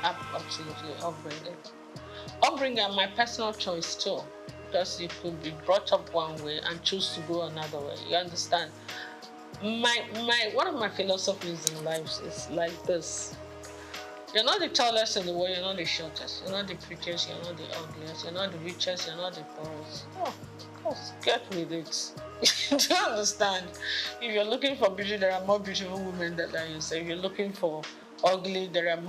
Absolutely, upbringing. Upbringing, my personal choice too, because you could be brought up one way and choose to go another way. You understand? My one of my philosophies in life is like this. You're not the tallest in the world, you're not the shortest, you're not the prettiest, you're not the ugliest, you're not the richest, you're not the poorest. Oh, of course, get with it. Do you understand? If you're looking for beauty, there are more beautiful women than you. So if you're looking for ugly, there are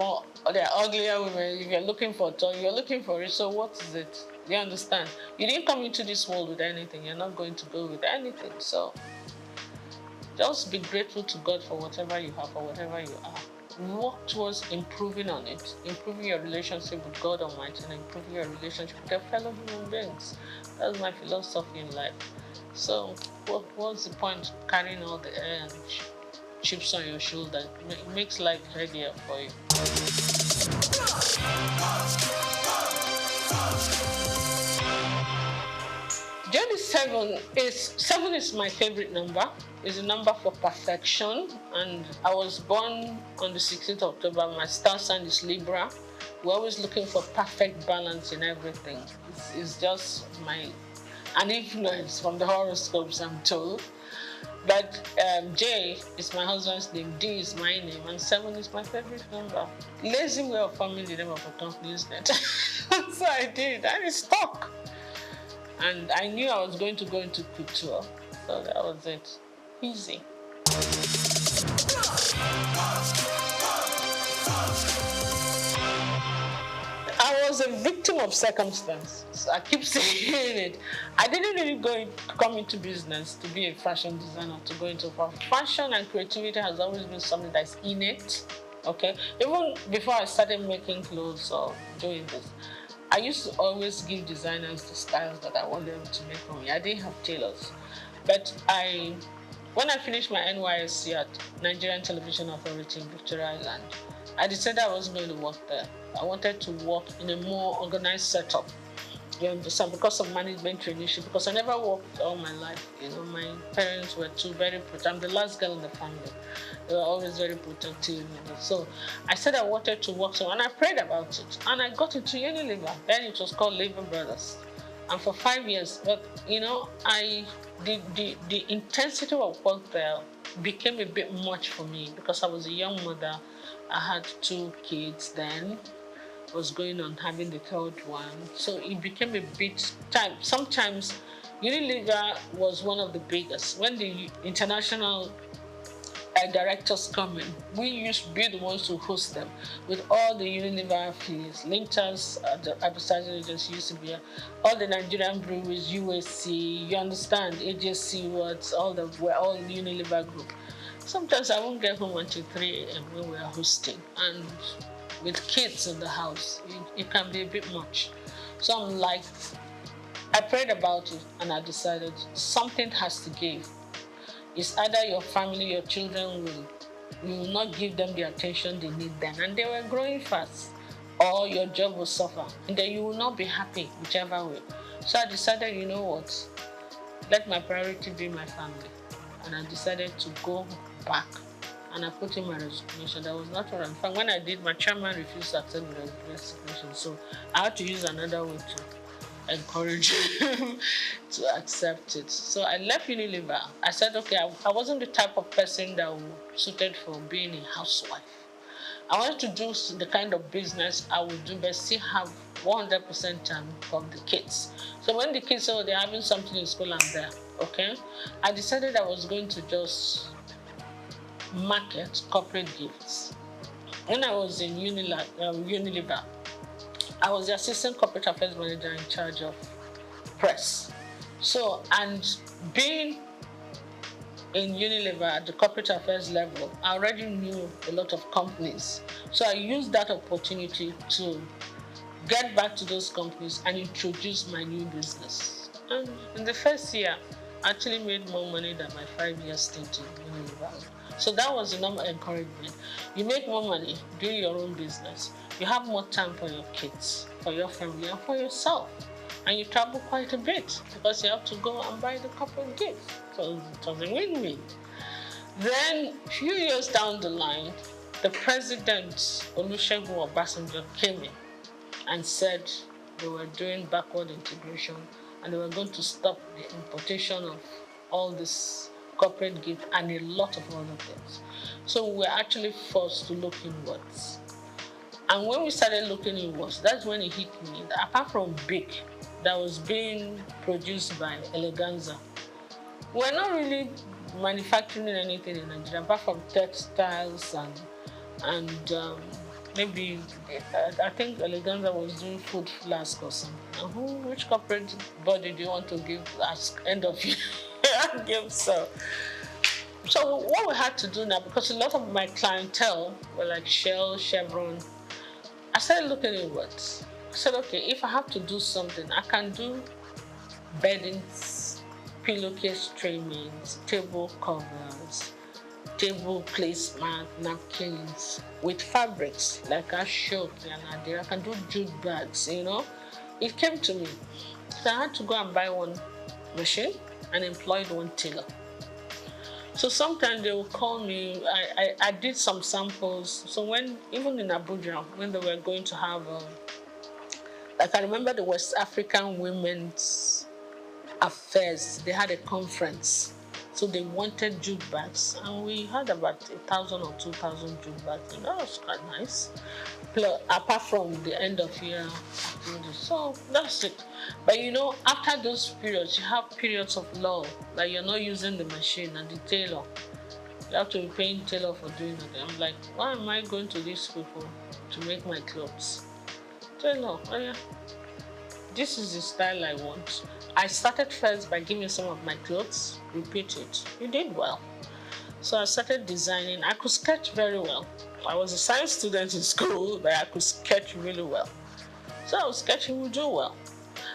uglier women. If you're looking for tall, you're looking for it. So what is it? Do you understand? You didn't come into this world with anything. You're not going to go with anything. So just be grateful to God for whatever you have, for whatever you are. Work towards improving on it, improving your relationship with God Almighty, and improving your relationship with your fellow human beings. That's my philosophy in life. So, what's the point of carrying all the chips on your shoulder? It makes life heavier for you. Seven is my favorite number. It's a number for perfection, and I was born on the 16th of October. My star sign is Libra. We're always looking for perfect balance in everything. It's just an influence from the horoscopes, I'm told. But J is my husband's name, D is my name, and 7 is my favorite number. Lazy way of forming the name of a company, isn't it? So I did, and it stuck. And I knew I was going to go into couture, so that was it. Easy. I was a victim of circumstance. I keep saying it. I didn't really come into business to be a fashion designer, to go into fashion, and creativity has always been something that's innate. Okay, even before I started making clothes or doing this, I used to always give designers the styles that I wanted them to make for me. I didn't have tailors, but when I finished my NYSC at Nigerian Television Authority in Victoria Island, I decided I wasn't going to work there. I wanted to work in a more organized setup. You understand? Because of management traineeship, because I never worked all my life. My parents were very protective. I'm the last girl in the family. They were always very protective. So I said I wanted to work and I prayed about it. And I got into Unilever. Then it was called Labor Brothers. And for 5 years, but the intensity of work there became a bit much for me because I was a young mother. I had 2 kids then. Was going on having the 3rd one. So it became a bit time. Sometimes Unilever was one of the biggest. When the international directors come in, we used to be the ones to host them with all the Unilever affiliates. Linkers, the advertising agency used to be all the Nigerian breweries, USC, you understand, AJC, we're all Unilever group. Sometimes I won't get home until 3 a.m. when we are hosting, and with kids in the house, it can be a bit much. So I prayed about it and I decided something has to give. It's either your family, your children you will not give them the attention they need then, and they were growing fast, or your job will suffer, and then you will not be happy, whichever way. So I decided, you know what, let my priority be my family. And I decided to go back. And I put in my resignation. That was not what I'm fine. When I did, my chairman refused to accept my resignation. So I had to use another way to encourage him to accept it. So I left Unilever. I said, okay, I wasn't the type of person that was suited for being a housewife. I wanted to do the kind of business I would do, but still have 100% time for the kids. So when the kids said they're having something in school, I'm there. Okay? I decided I was going to just market corporate gifts. When I was in Unilever, I was the assistant corporate affairs manager in charge of press. So, and being in Unilever at the corporate affairs level, I already knew a lot of companies. So I used that opportunity to get back to those companies and introduce my new business. And in the first year, I actually made more money than my 5-year stint in Unilever. So that was another encouragement. You make more money, do your own business. You have more time for your kids, for your family, and for yourself. And you travel quite a bit because you have to go and buy the corporate gifts. So it was a win-win. Then, a few years down the line, the president, Olusegun Obasanjo, came in and said they were doing backward integration and they were going to stop the importation of all this corporate gift and a lot of other things. So we were actually forced to look inwards. And when we started looking inwards, that's when it hit me that apart from BIC that was being produced by Eleganza, we're not really manufacturing anything in Nigeria apart from textiles and maybe I think Eleganza was doing food flask or something. And which corporate body do you want to give as end of year gift? So what we had to do now, because a lot of my clientele were like Shell, Chevron, I started looking inwards. I said, okay, if I have to do something, I can do beddings, pillowcase trimmings, table covers, table placemat, napkins with fabrics like ashok and adira. I can do jute bags, you know. It came to me. So I had to go and buy one machine and employed one tailor. So sometimes they will call me. I did some samples. So when, even in Abuja, when they were going to have, like I remember the West African Women's Affairs, they had a conference. So they wanted jute bags, and we had about 1,000 or 2,000 jute bags, and that was quite nice. Plus, apart from the end of year activities. So that's it. But you know, after those periods, you have periods of lull, like you're not using the machine and the tailor. You have to be paying tailor for doing it. I'm like, why am I going to these people to make my clothes? Tailor, oh yeah, this is the style I want. I started first by giving some of my clothes, repeat it. You did well. So I started designing. I could sketch very well. I was a science student in school, but I could sketch really well. So I was sketching, would do well.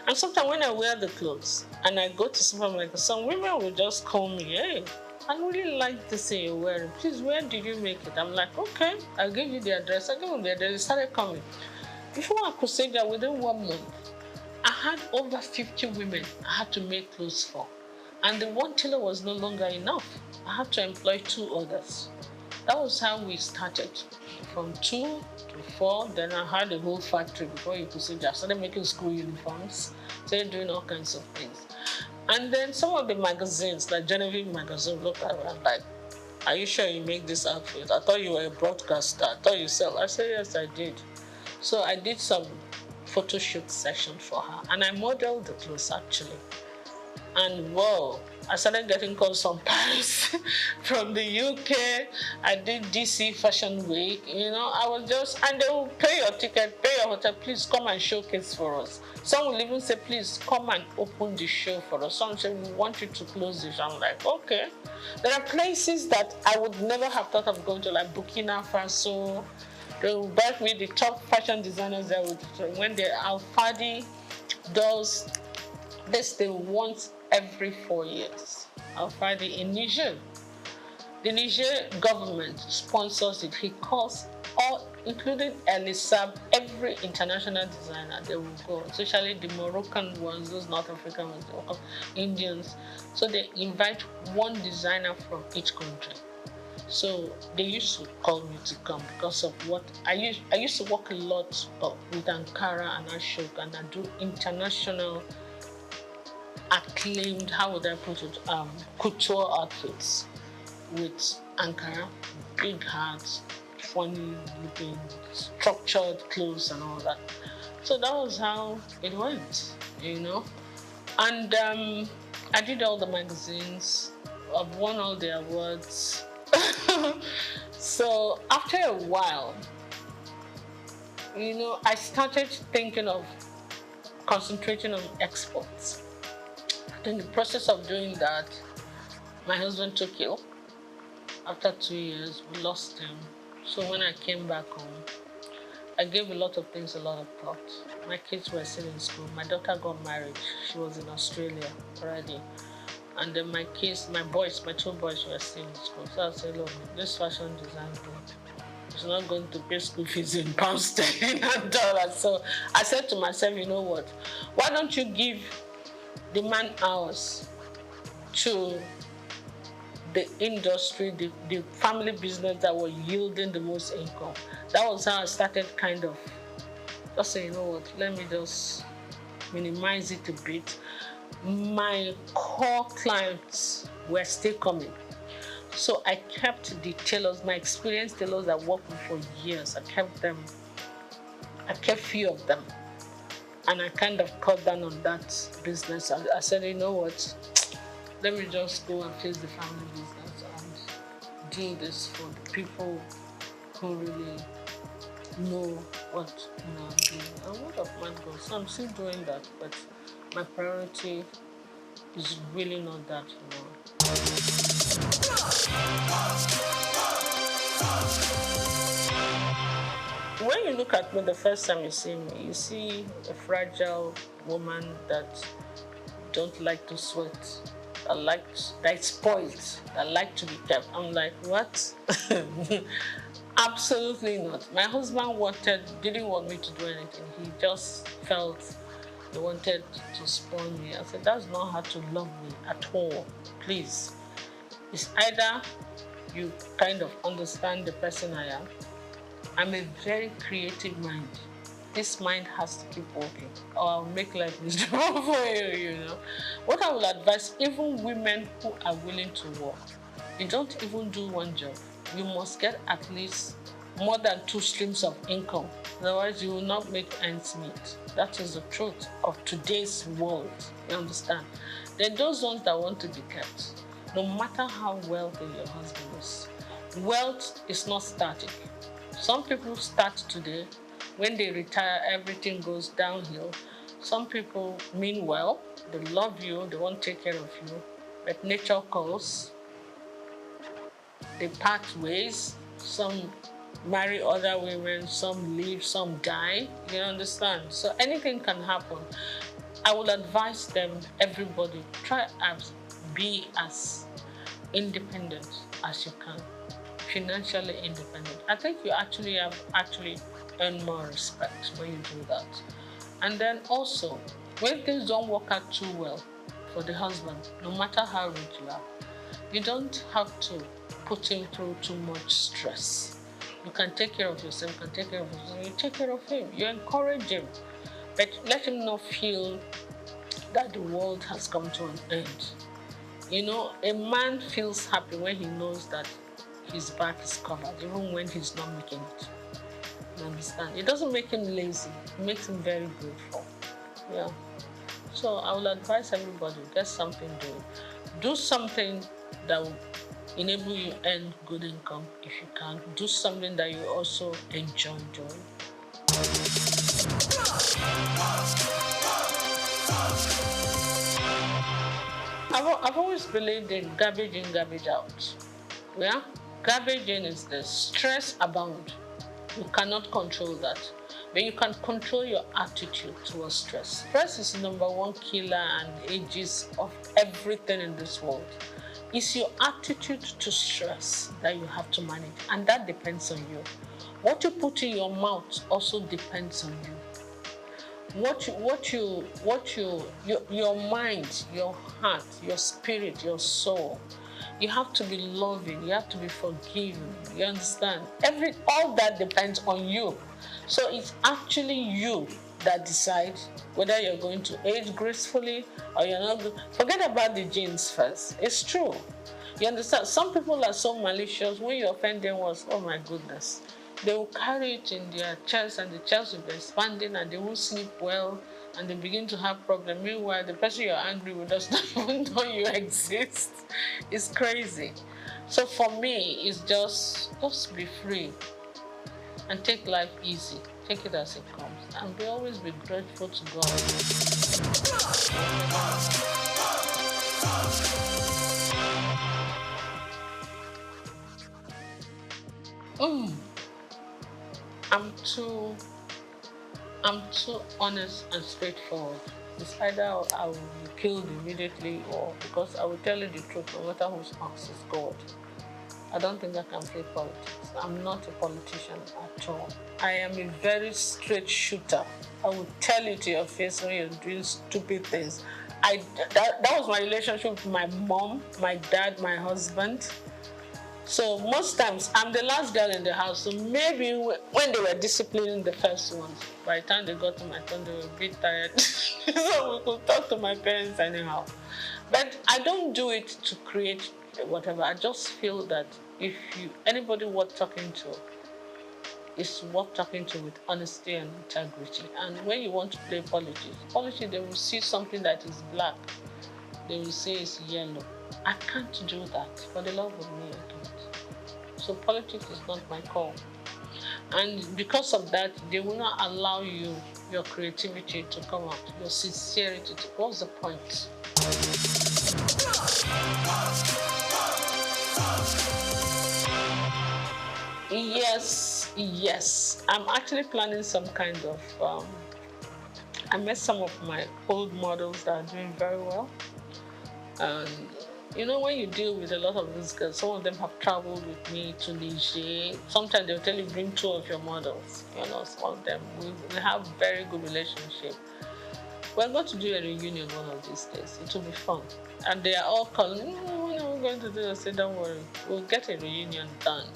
And sometimes when I wear the clothes and I go to supermarket, some women will just call me, hey, I really like this thing you're wearing. Please, where did you make it? I'm like, okay, I'll give you the address. I give them the address. They started coming. Before I could say that, within 1 month, I had over 50 women I had to make clothes for. And the one tailor was no longer enough. I had to employ 2 others. That was how we started. From 2 to 4, then I had a whole factory before you could see that. I started making school uniforms, started doing all kinds of things. And then some of the magazines, like Genevieve magazine, looked at me and like, are you sure you make this outfit? I thought you were a broadcaster. I thought you sell. I said, yes, I did. So I did some photo shoot session for her, and I modeled the clothes actually. And whoa, I started getting calls from Paris, from the UK. I did DC Fashion Week, you know. I was just, and they will pay your ticket, pay your hotel, please come and showcase for us. Some will even say, please come and open the show for us. Some say, we want you to close this. I'm like, okay. There are places that I would never have thought of going to, like Burkina Faso. They will back me the top fashion designers that would, when the Alfadi does this, they want every 4 years. Alfadi in Niger. The Niger government sponsors it. He calls all, including Elisab, every international designer, they will go, especially the Moroccan ones, those North African ones, Indians. So they invite one designer from each country. So they used to call me to come because of what I used to work a lot with Ankara and Ashok, and I do international acclaimed, how would I put it, couture outfits with Ankara, big hats, funny looking, structured clothes and all that. So that was how it went, you know. And I did all the magazines. I've won all the awards. So after a while, you know, I started thinking of concentrating on exports. In the process of doing that, my husband took ill. After 2 years, we lost him. So when I came back home, I gave a lot of things a lot of thought. My kids were still in school. My daughter got married. She was in Australia already. And then my kids, my 2 boys were still in school. So I said, look, this fashion design group is not going to pay school fees in pounds sterling and dollars. So I said to myself, you know what? Why don't you give the man hours to the industry, the family business that were yielding the most income. That was how I started kind of just saying, you know what, let me just minimize it a bit. My core clients were still coming. So I kept the tailors, my experienced tailors that worked with for years. I kept few of them. And I kind of cut down on that business. I said, you know what, let me just go and face the family business and do this for the people who really know what I'm doing. And word of mouth goes. So I'm still doing that, but my priority is really not that When you look at me the first time you see a fragile woman that don't like to sweat, that is spoiled, that like to be kept. I'm like, what? Absolutely not. My husband didn't want me to do anything. He just felt he wanted to spoil me. I said, that's not how to love me at all. Please. It's either you kind of understand the person I am. I'm a very creative mind. This mind has to keep working, or I'll make life miserable for you, What I will advise, even women who are willing to work, you don't even do one job. You must get at least more than 2 streams of income. Otherwise, you will not make ends meet. That is the truth of today's world. You understand? Then those ones that want to be kept, no matter how wealthy your husband is, wealth is not static. Some people start today. When they retire, everything goes downhill. Some people mean well. They love you. They want to take care of you. But nature calls. They part ways. Some marry other women. Some leave. Some die. You understand? So anything can happen. I will advise them, everybody, try to be as independent as you can. Financially independent. I think you actually earn more respect when you do that. And then also, when things don't work out too well for the husband, no matter how rich you are, you don't have to put him through too much stress. You can take care of yourself, you take care of him, you encourage him, but let him not feel that the world has come to an end. A man feels happy when he knows that his back is covered, even when he's not making it. You understand? It doesn't make him lazy. It makes him very grateful. Yeah. So I will advise everybody, get something doing. Do something that will enable you to earn good income if you can. Do something that you also enjoy doing. I've always believed in garbage in, garbage out. Yeah? Garbage in is the stress abound. You cannot control that. But you can control your attitude towards stress. Stress is the #1 killer and ages of everything in this world. It's your attitude to stress that you have to manage, and that depends on you. What you put in your mouth also depends on you. Your mind, your heart, your spirit, your soul. You have to be loving. You have to be forgiving. You understand? All that depends on you. So it's actually you that decides whether you're going to age gracefully or you're not. Forget about the genes first. It's true. You understand? Some people are so malicious. When you offend them once, oh my goodness, they will carry it in their chest, and the chest will be expanding, and they won't sleep well, and they begin to have problems. Meanwhile, the person you're angry with does not even know you exist. It's crazy. So for me, it's just be free and take life easy. Take it as it comes, and always be grateful to God. I'm too honest and straightforward. It's either I will be killed immediately, or because I will tell you the truth, no matter who's asked is God. I don't think I can play politics. I'm not a politician at all. I am a very straight shooter. I will tell you to your face when you're doing stupid things. that was my relationship with my mom, my dad, my husband. So most times I'm the last girl in the house. So maybe when they were disciplining the first ones, by the time they got to my turn, they were a bit tired. So we could talk to my parents anyhow. But I don't do it to create whatever. I just feel that if anybody worth talking to, is worth talking to with honesty and integrity. And when you want to play politics, they will see something that is black. They will say it's yellow. I can't do that. For the love of me, I can't. So politics is not my call. And because of that, they will not allow your creativity to come out, your sincerity. What's the point? Yes. I'm actually planning some kind of. I met some of my old models that are doing very well. And when you deal with a lot of these girls, some of them have traveled with me to Niger. Sometimes they'll tell you, bring 2 of your models. Some of them, we have very good relationship. We're going to do a reunion one of these days. It will be fun. And they are all calling, when are we going to do this? I say, don't worry, we'll get a reunion done.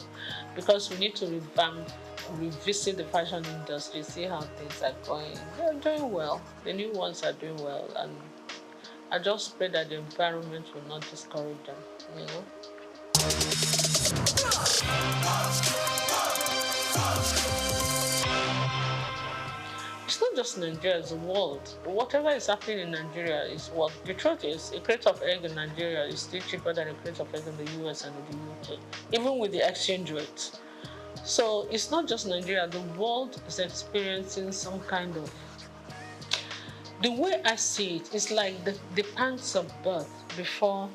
Because we need to revisit the fashion industry, see how things are going. They're doing well. The new ones are doing well. And I just pray that the environment will not discourage them, It's not just Nigeria, it's the world. Whatever is happening in Nigeria is what the truth is. A crate of egg in Nigeria is still cheaper than a crate of egg in the US and in the UK, even with the exchange rate. So it's not just Nigeria, the world is experiencing some kind of. The way I see it is like the pangs of birth before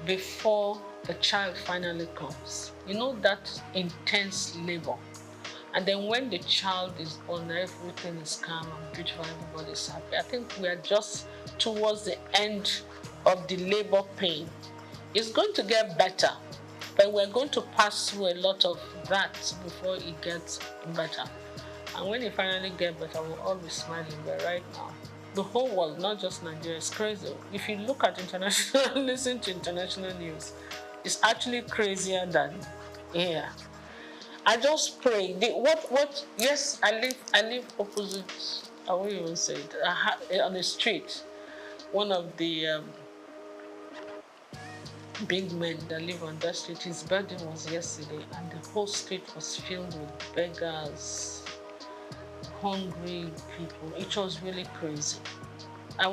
the child finally comes. That intense labor. And then when the child is born, everything is calm and beautiful, everybody's happy. I think we are just towards the end of the labor pain. It's going to get better, but we're going to pass through a lot of that before it gets better. And when it finally gets better, we'll all be smiling. But right now, the whole world, not just Nigeria, is crazy. If you look at international, listen to international news, it's actually crazier than here. I just pray. Yes, I live opposite. I won't even say it. On the street, one of the big men that live on that street, his birthday was yesterday, and the whole street was filled with beggars, hungry people. It was really crazy. I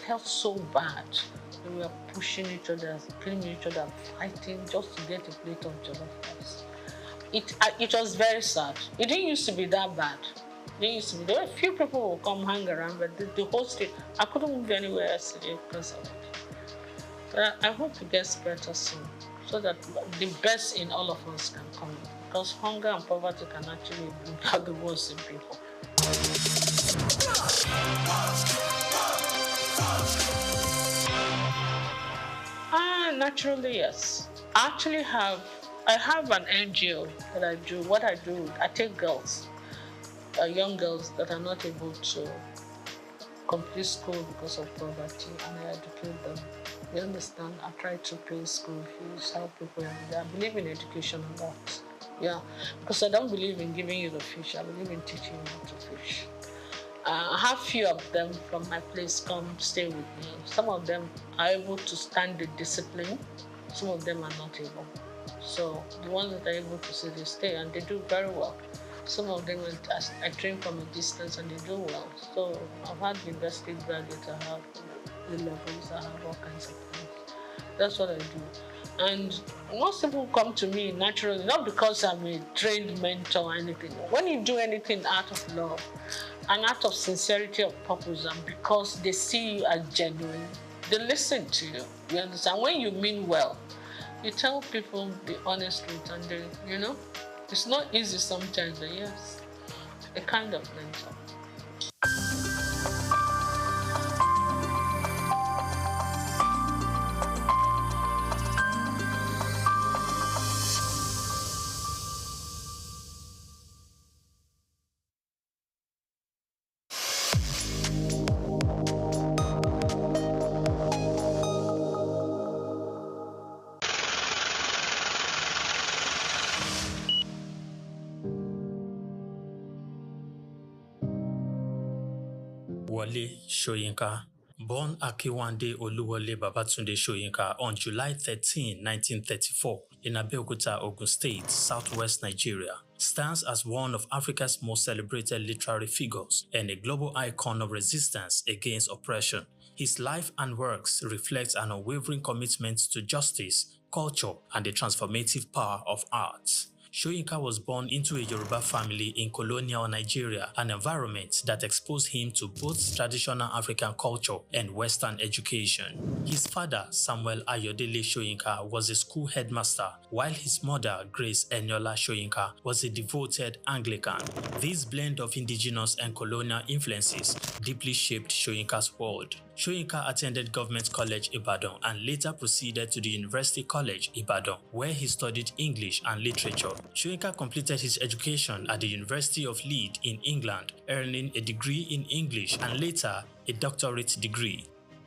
felt so bad. They were pushing each other, killing each other, fighting just to get a plate of jollof rice. It was very sad. It didn't used to be that bad. There were a few people who would come hang around, but the whole street, I couldn't move anywhere yesterday because of it. But I hope it gets better soon, so that the best in all of us can come out. Because hunger and poverty can actually bring out the worst in people. Naturally, yes. I have an NGO that I do. What I do, I take girls, young girls that are not able to complete school because of poverty, and I educate them. You understand? I try to pay school fees, help people. I believe in education and that. Yeah, because I don't believe in giving you the fish. I believe in teaching you how to fish. I have few of them from my place come stay with me. Some of them are able to stand the discipline. Some of them are not able. So the ones that are able to say they stay, and they do very well. Some of them I train from a distance and they do well. So I've had university graduates, I have the levels, I have all kinds of things. That's what I do. And most people come to me naturally, not because I'm a trained mentor or anything. When you do anything out of love, an act of sincerity of purpose, and because they see you as genuine, they listen to you. You understand? When you mean well, you tell people the honest truth, and they, it's not easy sometimes, but yes, a kind of mentor. Wole Soyinka. Born Akiwande Oluwole Babatunde Soyinka on July 13, 1934, in Abeokuta, Ogun State, southwest Nigeria, stands as one of Africa's most celebrated literary figures and a global icon of resistance against oppression. His life and works reflect an unwavering commitment to justice, culture, and the transformative power of arts. Soyinka was born into a Yoruba family in colonial Nigeria, an environment that exposed him to both traditional African culture and Western education. His father, Samuel Ayodele Soyinka, was a school headmaster, while his mother, Grace Eniola Soyinka, was a devoted Anglican. This blend of indigenous and colonial influences deeply shaped Soyinka's world. Soyinka attended Government College Ibadan and later proceeded to the University College Ibadan, where he studied English and literature. Soyinka completed his education at the University of Leeds in England, earning a degree in English and later a doctorate degree.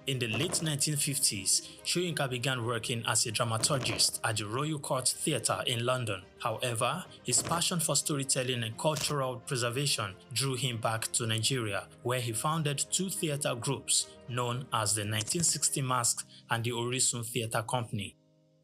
In the late 1950s, Soyinka began working as a dramaturgist at the Royal Court Theatre in London. However, his passion for storytelling and cultural preservation drew him back to Nigeria, where he founded two theatre groups known as the 1960 Masks and the Orisun Theatre Company.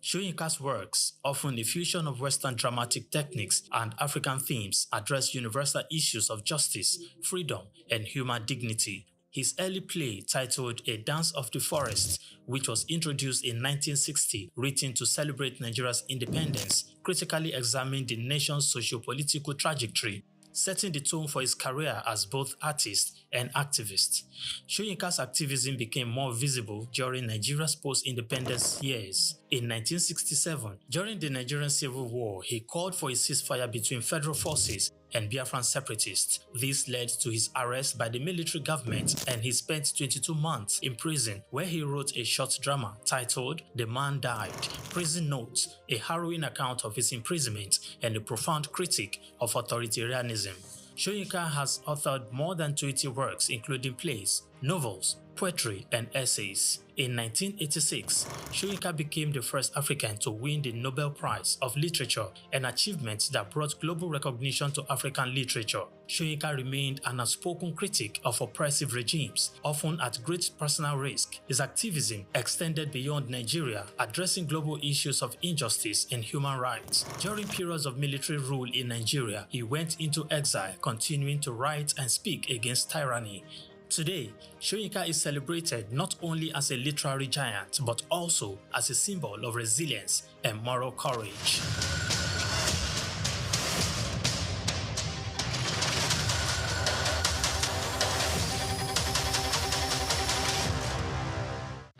Soyinka's works, often a fusion of Western dramatic techniques and African themes, address universal issues of justice, freedom, and human dignity. His early play, titled A Dance of the Forest, which was introduced in 1960, written to celebrate Nigeria's independence, critically examined the nation's socio-political trajectory, setting the tone for his career as both artist and activist. Soyinka's activism became more visible during Nigeria's post-independence years. In 1967, during the Nigerian Civil War, he called for a ceasefire between federal forces and Biafran separatists. This led to his arrest by the military government, and he spent 22 months in prison, where he wrote a short drama titled The Man Died, Prison Notes, a harrowing account of his imprisonment and a profound critique of authoritarianism. Soyinka has authored more than 20 works, including plays, novels, poetry, and essays. In 1986, Soyinka became the first African to win the Nobel Prize of Literature, an achievement that brought global recognition to African literature. Soyinka remained an outspoken critic of oppressive regimes, often at great personal risk. His activism extended beyond Nigeria, addressing global issues of injustice and human rights. During periods of military rule in Nigeria, he went into exile, continuing to write and speak against tyranny. Today, Soyinka is celebrated not only as a literary giant, but also as a symbol of resilience and moral courage.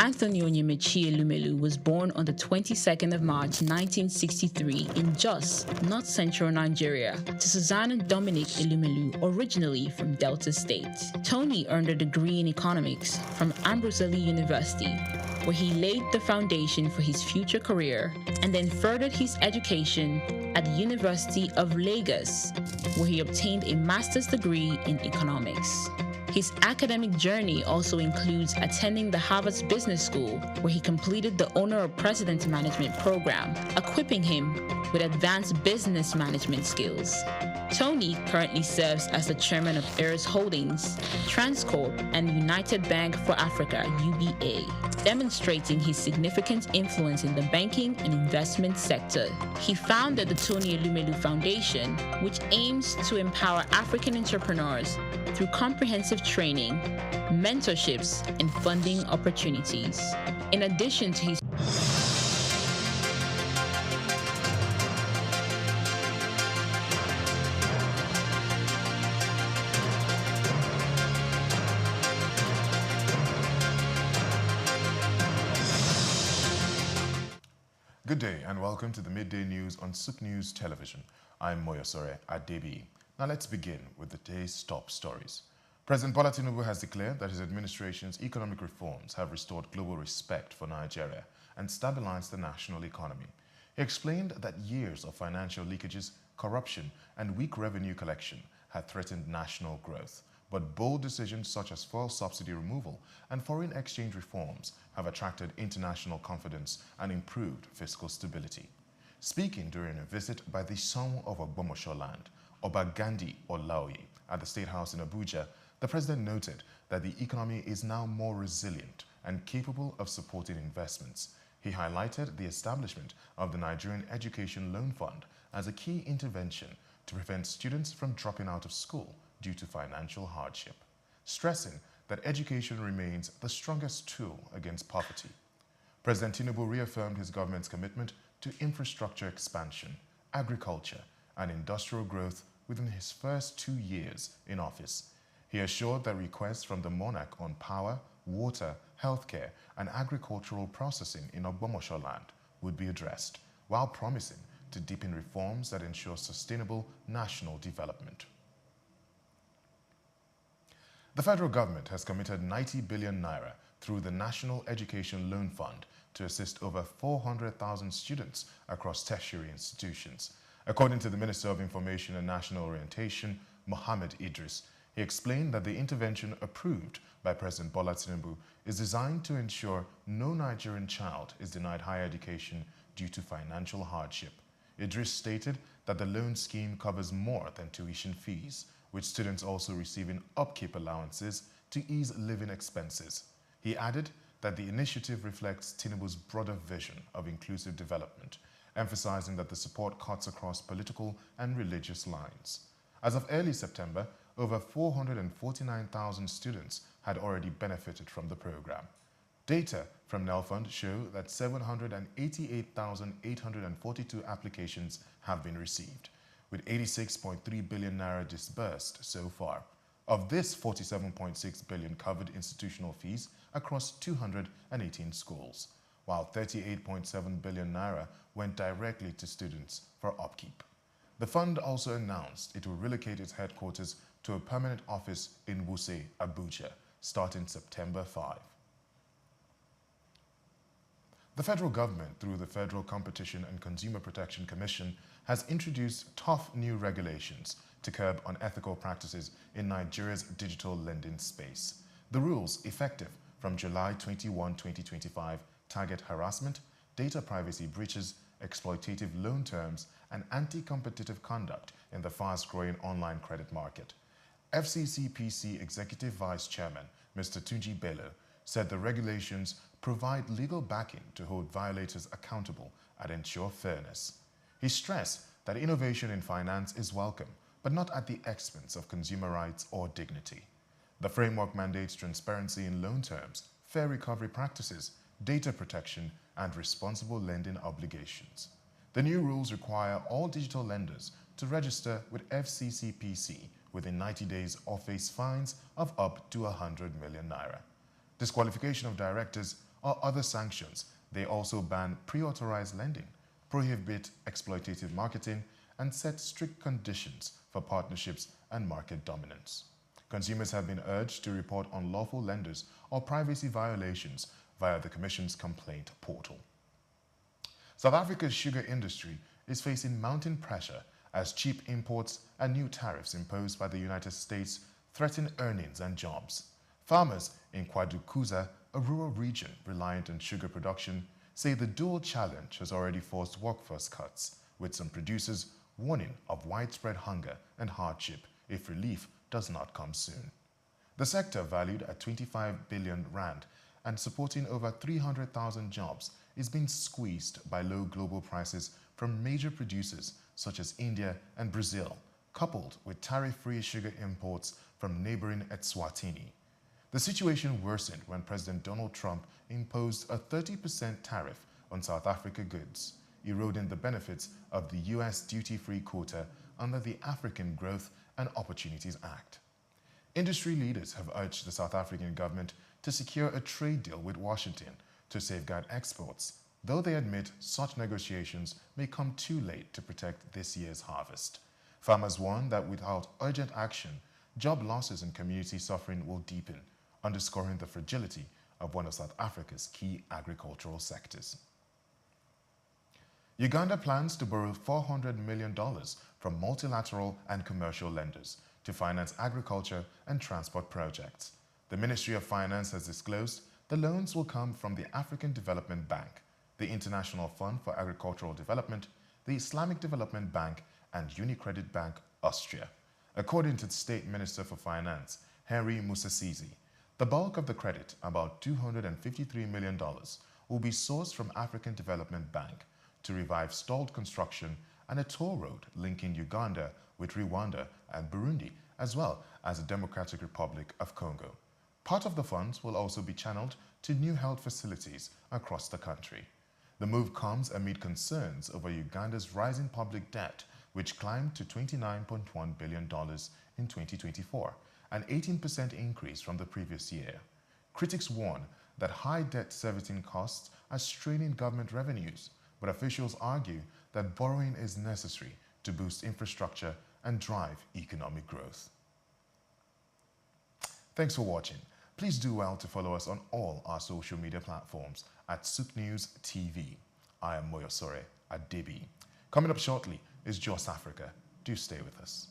Anthony Onyemaechi Elumelu was born on the 22nd of March 1963 in Jos, North Central Nigeria, to Susanna Dominic Elumelu, originally from Delta State. Tony earned a degree in economics from Ambrose Lee University, where he laid the foundation for his future career, and then furthered his education at the University of Lagos, where he obtained a master's degree in economics. His academic journey also includes attending the Harvard Business School, where he completed the Owner of President Management program, equipping him with advanced business management skills. Tony currently serves as the chairman of Heirs Holdings, Transcorp, and United Bank for Africa, UBA, demonstrating his significant influence in the banking and investment sector. He founded the Tony Elumelu Foundation, which aims to empower African entrepreneurs through comprehensive training, mentorships, and funding opportunities. In addition to his Good day and welcome to the Midday News on Souqnews Television. I'm Moyosore Adebi. Now let's begin with the day's top stories. President Bola Tinubu has declared that his administration's economic reforms have restored global respect for Nigeria and stabilized the national economy. He explained that years of financial leakages, corruption, and weak revenue collection had threatened national growth. But bold decisions such as fuel subsidy removal and foreign exchange reforms have attracted international confidence and improved fiscal stability. Speaking during a visit by the son of Ogbomosho land, Oba Gandhi Olaoye, at the State House in Abuja, The president noted that the economy is now more resilient and capable of supporting investments. He highlighted the establishment of the Nigerian Education Loan Fund as a key intervention to prevent students from dropping out of school due to financial hardship, stressing that education remains the strongest tool against poverty. President Tinubu reaffirmed his government's commitment to infrastructure expansion, agriculture, and industrial growth within his first 2 years in office. He assured that requests from the monarch on power, water, healthcare, and agricultural processing in Ogbomosho land would be addressed, while promising to deepen reforms that ensure sustainable national development. The federal government has committed 90 billion naira through the National Education Loan Fund to assist over 400,000 students across tertiary institutions. According to the Minister of Information and National Orientation, Mohammed Idris, he explained that the intervention approved by President Bola Tinubu is designed to ensure no Nigerian child is denied higher education due to financial hardship. Idris stated that the loan scheme covers more than tuition fees, with students also receiving upkeep allowances to ease living expenses. He added that the initiative reflects Tinubu's broader vision of inclusive development, emphasizing that the support cuts across political and religious lines. As of early September, over 449,000 students had already benefited from the program. Data from NELFund show that 788,842 applications have been received, with 86.3 billion naira disbursed so far. Of this, 47.6 billion covered institutional fees across 218 schools, while 38.7 billion naira went directly to students for upkeep. The fund also announced it will relocate its headquarters to a permanent office in Wuse, Abuja, starting September 5. The federal government, through the Federal Competition and Consumer Protection Commission, has introduced tough new regulations to curb unethical practices in Nigeria's digital lending space. The rules, effective from July 21, 2025, target harassment, data privacy breaches, exploitative loan terms, and anti-competitive conduct in the fast-growing online credit market. FCCPC Executive Vice Chairman, Mr. Tunji Bello, said the regulations provide legal backing to hold violators accountable and ensure fairness. He stressed that innovation in finance is welcome, but not at the expense of consumer rights or dignity. The framework mandates transparency in loan terms, fair recovery practices, data protection, and responsible lending obligations. The new rules require all digital lenders to register with FCCPC within 90 days or face fines of up to 100 million naira. Disqualification of directors or other sanctions. They also ban pre-authorized lending, prohibit exploitative marketing, and set strict conditions for partnerships and market dominance. Consumers have been urged to report unlawful lenders or privacy violations via the Commission's complaint portal. South Africa's sugar industry is facing mounting pressure as cheap imports and new tariffs imposed by the United States threaten earnings and jobs. Farmers in Kwadukuza, a rural region reliant on sugar production, say the dual challenge has already forced workforce cuts, with some producers warning of widespread hunger and hardship if relief does not come soon. The sector, valued at 25 billion rand and supporting over 300,000 jobs, is being squeezed by low global prices from major producers such as India and Brazil, coupled with tariff-free sugar imports from neighboring Eswatini. The situation worsened when President Donald Trump imposed a 30% tariff on South Africa goods, eroding the benefits of the U.S. duty-free quota under the African Growth and Opportunities Act. Industry leaders have urged the South African government to secure a trade deal with Washington to safeguard exports, though they admit such negotiations may come too late to protect this year's harvest. Farmers warn that without urgent action, job losses and community suffering will deepen, underscoring the fragility of one of South Africa's key agricultural sectors. Uganda plans to borrow $400 million from multilateral and commercial lenders to finance agriculture and transport projects. The Ministry of Finance has disclosed the loans will come from the African Development Bank, the International Fund for Agricultural Development, the Islamic Development Bank, and UniCredit Bank, Austria. According to the State Minister for Finance, Henry Musasizi. The bulk of the credit, about $253 million, will be sourced from African Development Bank to revive stalled construction and a toll road linking Uganda with Rwanda and Burundi, as well as the Democratic Republic of Congo. Part of the funds will also be channeled to new health facilities across the country. The move comes amid concerns over Uganda's rising public debt, which climbed to $29.1 billion in 2024, an 18% increase from the previous year. Critics warn that high debt servicing costs are straining government revenues, but officials argue that borrowing is necessary to boost infrastructure and drive economic growth. Thanks for watching. Please do well to follow us on all our social media platforms at Souqnews TV. I am Moyosore Adebi. Coming up shortly is Jos Africa. Do stay with us.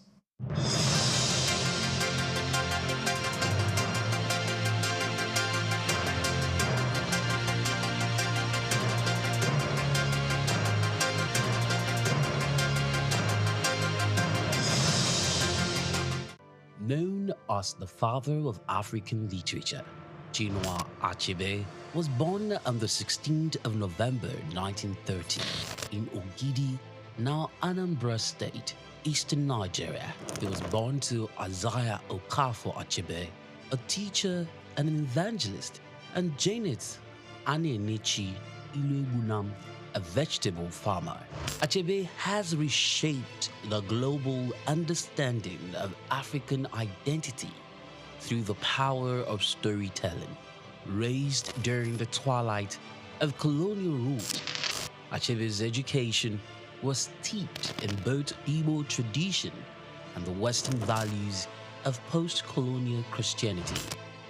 Known as the father of African literature, Chinua Achebe was born on the 16th of November 1930 in Ogidi, now Anambra State, eastern Nigeria. He was born to Isaiah Okafor Achebe, a teacher and an evangelist, and Janet Anenichi Iluegbunam, a vegetable farmer. Achebe has reshaped the global understanding of African identity through the power of storytelling. Raised during the twilight of colonial rule, Achebe's education was steeped in both Igbo tradition and the Western values of post-colonial Christianity.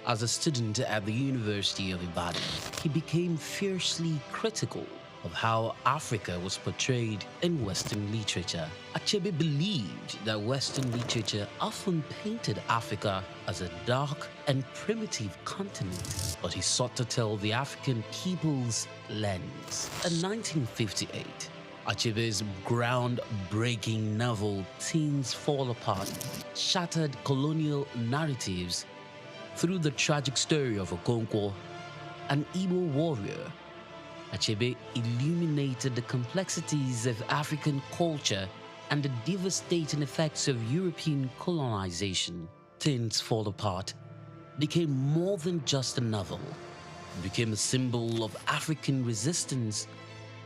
As a student at the University of Ibadan, he became fiercely critical of how Africa was portrayed in Western literature. Achebe believed that Western literature often painted Africa as a dark and primitive continent, but he sought to tell the African people's lens. In 1958, Achebe's groundbreaking novel Things Fall Apart shattered colonial narratives through the tragic story of Okonkwo, an Igbo warrior. Achebe illuminated the complexities of African culture and the devastating effects of European colonization. Things Fall Apart became more than just a novel. It became a symbol of African resistance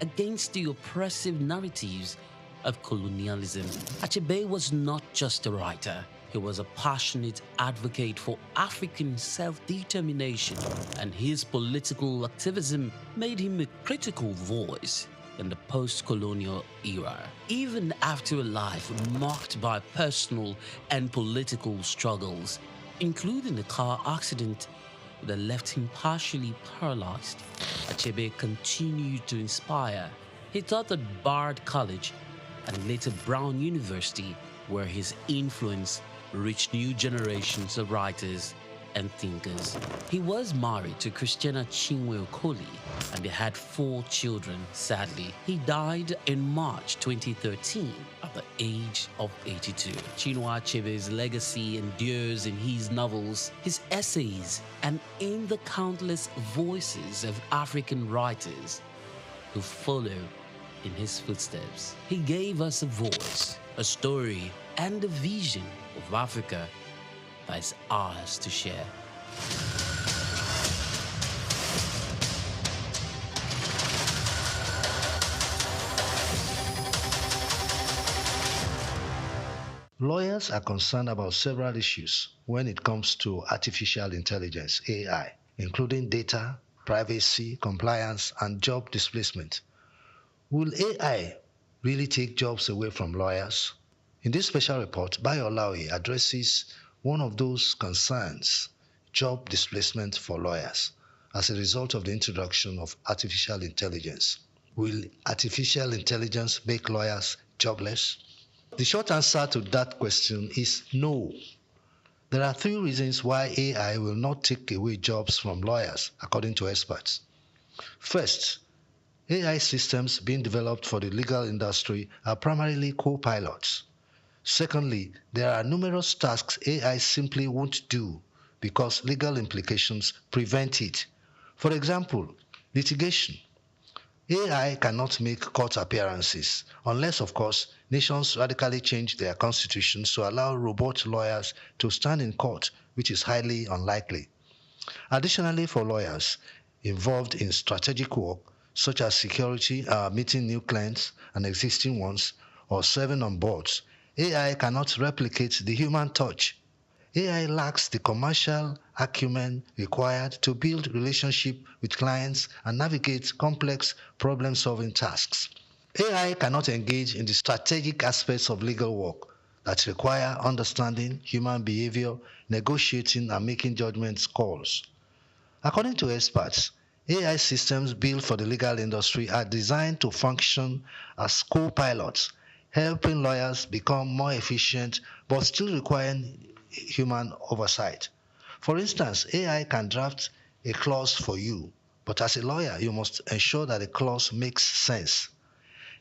against the oppressive narratives of colonialism. Achebe was not just a writer. He was a passionate advocate for African self-determination, and his political activism made him a critical voice in the post-colonial era. Even after a life marked by personal and political struggles, including a car accident that left him partially paralyzed, Achebe continued to inspire. He taught at Bard College and later Brown University, where his influence reached new generations of writers and thinkers. He was married to Christiana Chinwe Okoli, and they had 4 children. Sadly, he died in March 2013 at the age of 82. Chinua Achebe's legacy endures in his novels, his essays, and in the countless voices of African writers who follow in his footsteps. He gave us a voice, a story, and a vision of Africa that is ours to share. Lawyers are concerned about several issues when it comes to artificial intelligence, AI, including data, privacy, compliance, and job displacement. Will AI really take jobs away from lawyers? In this special report, Bayo Olaoye addresses one of those concerns, job displacement for lawyers, as a result of the introduction of artificial intelligence. Will artificial intelligence make lawyers jobless? The short answer to that question is no. There are 3 reasons why AI will not take away jobs from lawyers, according to experts. First, AI systems being developed for the legal industry are primarily co-pilots. Secondly, there are numerous tasks AI simply won't do because legal implications prevent it. For example, litigation. AI cannot make court appearances unless, of course, nations radically change their constitutions to allow robot lawyers to stand in court, which is highly unlikely. Additionally, for lawyers involved in strategic work, such as security, meeting new clients and existing ones, or serving on boards, AI cannot replicate the human touch. AI lacks the commercial acumen required to build relationship with clients and navigate complex problem-solving tasks. AI cannot engage in the strategic aspects of legal work that require understanding human behavior, negotiating, and making judgment calls. According to experts, AI systems built for the legal industry are designed to function as co-pilots, helping lawyers become more efficient but still requiring human oversight. For instance, AI can draft a clause for you, but as a lawyer, you must ensure that the clause makes sense.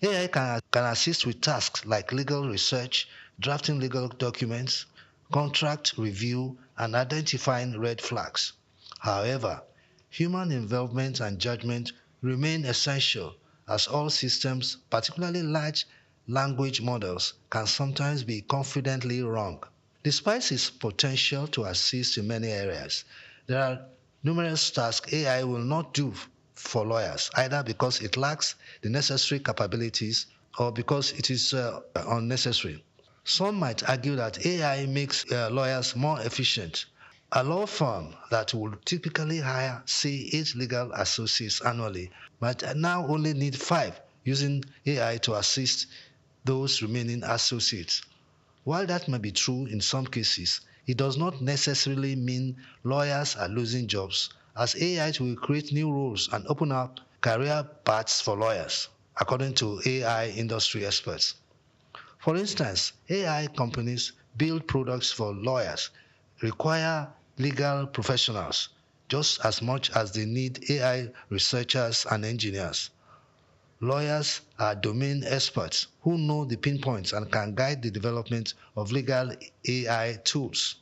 AI can assist with tasks like legal research, drafting legal documents, contract review, and identifying red flags. However, human involvement and judgment remain essential as all systems, particularly large language models, can sometimes be confidently wrong. Despite its potential to assist in many areas, there are numerous tasks AI will not do for lawyers, either because it lacks the necessary capabilities or because it is unnecessary. Some might argue that AI makes lawyers more efficient. A law firm that would typically hire, say, 8 legal associates annually might now only need 5, using AI to assist those remaining associates. While that may be true in some cases, it does not necessarily mean lawyers are losing jobs, as AI will create new roles and open up career paths for lawyers, according to AI industry experts. For instance, AI companies build products for lawyers, require legal professionals just as much as they need AI researchers and engineers. Lawyers are domain experts who know the pinpoints and can guide the development of legal AI tools.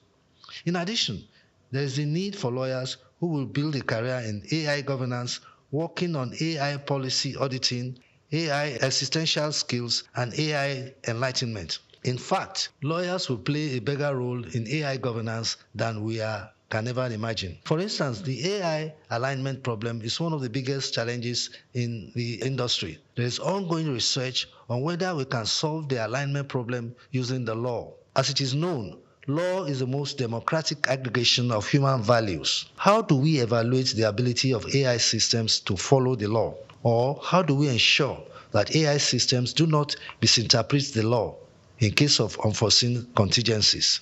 In addition, there is the need for lawyers who will build a career in AI governance, working on AI policy auditing, AI existential skills, and AI enlightenment. In fact, lawyers will play a bigger role in AI governance than we can ever imagine. For instance, the AI alignment problem is one of the biggest challenges in the industry. There is ongoing research on whether we can solve the alignment problem using the law. As it is known, law is the most democratic aggregation of human values. How do we evaluate the ability of AI systems to follow the law? Or how do we ensure that AI systems do not misinterpret the law in case of unforeseen contingencies?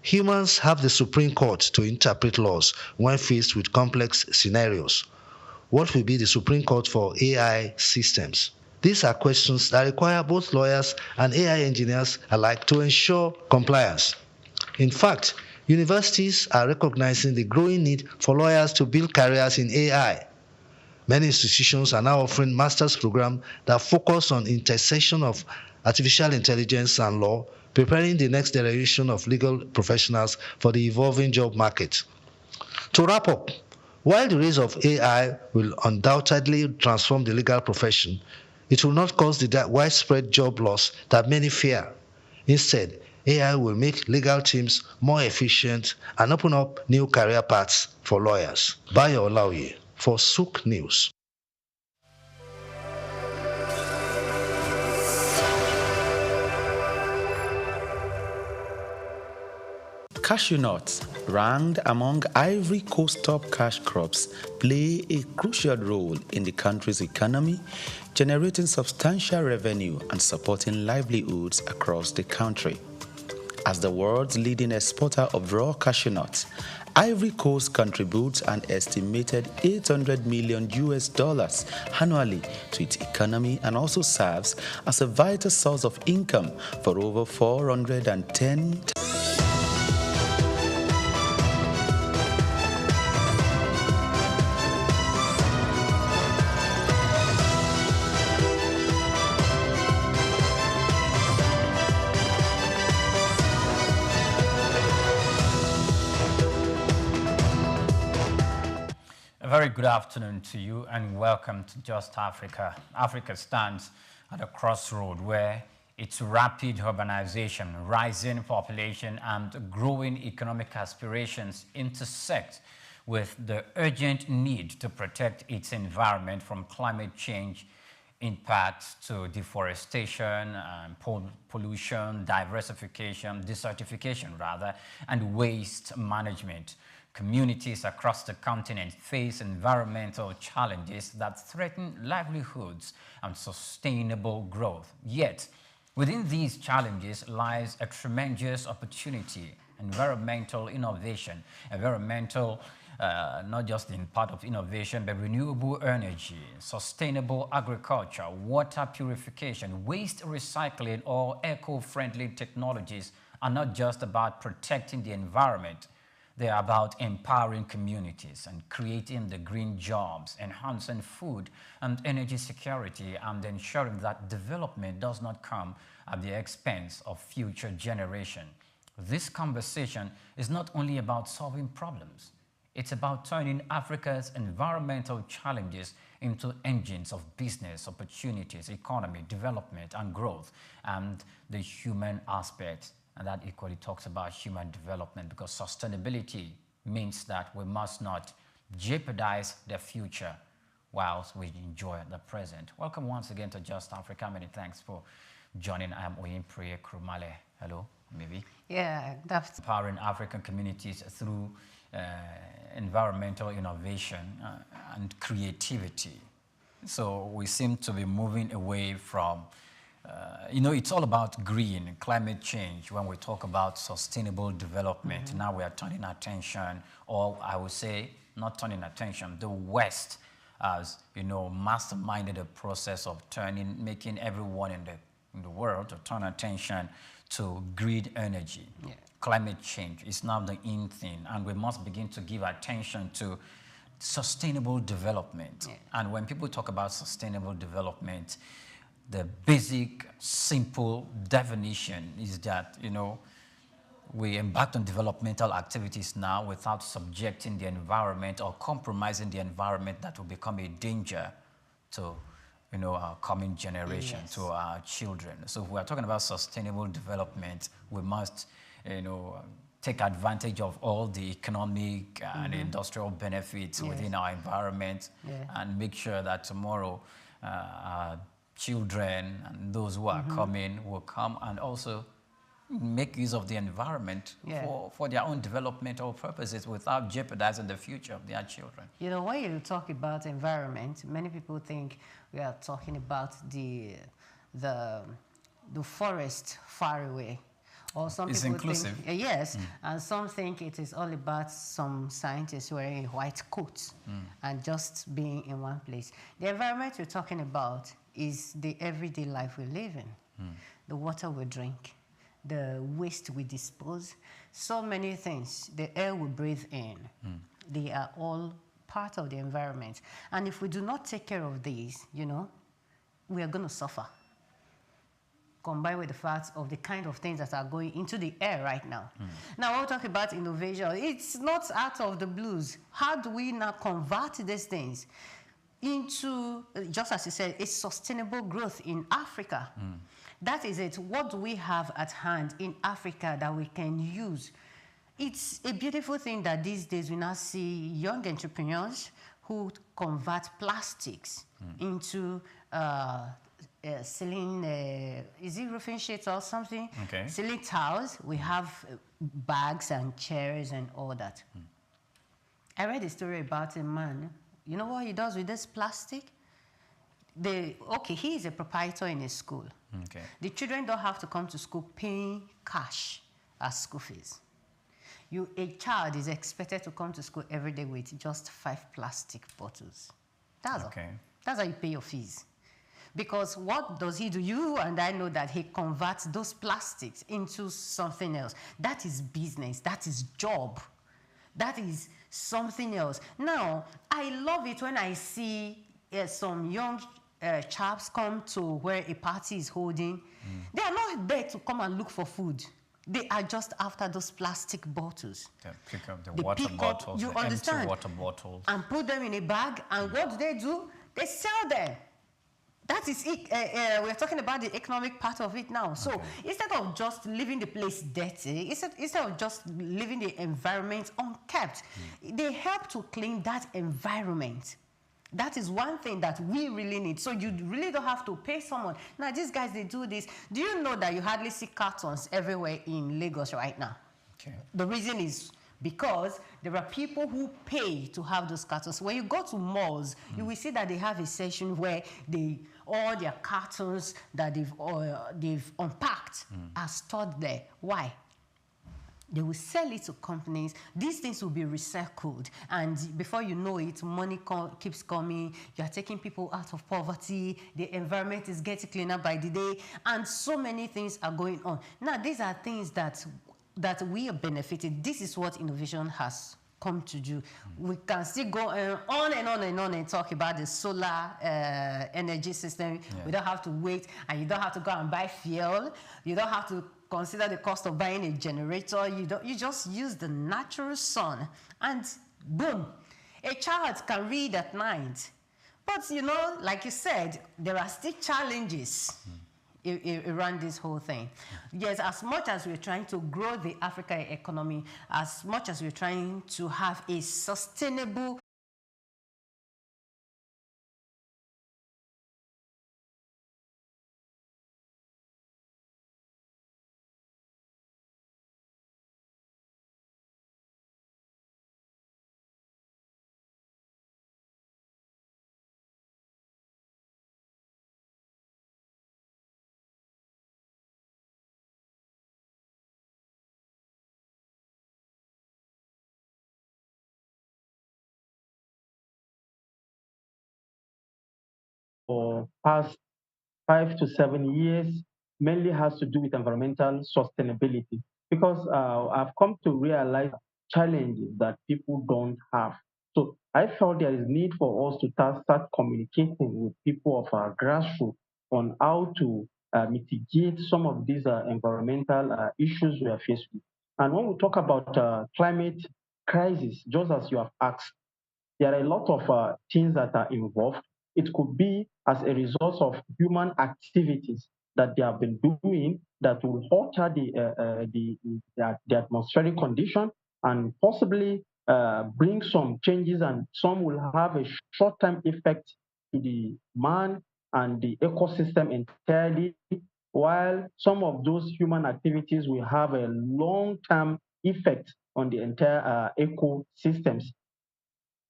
Humans have the Supreme Court to interpret laws when faced with complex scenarios. What will be the Supreme Court for AI systems? These are questions that require both lawyers and AI engineers alike to ensure compliance. In fact, universities are recognizing the growing need for lawyers to build careers in AI. Many institutions are now offering master's programs that focus on intersection of artificial intelligence and law, preparing the next generation of legal professionals for the evolving job market. To wrap up, while the rise of AI will undoubtedly transform the legal profession, it will not cause the widespread job loss that many fear. Instead, AI will make legal teams more efficient and open up new career paths for lawyers. Bayo Olaoye for Souk News. Cashew nuts, ranked among Ivory Coast top cash crops, play a crucial role in the country's economy, generating substantial revenue and supporting livelihoods across the country. As the world's leading exporter of raw cashew nuts, Ivory Coast contributes an estimated $800 million annually to its economy and also serves as a vital source of income for over 410 very good afternoon to you and welcome to Just Africa. Africa stands at a crossroad where its rapid urbanization, rising population, and growing economic aspirations intersect with the urgent need to protect its environment from climate change impacts to deforestation, pollution, diversification, desertification rather, and waste management. Communities across the continent face environmental challenges that threaten livelihoods and sustainable growth. Yet, within these challenges lies a tremendous opportunity: environmental innovation, not just in part of innovation, but renewable energy, sustainable agriculture, water purification, waste recycling, or eco-friendly technologies are not just about protecting the environment. They are about empowering communities and creating the green jobs, enhancing food and energy security, and ensuring that development does not come at the expense of future generations. This conversation is not only about solving problems. It's about turning Africa's environmental challenges into engines of business opportunities, economy, development, and growth, and the human aspect. And that equally talks about human development, because sustainability means that we must not jeopardize the future whilst we enjoy the present. Welcome once again to Just Africa. Many thanks for joining. I am Oyinpriye Krumale. Hello, maybe. Yeah, that's empowering African communities through environmental innovation and creativity. So we seem to be moving away from it's all about green, climate change. When we talk about sustainable development, now we are turning attention, or I would say not turning attention, the West has, masterminded the process of making everyone in the world to turn attention to green energy. Yeah. Climate change is now the in thing, and we must begin to give attention to sustainable development. Yeah. And when people talk about sustainable development, the basic, simple definition is that, we embark on developmental activities now without subjecting the environment or compromising the environment that will become a danger to, our coming generation, yes, to our children. So if we are talking about sustainable development, we must, take advantage of all the economic and industrial benefits, yes, within our environment, yeah, and make sure that tomorrow children and those who are coming will come and also make use of the environment, yeah, for their own developmental purposes without jeopardizing the future of their children. When you talk about environment, many people think we are talking about the forest far away. Or some it's people inclusive. Think, yes, and some think it is all about some scientists wearing white coats and just being in one place. The environment we're talking about is the everyday life we live in, the water we drink, the waste we dispose, so many things, the air we breathe in, they are all part of the environment. And if we do not take care of these, we are going to suffer, combined with the fact of the kind of things that are going into the air right now. Now, when we talk about innovation, it's not out of the blues. How do we now convert these things into, just as you said, a sustainable growth in Africa? That is it. What do we have at hand in Africa that we can use? It's a beautiful thing that these days we now see young entrepreneurs who convert plastics into selling, is it roofing sheets or something? Okay. Selling towels. We have bags and chairs and all that. I read a story about a man. You know what he does with this plastic? He is a proprietor in a school. Okay. The children don't have to come to school paying cash as school fees. A child is expected to come to school every day with just 5 plastic bottles. That's all. That's how you pay your fees. Because what does he do? You and I know that he converts those plastics into something else. That is business. That is job. That is something else. Now, I love it when I see some young chaps come to where a party is holding. They are not there to come and look for food. They are just after those plastic bottles. They pick up the They water pick bottles, up, the empty water bottles. and put them in a bag. And what do? They sell them. That is it. We're talking about the economic part of it now. So instead of just leaving the place dirty, instead of just leaving the environment unkept, they help to clean that environment. That is one thing that we really need. So you really don't have to pay someone. Now, these guys, they do this. Do you know that you hardly see cartons everywhere in Lagos right now? Okay. The reason is because there are people who pay to have those cartons. When you go to malls, you will see that they have a section where all their cartons that they've unpacked are stored there. Why? They will sell it to companies. These things will be recycled. And before you know it, money keeps coming. You are taking people out of poverty. The environment is getting cleaner by the day. And so many things are going on. Now, these are things that we are benefiting. This is what innovation has come to do. We can still go on and on and on and talk about the solar energy system. We don't have to wait, and you don't have to go and buy fuel. You don't have to consider the cost of buying a generator. You just use the natural sun, and boom, a child can read at night. But you know, like you said, there are still challenges around this whole thing. Yes, as much as we're trying to grow the African economy, as much as we're trying to have a sustainable for past 5 to 7 years mainly has to do with environmental sustainability because I've come to realize challenges that people don't have. So I felt there is need for us to start communicating with people of our grassroots on how to mitigate some of these environmental issues we are faced with. And when we talk about climate crisis, just as you have asked, there are a lot of things that are involved. It could be as a result of human activities that they have been doing that will alter the atmospheric condition and possibly bring some changes, and some will have a short-term effect to the man and the ecosystem entirely, while some of those human activities will have a long-term effect on the entire ecosystems.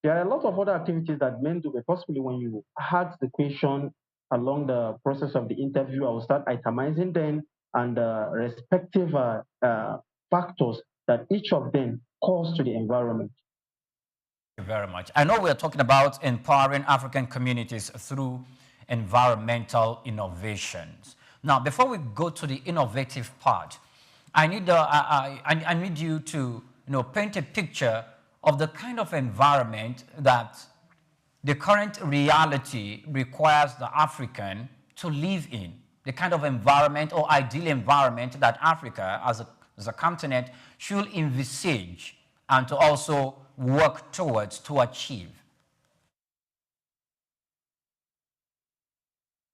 There are a lot of other activities that men do, but possibly when you ask the question along the process of the interview, I will start itemizing them and respective factors that each of them cause to the environment. Thank you very much. I know we're talking about empowering African communities through environmental innovations. Now, before we go to the innovative part, I need you to paint a picture of the kind of environment that the current reality requires the African to live in, the kind of environment or ideal environment that Africa as a continent should envisage and to also work towards to achieve.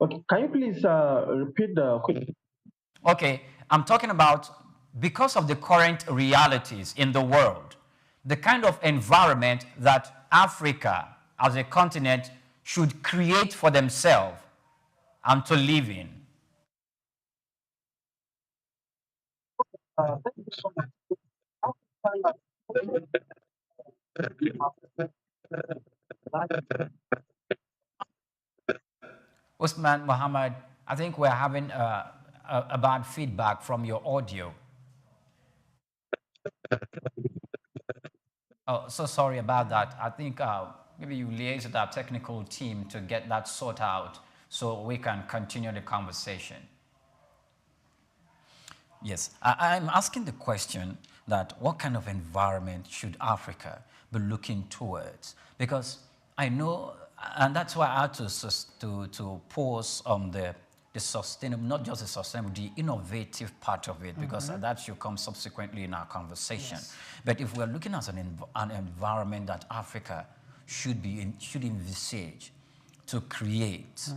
Okay, can you please repeat the question? Okay, I'm talking about because of the current realities in the world, the kind of environment that Africa as a continent should create for themselves and to live in. Thank you so much. Usman Muhammad, I think we're having a bad feedback from your audio. Oh, so sorry about that. I think maybe you liaise with our technical team to get that sorted out so we can continue the conversation. Yes, I'm asking the question that what kind of environment should Africa be looking towards? Because I know, and that's why I had to pause on the the sustainable, not just the sustainable, the innovative part of it, because that should come subsequently in our conversation. Yes. But if we're looking at an environment that Africa should envisage to create,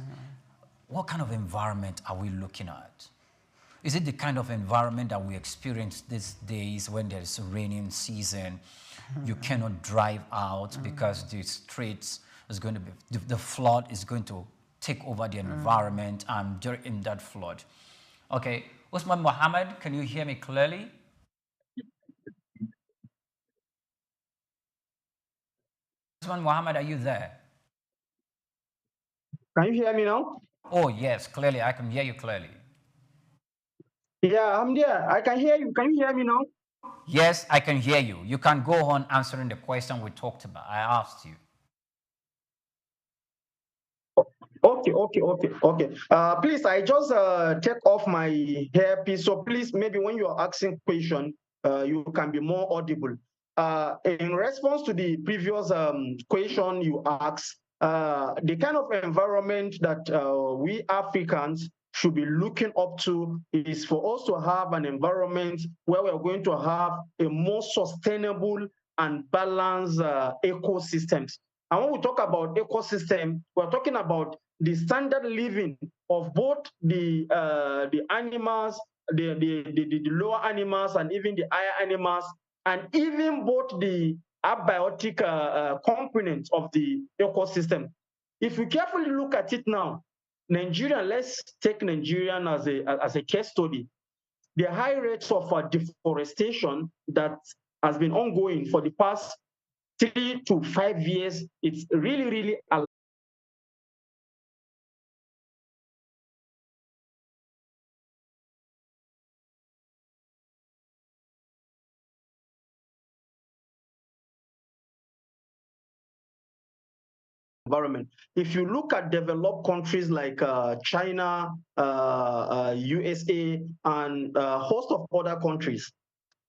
what kind of environment are we looking at? Is it the kind of environment that we experience these days when there's a raining season? You cannot drive out because the streets is going to be, the flood is going to take over the environment and during that flood. Okay, Usman Mohammed, can you hear me clearly? Usman Mohammed, are you there? Can you hear me now? Oh, yes, clearly. I can hear you clearly. Yeah, I'm there. I can hear you. Can you hear me now? Yes, I can hear you. You can go on answering the question we talked about. I asked you. Okay. Please, I just take off my hairpiece. So please, maybe when you are asking question, you can be more audible. In response to the previous question you asked, the kind of environment that we Africans should be looking up to is for us to have an environment where we're going to have a more sustainable and balanced ecosystems. And when we talk about ecosystem, we're talking about the standard living of both the animals, the lower animals, and even the higher animals, and even both the abiotic components of the ecosystem. If we carefully look at it now, Nigeria, let's take Nigeria as a case study. The high rates of deforestation that has been ongoing for the past 3 to 5 years, it's really environment. If you look at developed countries like China, USA, and a host of other countries,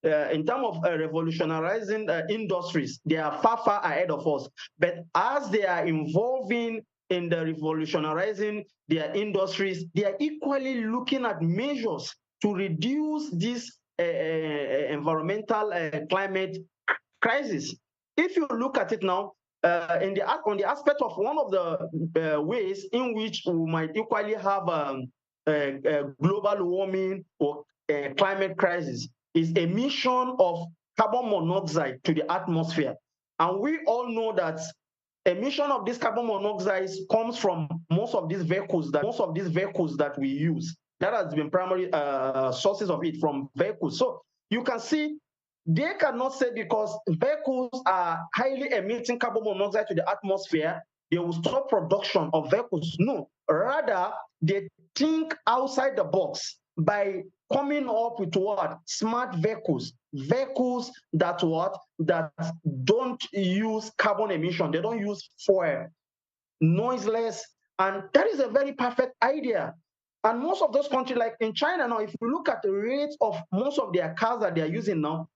in terms of revolutionizing industries, they are far ahead of us. But as they are involving in the revolutionizing their industries, they are equally looking at measures to reduce this environmental climate crisis. If you look at it now, on the aspect of one of the ways in which we might equally have global warming or climate crisis is emission of carbon monoxide to the atmosphere. And we all know that emission of this carbon monoxide comes from most of these vehicles that we use. That has been primary sources of it from vehicles. So you can see they cannot say because vehicles are highly emitting carbon monoxide to the atmosphere, they will stop production of vehicles. No, rather they think outside the box by coming up with what? Smart vehicles. Vehicles that don't use carbon emission, they don't use fuel, noiseless, and that is a very perfect idea. And most of those countries, like in China now, if you look at the rates of most of their cars that they are using now,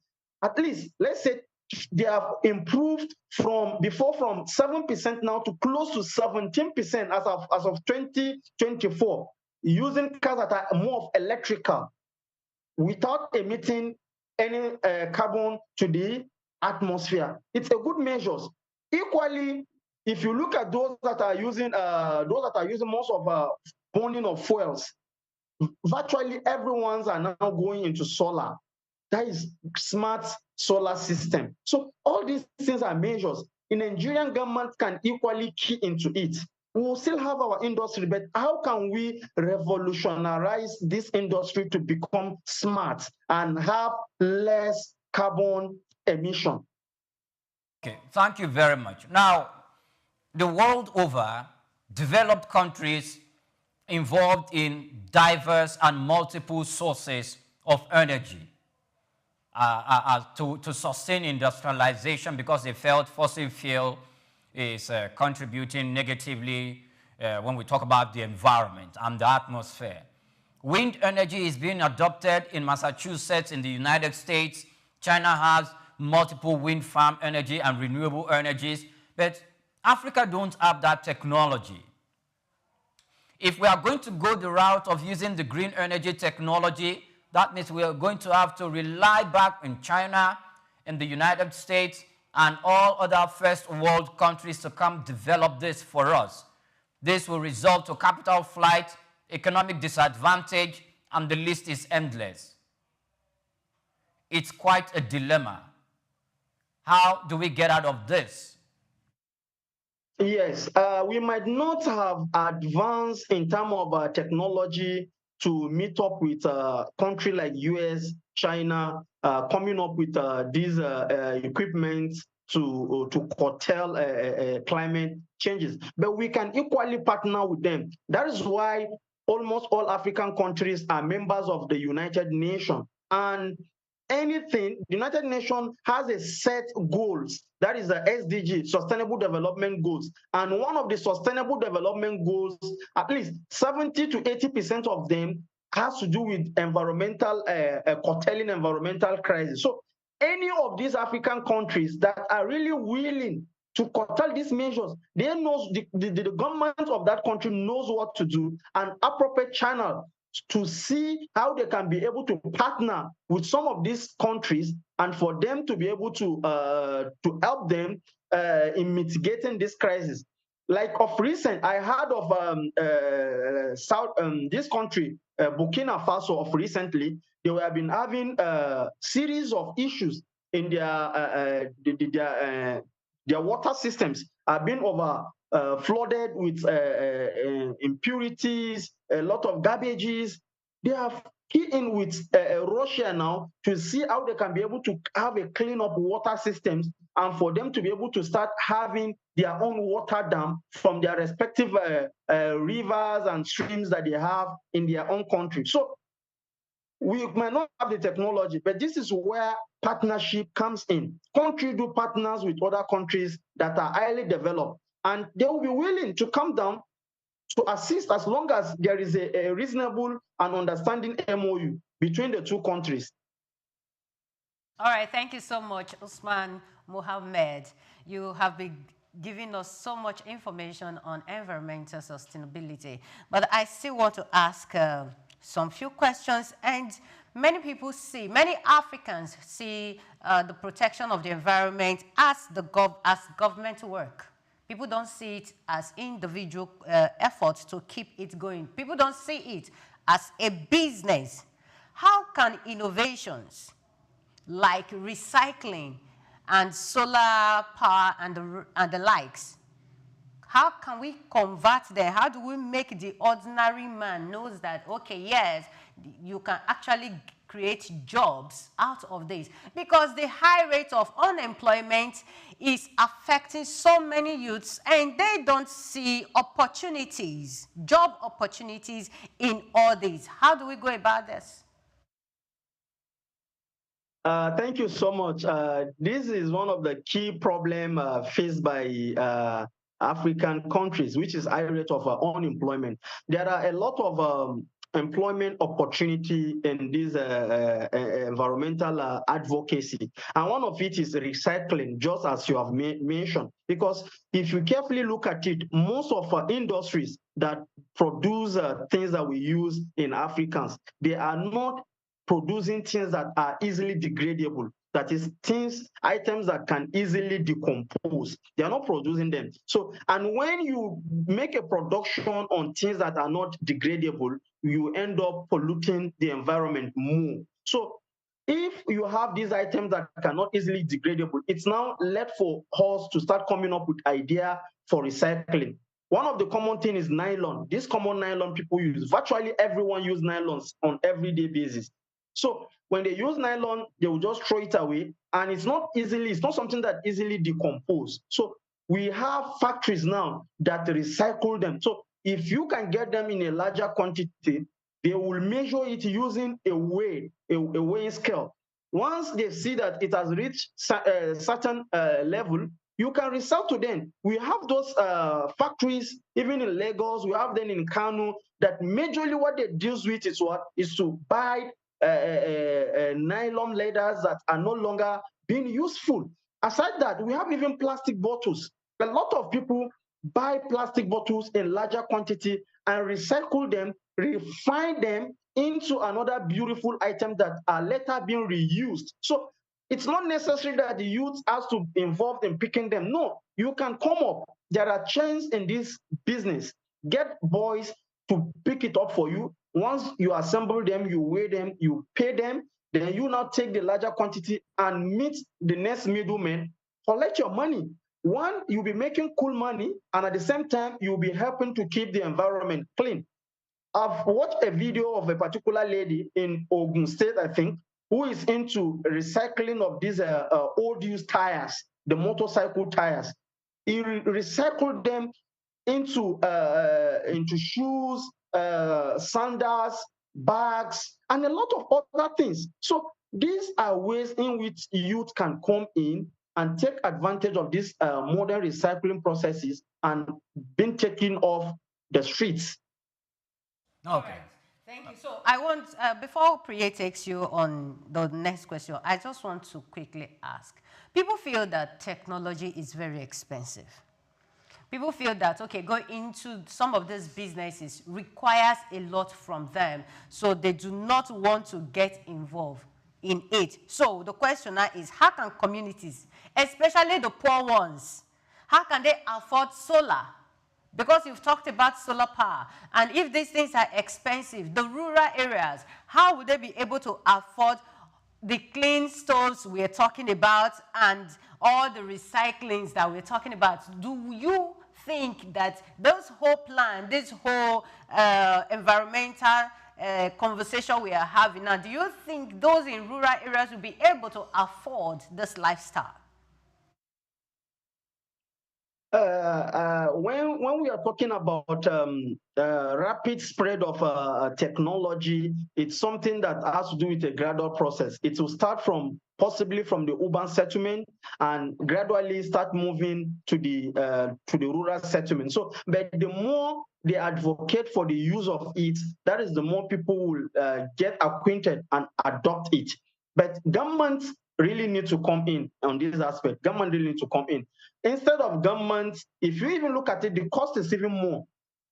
at least let's say they have improved from 7% now to close to 17% as of 2024, using cars that are more of electrical without emitting any carbon to the atmosphere. It's a good measure. Equally, if you look at those that are using most of burning of fuels, virtually everyone's are now going into solar. That is smart solar system. So all these things are measures. The Nigerian government can equally key into it. We will still have our industry, but how can we revolutionize this industry to become smart and have less carbon emission? Okay, thank you very much. Now, the world over, developed countries involved in diverse and multiple sources of energy to sustain industrialization because they felt fossil fuel is contributing negatively when we talk about the environment and the atmosphere. Wind energy is being adopted in Massachusetts in the United States. China has multiple wind farm energy and renewable energies, but Africa don't have that technology. If we are going to go the route of using the green energy technology, that means we are going to have to rely back in China, in the United States, and all other first world countries to come develop this for us. This will result to capital flight, economic disadvantage, and the list is endless. It's quite a dilemma. How do we get out of this? Yes, we might not have advanced in terms of technology to meet up with a country like US, China, coming up with these equipment to curtail climate changes. But we can equally partner with them. That is why almost all African countries are members of the United Nations. And anything, the United Nations has a set goals. That is the SDG, Sustainable Development Goals. And one of the Sustainable Development Goals, at least 70 to 80% of them has to do with environmental, curtailing environmental crisis. So any of these African countries that are really willing to curtail these measures, they know the government of that country knows what to do, and appropriate channel to see how they can be able to partner with some of these countries and for them to be able to help them in mitigating this crisis. Like of recent, I heard of this country, Burkina Faso, of recently, they have been having a series of issues in their water systems have been flooded with impurities, a lot of garbages. They have key in with Russia now to see how they can be able to have a clean up water systems and for them to be able to start having their own water dam from their respective rivers and streams that they have in their own country. So we might not have the technology, but this is where partnership comes in. Countries do partners with other countries that are highly developed, and they will be willing to come down to assist as long as there is a reasonable and understanding MOU between the two countries. All right, thank you so much, Usman Mohammed. You have been giving us so much information on environmental sustainability, but I still want to ask some few questions. And many people see, many Africans see the protection of the environment as government work. People don't see it as individual efforts to keep it going. People don't see it as a business. How can innovations like recycling and solar power and the likes, how can we convert them? How do we make the ordinary man knows that, okay, yes, you can actually create jobs out of this? Because the high rate of unemployment is affecting so many youths and they don't see opportunities, job opportunities in all this. How do we go about this? Thank you so much. This is one of the key problems faced by African countries, which is high rate of unemployment. There are a lot of employment opportunity in this environmental advocacy. And one of it is recycling, just as you have mentioned. Because if you carefully look at it, most of our industries that produce things that we use in Africans, they are not producing things that are easily degradable. That is, items that can easily decompose. They are not producing them. So, and when you make a production on things that are not degradable, you end up polluting the environment more. So, if you have these items that cannot easily degradable, it's now left for us to start coming up with idea for recycling. One of the common things is nylon. This common nylon people use. Virtually everyone uses nylons on everyday basis. So when they use nylon, they will just throw it away, and it's not something that easily decomposes. So we have factories now that recycle them. So if you can get them in a larger quantity, they will measure it using a weighing scale. Once they see that it has reached a certain level, you can resell to them. We have those factories, even in Lagos, we have them in Kano, that majorly what they deal with is to buy nylon leathers that are no longer being useful. Aside that, we have even plastic bottles. A lot of people, buy plastic bottles in larger quantity and recycle them, refine them into another beautiful item that are later being reused. So it's not necessary that the youth has to be involved in picking them. No, you can come up. There are chains in this business. Get boys to pick it up for you. Once you assemble them, you weigh them, you pay them, then you now take the larger quantity and meet the next middleman, collect your money. One, you'll be making cool money, and at the same time, you'll be helping to keep the environment clean. I've watched a video of a particular lady in Ogun State, I think, who is into recycling of these old used tires, the motorcycle tires. He recycled them into shoes, sandals, bags, and a lot of other things. So these are ways in which youth can come in and take advantage of these modern recycling processes and being taken off the streets. Okay. Thank you. So I want, before Priya takes you on the next question, I just want to quickly ask. People feel that technology is very expensive. People feel that, okay, going into some of these businesses requires a lot from them, so they do not want to get involved in it. So the question now is, how can communities, especially the poor ones, how can they afford solar? Because you've talked about solar power, and if these things are expensive, the rural areas, how would they be able to afford the clean stoves we're talking about and all the recyclings that we're talking about? Do you think that this whole plan, this whole environmental conversation we are having now, do you think those in rural areas will be able to afford this lifestyle? When we are talking about rapid spread of technology, it's something that has to do with a gradual process. It will start from possibly from the urban settlement and gradually start moving to the rural settlement. So, but the more they advocate for the use of it, that is the more people will get acquainted and adopt it. But governments really need to come in on this aspect. Government really need to come in. Instead of government, if you even look at it, the cost is even more.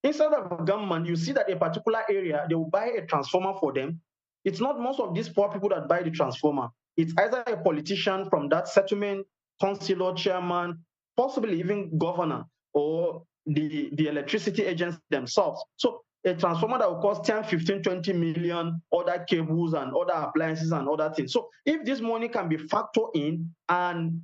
Instead of government, you see that a particular area, they will buy a transformer for them. It's not most of these poor people that buy the transformer. It's either a politician from that settlement, councillor, chairman, possibly even governor, or the electricity agents themselves. So a transformer that will cost 10, 15, 20 million, other cables and other appliances and other things. So if this money can be factored in, and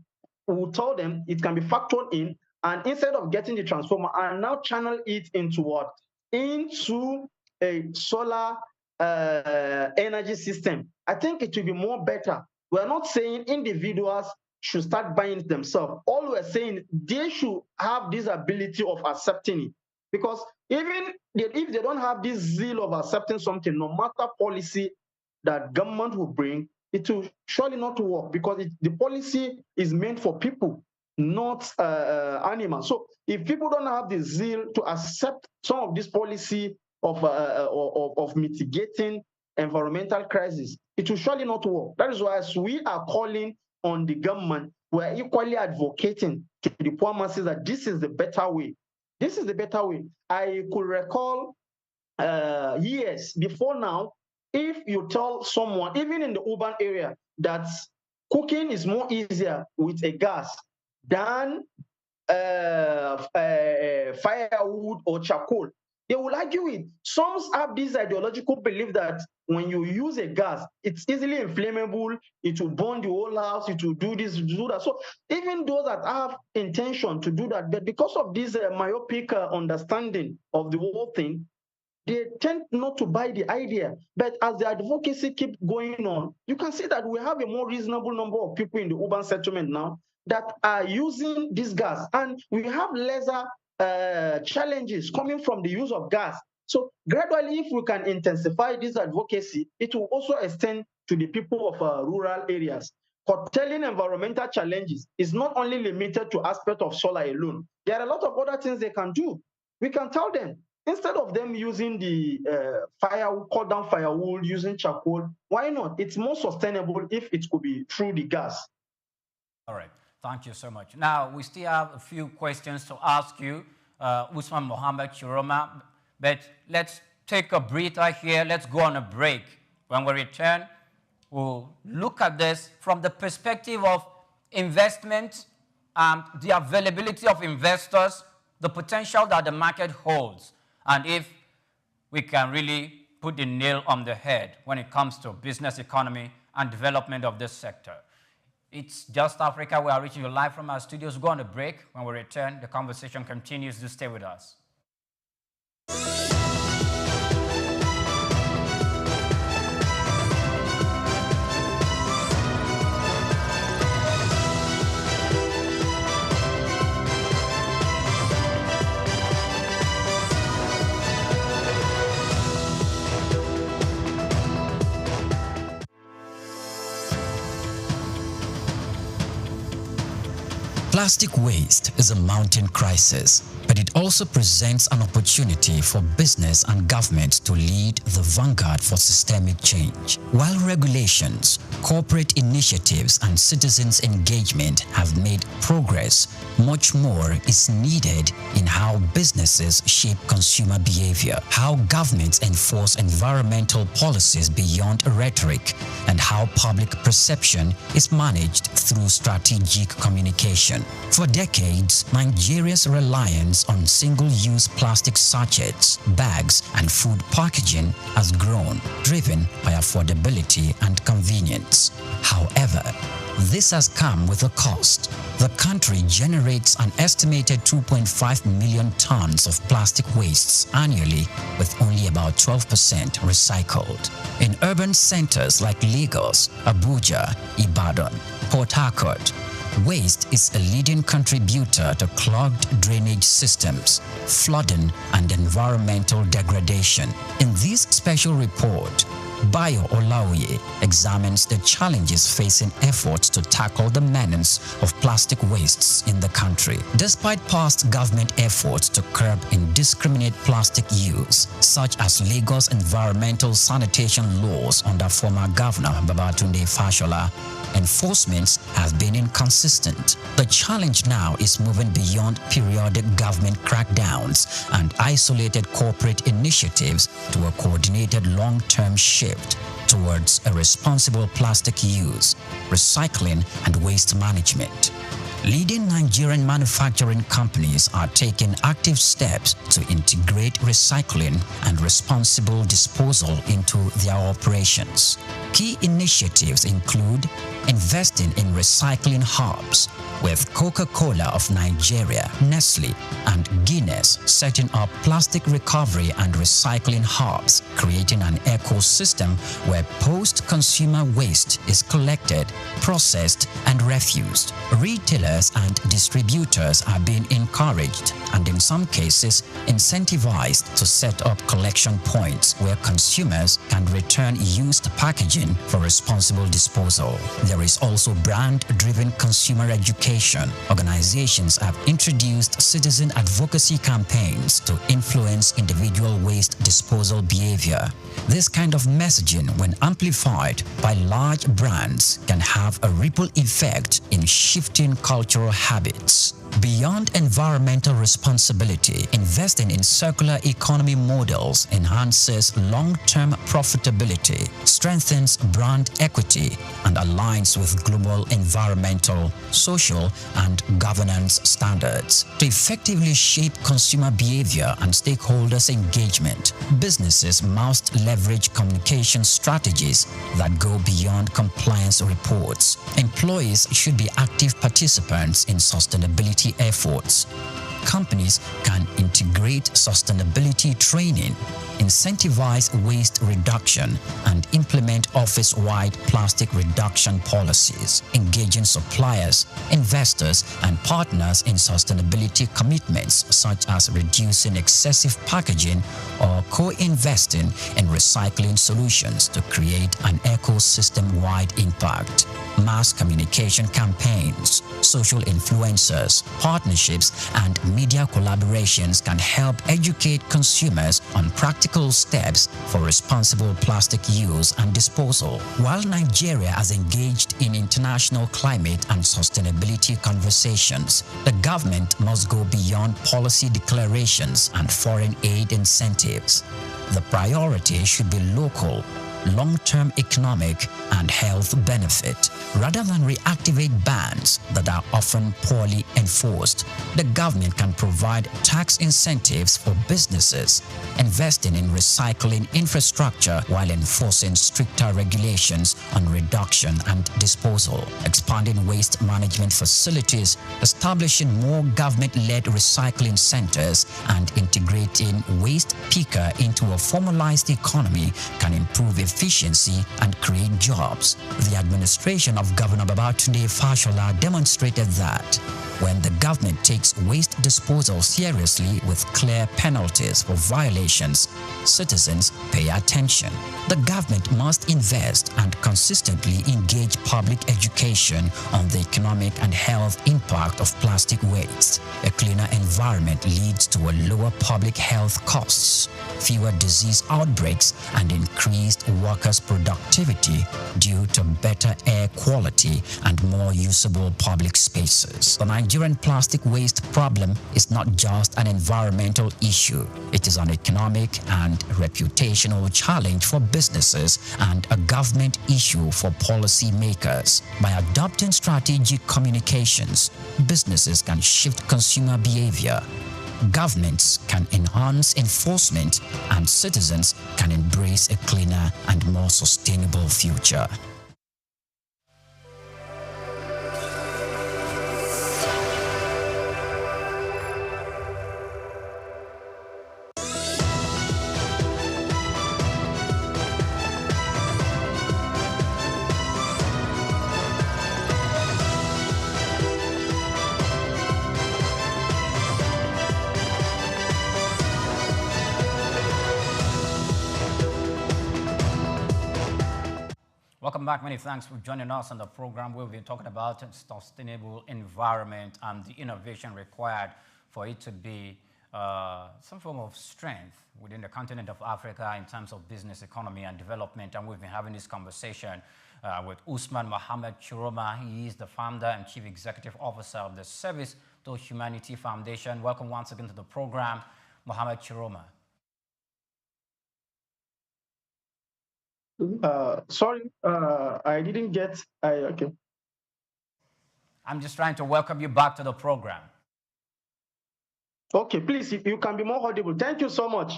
we'll tell them it can be factored in, and instead of getting the transformer and now channel it into what? Into a solar energy system. I think it will be more better. We're not saying individuals should start buying it themselves. All we're saying, they should have this ability of accepting it. Because even if they don't have this zeal of accepting something, no matter policy that government will bring, it will surely not work, because the policy is meant for people, not animals. So if people don't have the zeal to accept some of this policy of mitigating environmental crisis, it will surely not work. That is why, as we are calling on the government, we're equally advocating to the poor masses that this is the better way. This is the better way. I could recall years before now, if you tell someone, even in the urban area, that cooking is more easier with a gas than firewood or charcoal, they will argue it. Some have this ideological belief that when you use a gas, it's easily inflammable, it will burn the whole house, it will do this, do that. So even those that have intention to do that, but because of this myopic understanding of the whole thing, they tend not to buy the idea. But as the advocacy keeps going on, you can see that we have a more reasonable number of people in the urban settlement now that are using this gas, and we have lesser challenges coming from the use of gas. So gradually, if we can intensify this advocacy, it will also extend to the people of rural areas. Curtailing environmental challenges is not only limited to aspect of solar alone. There are a lot of other things they can do. We can tell them, instead of them using the cut down firewood, using charcoal, why not? It's more sustainable if it could be through the gas. All right. Thank you so much. Now, we still have a few questions to ask you. Usman Mohammed Chiroma. But let's take a breather here. Let's go on a break. When we return, we'll look at this from the perspective of investment, the availability of investors, the potential that the market holds, and if we can really put the nail on the head when it comes to business economy and development of this sector. It's Just Africa. We are reaching you live from our studios. Go on a break. When we return, the conversation continues. Do stay with us. Plastic waste is a mounting crisis, but it also presents an opportunity for business and government to lead the vanguard for systemic change. While regulations, corporate initiatives, and citizens' engagement have made progress, much more is needed in how businesses shape consumer behavior, how governments enforce environmental policies beyond rhetoric, and how public perception is managed through strategic communication. For decades, Nigeria's reliance on single-use plastic sachets, bags, and food packaging has grown, driven by affordability and convenience. However, this has come with a cost. The country generates an estimated 2.5 million tons of plastic wastes annually, with only about 12% recycled. In urban centers like Lagos, Abuja, Ibadan, Port Harcourt, waste is a leading contributor to clogged drainage systems, flooding, and environmental degradation. In this special report, Bayo Olaoye examines the challenges facing efforts to tackle the menace of plastic wastes in the country. Despite past government efforts to curb indiscriminate plastic use, such as Lagos environmental sanitation laws under former Governor Babatunde Fashola, enforcements have been inconsistent. The challenge now is moving beyond periodic government crackdowns and isolated corporate initiatives to a coordinated long-term shift towards a responsible plastic use, recycling, and waste management. Leading Nigerian manufacturing companies are taking active steps to integrate recycling and responsible disposal into their operations. Key initiatives include investing in recycling hubs, with Coca-Cola of Nigeria, Nestle, and Guinness setting up plastic recovery and recycling hubs, creating an ecosystem where post-consumer waste is collected, processed, and refused. Retailers and distributors are being encouraged and in some cases incentivized to set up collection points where consumers can return used packaging for responsible disposal. There is also brand-driven consumer education. Organizations have introduced citizen advocacy campaigns to influence individual waste disposal behavior. This kind of messaging, when amplified by large brands, can have a ripple effect in shifting cultural habits. Beyond environmental responsibility, investing in circular economy models enhances long-term profitability, strengthens brand equity, and aligns with global environmental, social, and governance standards. To effectively shape consumer behavior and stakeholders' engagement, businesses must leverage communication strategies that go beyond compliance reports. Employees should be active participants in sustainability efforts. Companies can integrate sustainability training, incentivize waste reduction, and implement office-wide plastic reduction policies, engaging suppliers, investors, and partners in sustainability commitments such as reducing excessive packaging or co-investing in recycling solutions to create an ecosystem-wide impact. Mass communication campaigns, social influencers, partnerships, and media collaborations can help educate consumers on practical steps for responsible plastic use and disposal. While Nigeria has engaged in international climate and sustainability conversations, the government must go beyond policy declarations and foreign aid incentives. The priority should be local, long-term economic and health benefit. Rather than reactivate bans that are often poorly enforced, the government can provide tax incentives for businesses, investing in recycling infrastructure while enforcing stricter regulations on reduction and disposal, expanding waste management facilities, establishing more government-led recycling centers, and integrating waste picker into a formalized economy can improve efficiency and create jobs. The administration of Governor Babatunde Fashola demonstrated that when the government takes waste disposal seriously with clear penalties for violations, citizens pay attention. The government must invest and consistently engage public education on the economic and health impact of plastic waste. A cleaner environment leads to a lower public health costs, fewer disease outbreaks, and increased workers' productivity due to better air quality and more usable public spaces. The Nigerian plastic waste problem is not just an environmental issue. It is an economic and reputational challenge for businesses and a government issue for policymakers. By adopting strategic communications, businesses can shift consumer behavior, governments can enhance enforcement, and citizens can embrace a cleaner and more sustainable future. Welcome back. Many thanks for joining us on the program. We've been talking about sustainable environment and the innovation required for it to be some form of strength within the continent of Africa in terms of business, economy, and development. And we've been having this conversation with Usman Mohammed Chiroma. He is the founder and chief executive officer of the Service to Humanity Foundation. Welcome once again to the program, Mohammed Chiroma. Sorry, I didn't get. Okay. I'm just trying to welcome you back to the program. Okay, please, if you can be more audible. Thank you so much.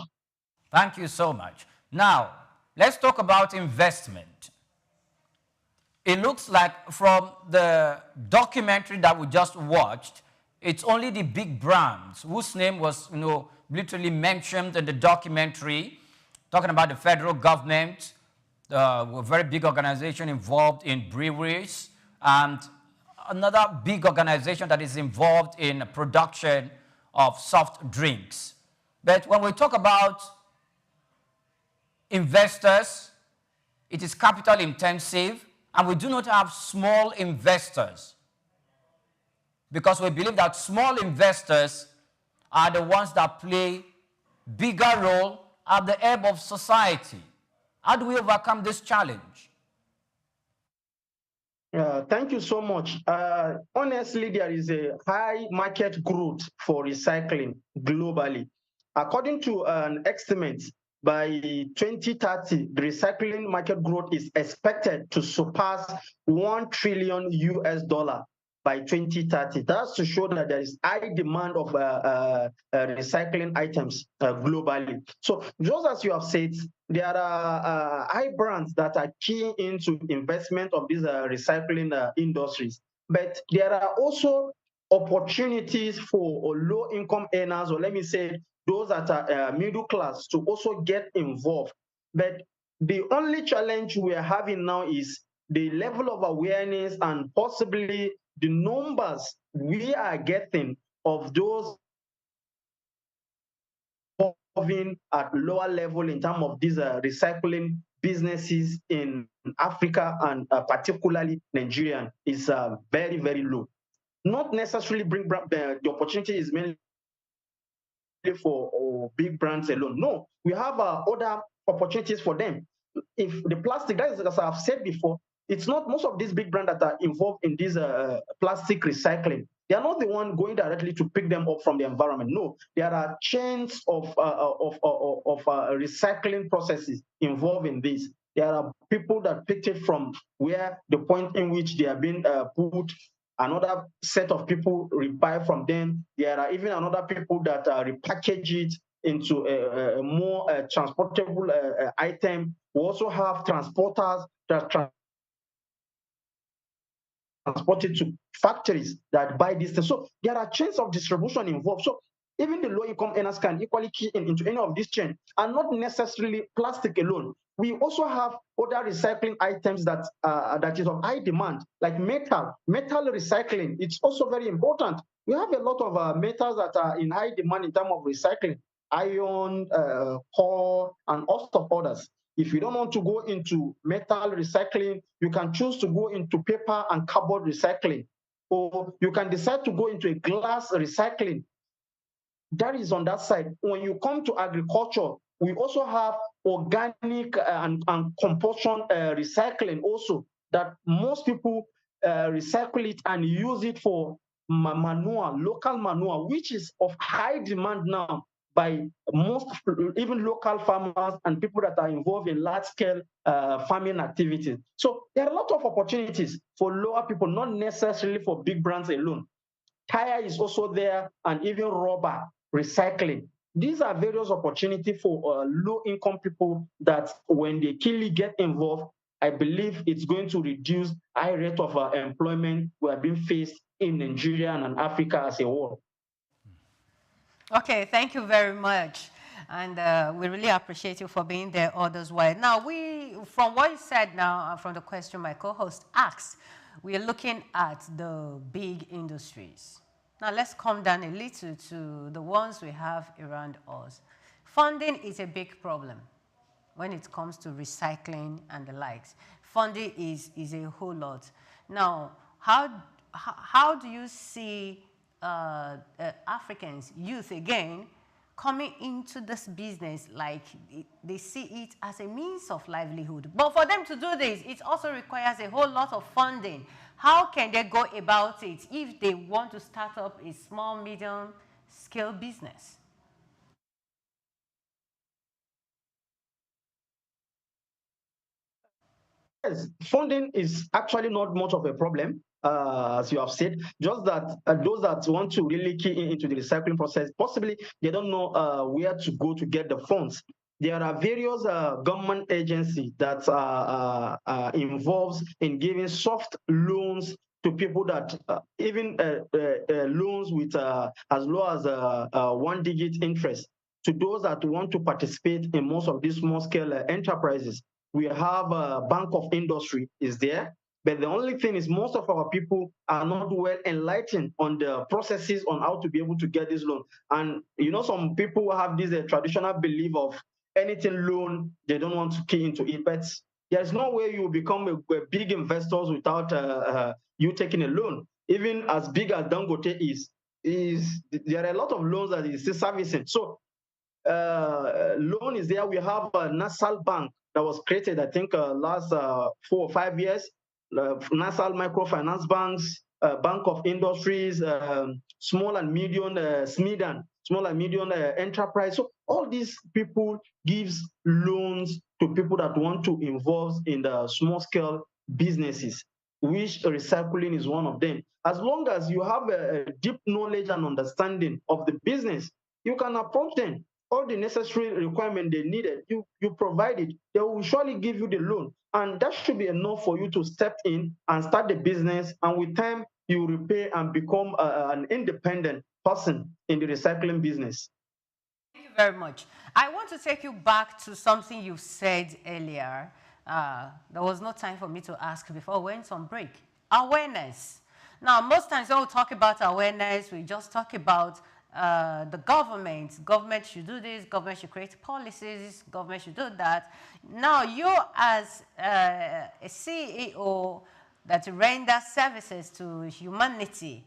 Thank you so much. Now, let's talk about investment. It looks like from the documentary that we just watched, it's only the big brands whose name was, literally mentioned in the documentary, talking about the federal government, a very big organization involved in breweries, and another big organization that is involved in production of soft drinks. But when we talk about investors, it is capital intensive, and we do not have small investors because we believe that small investors are the ones that play bigger role at the ebb of society. How do we overcome this challenge? Thank you so much. Honestly, there is a high market growth for recycling globally. According to an estimate, by 2030, the recycling market growth is expected to surpass $1 trillion by 2030. That's to show that there is high demand of recycling items globally. So just as you have said, there are high brands that are key into investment of these recycling industries. But there are also opportunities for low-income earners, or let me say, those that are middle class, to also get involved. But the only challenge we are having now is the level of awareness and possibly the numbers we are getting of those moving at lower level in terms of these recycling businesses in Africa and particularly Nigerian is very, very low. Not necessarily bring the opportunity is mainly for big brands alone. No, we have other opportunities for them. If the plastic, that is, as I've said before, it's not most of these big brands that are involved in this plastic recycling. They are not the one going directly to pick them up from the environment. No, there are chains of recycling processes involved in this. There are people that picked it from where the point in which they are being put. Another set of people buy from them. There are even another people that repackage it into a more transportable item. We also have transporters that transport it to factories that buy this thing. So there are chains of distribution involved. So even the low-income earners can equally key into any of these chains, and not necessarily plastic alone. We also have other recycling items that is of high demand, like metal. Metal recycling, it's also very important. We have a lot of metals that are in high demand in terms of recycling: iron, coal, and all of others. If you don't want to go into metal recycling, you can choose to go into paper and cardboard recycling, or you can decide to go into a glass recycling. That is on that side. When you come to agriculture, we also have organic and compulsion recycling also, that most people recycle it and use it for manure, local manure, which is of high demand now by most, even local farmers and people that are involved in large-scale farming activities. So there are a lot of opportunities for lower people, not necessarily for big brands alone. Tire is also there, and even rubber recycling. These are various opportunities for low-income people that when they clearly get involved, I believe it's going to reduce high rate of employment we are being faced in Nigeria and Africa as a whole. Okay, thank you very much. And we really appreciate you for being there all this while. Now, from what you said now, from the question my co-host asked, we are looking at the big industries. Now, let's come down a little to the ones we have around us. Funding is a big problem when it comes to recycling and the likes. Funding is a whole lot. Now, how do you see Africans, youth again, coming into this business like they see it as a means of livelihood? But for them to do this, it also requires a whole lot of funding. How can they go about it if they want to start up a small, medium scale business? Yes, funding is actually not much of a problem, as you have said. Just that those that want to really key into the recycling process, possibly they don't know where to go to get the funds. There are various government agencies that are involved in giving soft loans to people that even loans with as low as 1-digit interest to those that want to participate in most of these small-scale enterprises. We have a bank of industry is there, but the only thing is most of our people are not well enlightened on the processes on how to be able to get this loan. And you know, some people have this traditional belief of anything loan, they don't want to key into it. But there's no way you become a big investors without you taking a loan. Even as big as Dangote is there are a lot of loans that is still servicing. So loan is there. We have a Nassal Bank that was created, I think, last 4 or 5 years. Nassal Microfinance Banks, Bank of Industries, small and medium, SMIDAN, small and medium enterprise. So all these people gives loans to people that want to involve in the small scale businesses, which recycling is one of them. As long as you have a deep knowledge and understanding of the business, you can approach them. All the necessary requirements they needed, you provide it. They will surely give you the loan. And that should be enough for you to step in and start the business. And with time, you repay and become an independent person in the recycling business. Thank you very much. I want to take you back to something you said earlier. There was no time for me to ask before we went on break. Awareness. Now, most times when we talk about awareness, we just talk about the government. Government should do this, government should create policies, government should do that. Now, you as a CEO that renders services to humanity,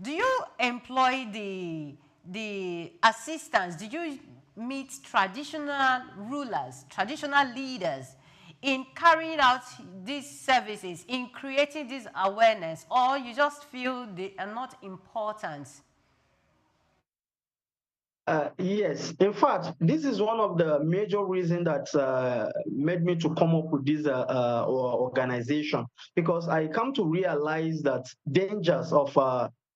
do you employ the the assistants, did you meet traditional rulers, traditional leaders in carrying out these services, in creating this awareness, or you just feel they are not important? Yes, in fact, this is one of the major reasons that made me to come up with this organization, because I come to realize that dangers of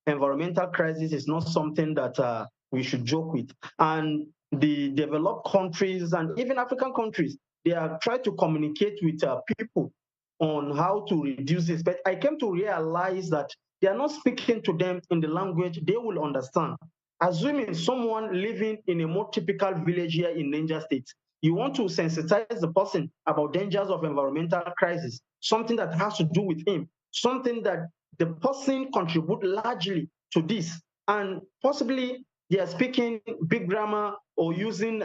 environmental crisis is not something that we should joke with. And the developed countries and even African countries, they are trying to communicate with people on how to reduce this. But I came to realize that they are not speaking to them in the language they will understand. Assuming someone living in a more typical village here in Niger State, you want to sensitize the person about dangers of environmental crisis, something that has to do with him, something that the person contribute largely to this, and possibly they are speaking big grammar or using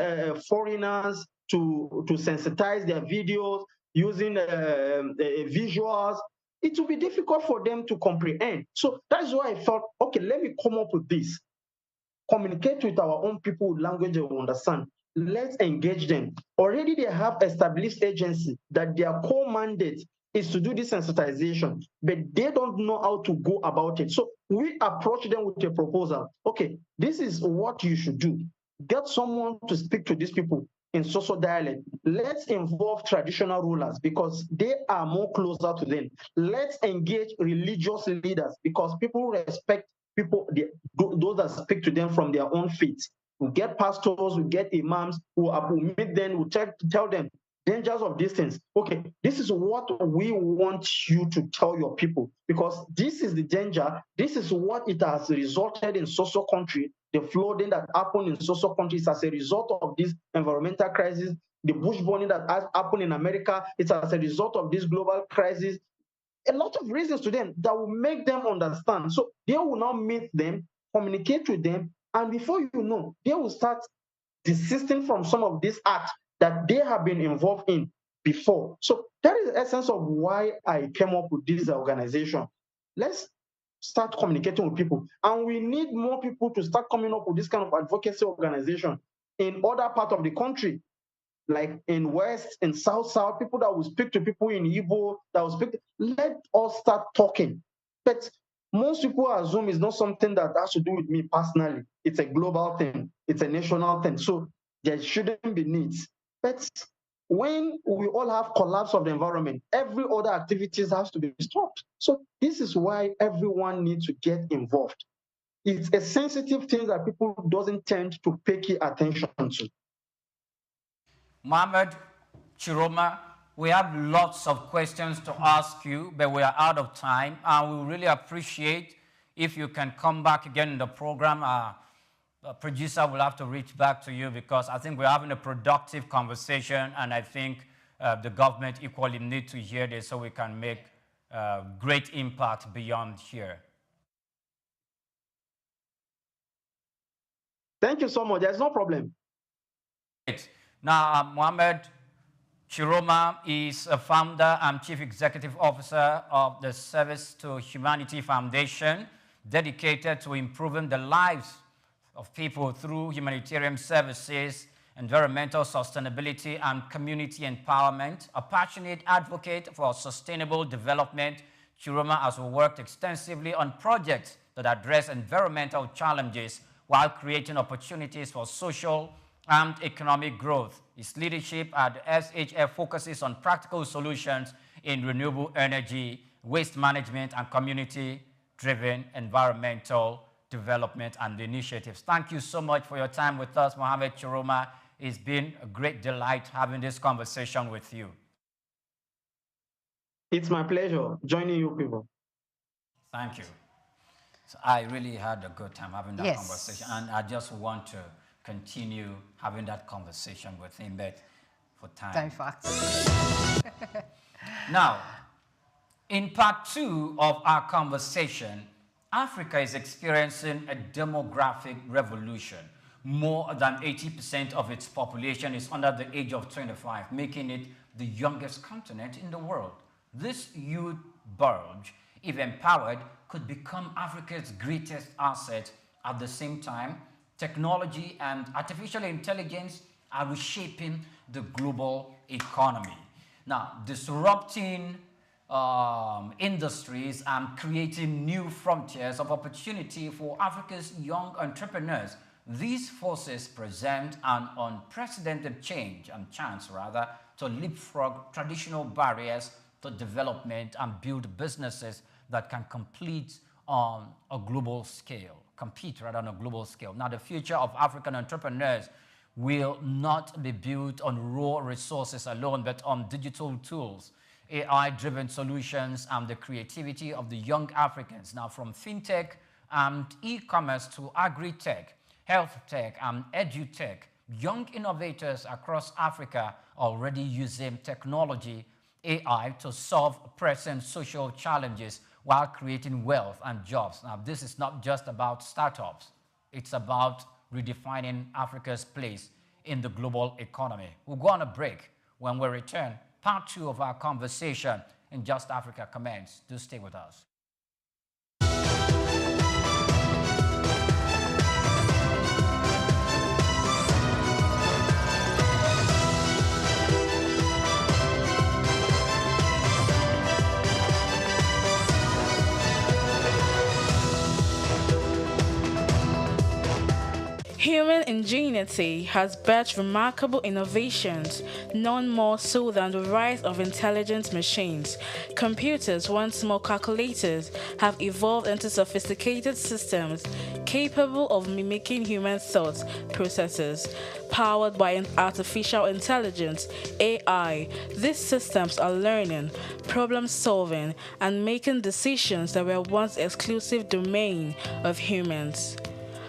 foreigners to sensitize their videos, using visuals. It will be difficult for them to comprehend. So that's why I thought, okay, let me come up with this. Communicate with our own people with language they will understand. Let's engage them. Already they have established agency that their core mandate is to do this sensitization, but they don't know how to go about it. So we approach them with a proposal. Okay, this is what you should do. Get someone to speak to these people in social dialect. Let's involve traditional rulers because they are more closer to them. Let's engage religious leaders because people respect people, those that speak to them from their own faith. We get pastors, we get imams who meet them, who tell them dangers of these things. Okay, this is what we want you to tell your people because this is the danger. This is what it has resulted in social country. The flooding that happened in social countries as a result of this environmental crisis, the bush burning that has happened in America, it's as a result of this global crisis. A lot of reasons to them that will make them understand. So they will now meet them, communicate with them, and before you know, they will start desisting from some of these acts that they have been involved in before. So that is the essence of why I came up with this organization. Let's start communicating with people. And we need more people to start coming up with this kind of advocacy organization in other parts of the country, like in West and South, people that will speak to people in Igbo, that will speak. Let us start talking. But most people assume it's not something that has to do with me personally. It's a global thing. It's a national thing. So there shouldn't be needs. But when we all have collapse of the environment, every other activities has to be stopped. So this is why everyone needs to get involved. It's a sensitive thing that people doesn't tend to pay key attention to. Mohammed Chiroma, we have lots of questions to ask you, but we are out of time, and we really appreciate if you can come back again in the program. Our producer will have to reach back to you because I think we're having a productive conversation, and I think the government equally need to hear this so we can make great impact beyond here. Thank you so much. There's no problem. Now, Mohammed Chiroma is a founder and chief executive officer of the Service to Humanity Foundation, dedicated to improving the lives of people through humanitarian services, environmental sustainability, and community empowerment. A passionate advocate for sustainable development, Chiroma has worked extensively on projects that address environmental challenges while creating opportunities for social and economic growth. His leadership at the SHF focuses on practical solutions in renewable energy, waste management, and community-driven environmental development and initiatives. Thank you so much for your time with us, Mohammed Chiroma. It's been a great delight having this conversation with you. It's my pleasure joining you people. Thank you. So I really had a good time having that conversation, and I just want to continue having that conversation with him, but for time. Now, in part 2 of our conversation, Africa is experiencing a demographic revolution. More than 80% of its population is under the age of 25, making it the youngest continent in the world. This youth bulge, if empowered, could become Africa's greatest asset. At the same time, technology and artificial intelligence are reshaping the global economy. Now, disrupting industries and creating new frontiers of opportunity for Africa's young entrepreneurs. These forces present an unprecedented chance to leapfrog traditional barriers to development and build businesses that can compete on a global scale. Now, the future of African entrepreneurs will not be built on raw resources alone, but on digital tools, AI-driven solutions, and the creativity of the young Africans. Now, from fintech and e-commerce to agri-tech, health tech, and edu-tech, young innovators across Africa are already using technology, AI, to solve present social challenges while creating wealth and jobs. Now, this is not just about startups. It's about redefining Africa's place in the global economy. We'll go on a break. When we return, part 2 of our conversation in Just Africa commence. Do stay with us. Human ingenuity has birthed remarkable innovations, none more so than the rise of intelligent machines. Computers, once more calculators, have evolved into sophisticated systems capable of mimicking human thought processes. Powered by artificial intelligence, AI, these systems are learning, problem-solving, and making decisions that were once exclusive domain of humans.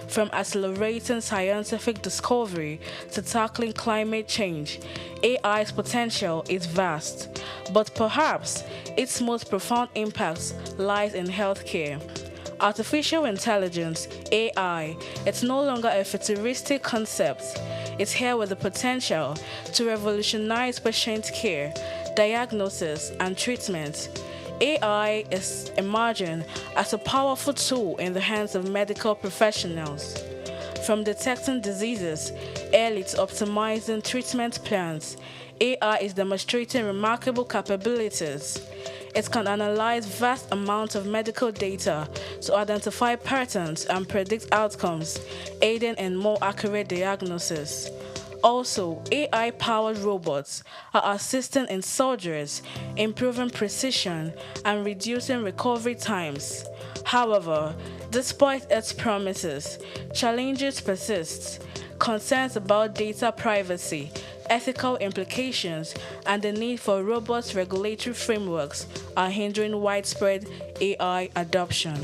From accelerating scientific discovery to tackling climate change, AI's potential is vast, but perhaps its most profound impact lies in healthcare. Artificial intelligence, AI, it's no longer a futuristic concept. It's here with the potential to revolutionize patient care, diagnosis, and treatment. AI is emerging as a powerful tool in the hands of medical professionals. From detecting diseases early to optimizing treatment plans, AI is demonstrating remarkable capabilities. It can analyze vast amounts of medical data to identify patterns and predict outcomes, aiding in more accurate diagnosis. Also, AI-powered robots are assisting in surgeries, improving precision, and reducing recovery times. However, despite its promises, challenges persist. Concerns about data privacy, ethical implications, and the need for robust regulatory frameworks are hindering widespread AI adoption.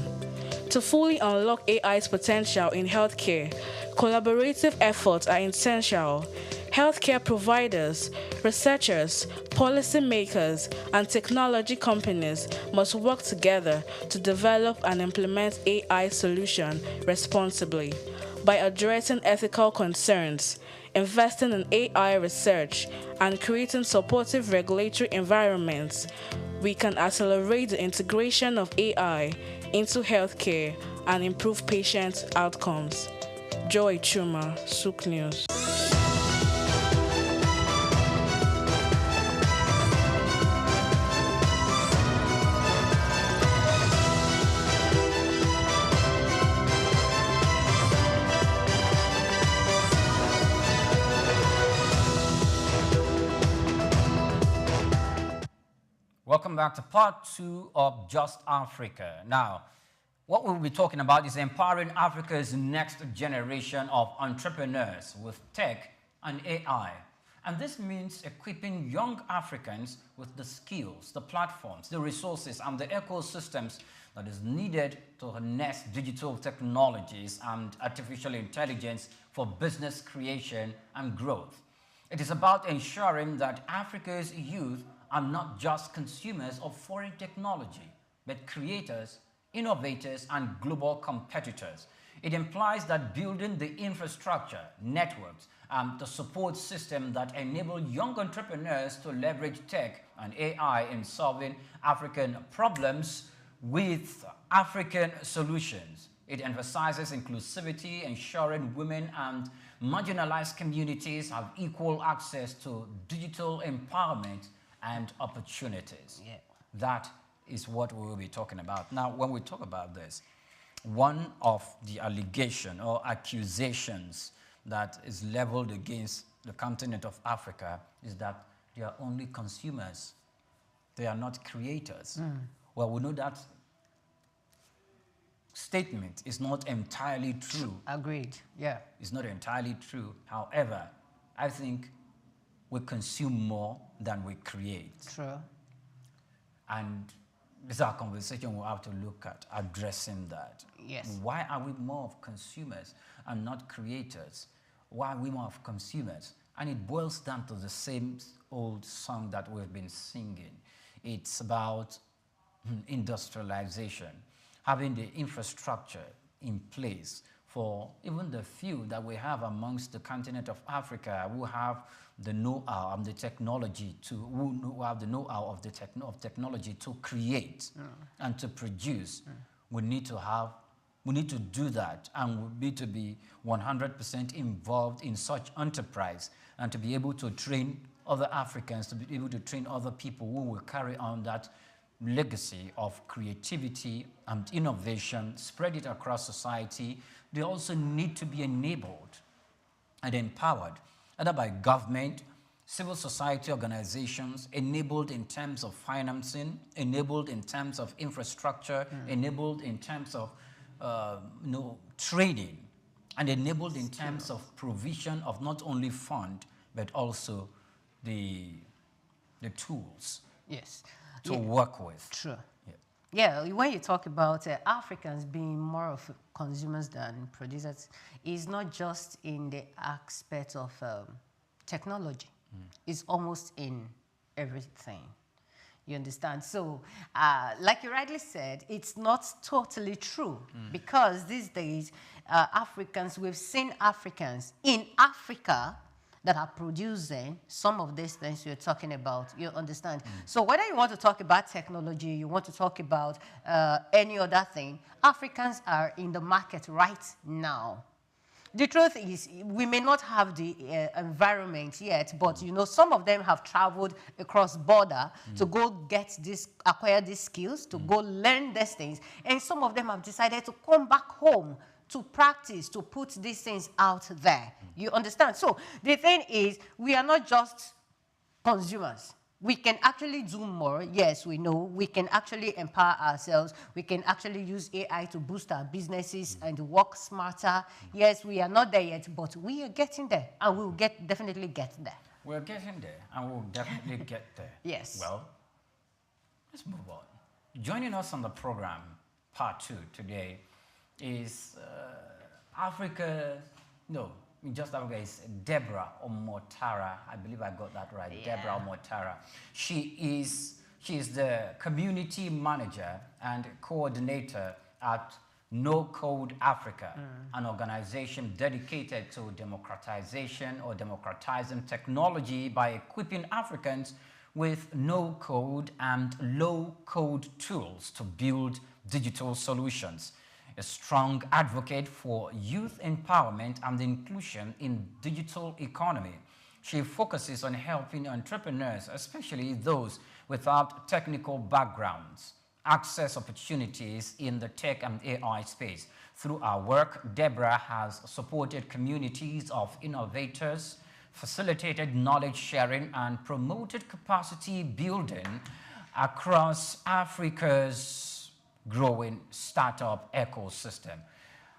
To fully unlock AI's potential in healthcare, collaborative efforts are essential. Healthcare providers, researchers, policymakers, and technology companies must work together to develop and implement AI solutions responsibly. By addressing ethical concerns, investing in AI research, and creating supportive regulatory environments, we can accelerate the integration of AI into healthcare and improve patient outcomes. Joy Chuma, Souqnews. Welcome back to part 2 of Just Africa. Now, what we'll be talking about is empowering Africa's next generation of entrepreneurs with tech and AI. And this means equipping young Africans with the skills, the platforms, the resources, and the ecosystems that is needed to harness digital technologies and artificial intelligence for business creation and growth. It is about ensuring that Africa's youth are not just consumers of foreign technology, but creators, innovators, and global competitors. It implies that building the infrastructure, networks, and the support system that enable young entrepreneurs to leverage tech and AI in solving African problems with African solutions. It emphasizes inclusivity, ensuring women and marginalized communities have equal access to digital empowerment and opportunities. Yeah. That is what we will be talking about. Now, when we talk about this, one of the allegation or accusations that is leveled against the continent of Africa is that they are only consumers. They are not creators. Well, we know that statement is not entirely true. Agreed, yeah. It's not entirely true. However, I think we consume more than we create. True. And this is our conversation we'll have to look at, addressing that. Yes. Why are we more of consumers and not creators? Why are we more of consumers? And it boils down to the same old song that we've been singing. It's about industrialization, having the infrastructure in place for even the few that we have amongst the continent of Africa who have the know-how and the technology who have the know-how of the technology to create and to produce. We need to do that, and we need to be 100% involved in such enterprise and to be able to train other Africans, to be able to train other people who will carry on that legacy of creativity and innovation, spread it across society. They also need to be enabled and empowered, either by government, civil society organizations, enabled in terms of financing, enabled in terms of infrastructure, enabled in terms of training, and enabled in terms of provision of not only fund, but also the tools to work with. True. Yeah, when you talk about Africans being more of consumers than producers, it's not just in the aspect of technology. It's almost in everything. You understand? So, like you rightly said, it's not totally true because these days, Africans, we've seen Africans in Africa that are producing some of these things you're talking about. You understand? So whether you want to talk about technology, you want to talk about any other thing, Africans are in the market right now. The truth is, we may not have the environment yet, but you know, some of them have traveled across border to go acquire these skills, to go learn these things, and some of them have decided to come back home to practice, to put these things out there. You understand? So the thing is, we are not just consumers. We can actually do more. Yes, we know. We can actually empower ourselves. We can actually use AI to boost our businesses and work smarter. Yes, we are not there yet, but we are getting there, and we will definitely get there. We're getting there, and we'll definitely get there. Yes. Well, let's move on. Joining us on the program, part 2 today, is Just Africa is Deborah Omotara. I believe I got that right. Yeah. Deborah Omotara. She is the community manager and coordinator at No Code Africa, an organization dedicated to democratization or democratizing technology by equipping Africans with no code and low code tools to build digital solutions. A strong advocate for youth empowerment and inclusion in digital economy. She focuses on helping entrepreneurs, especially those without technical backgrounds, access opportunities in the tech and AI space. Through our work, Deborah has supported communities of innovators, facilitated knowledge sharing, and promoted capacity building across Africa's growing startup ecosystem.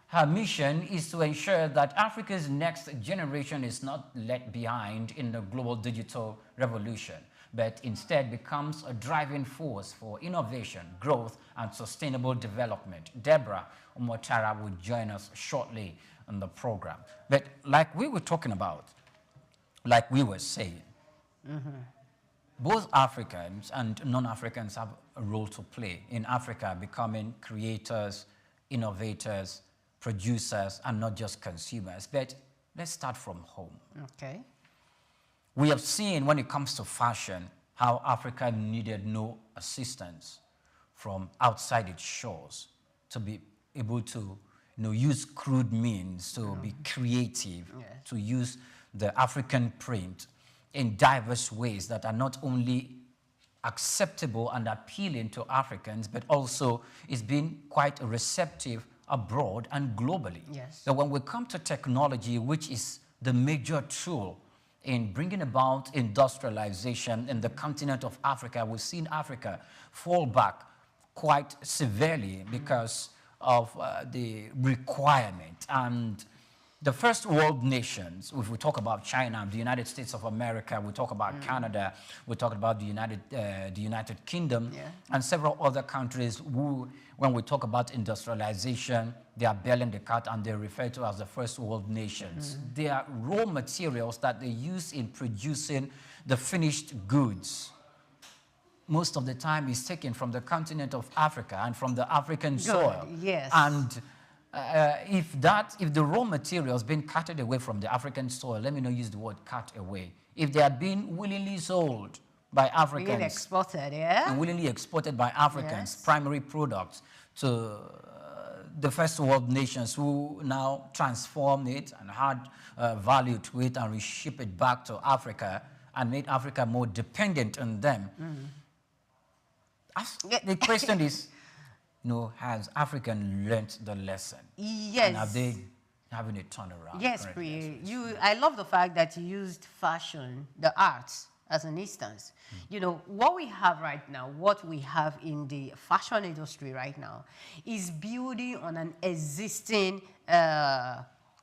Her mission is to ensure that Africa's next generation is not left behind in the global digital revolution, but instead becomes a driving force for innovation, growth, and sustainable development. Deborah Omotara will join us shortly on the program. But like we were talking about, like we were saying, both Africans and non-Africans have a role to play in Africa becoming creators, innovators, producers, and not just consumers. But let's start from home. Okay. We have seen when it comes to fashion how Africa needed no assistance from outside its shores to be able to use crude means to be creative, to use the African print in diverse ways that are not only acceptable and appealing to Africans, but also is being quite receptive abroad and globally. Yes. So when we come to technology, which is the major tool in bringing about industrialization in the continent of Africa, we've seen Africa fall back quite severely because of the requirement. And the first world nations, if we talk about China, the United States of America, we talk about Canada, we talk about the United Kingdom, and several other countries who, when we talk about industrialization, they are bailing the cat and they're referred to as the first world nations. They are raw materials that they use in producing the finished goods. Most of the time is taken from the continent of Africa and from the African soil. Yes. And if the raw material has been carted away from the African soil, let me not use the word cut away, if they had been willingly sold by Africans, willingly exported, and willingly exported by Africans, primary products to the first world nations who now transformed it and had value to it and reship it back to Africa and made Africa more dependent on them. The question is, has Africa learned the lesson? Yes. And are they having a turnaround? Yes, Pri. I love the fact that you used fashion, the arts, as an instance. What we have right now, what we have in the fashion industry right now, is building on an existing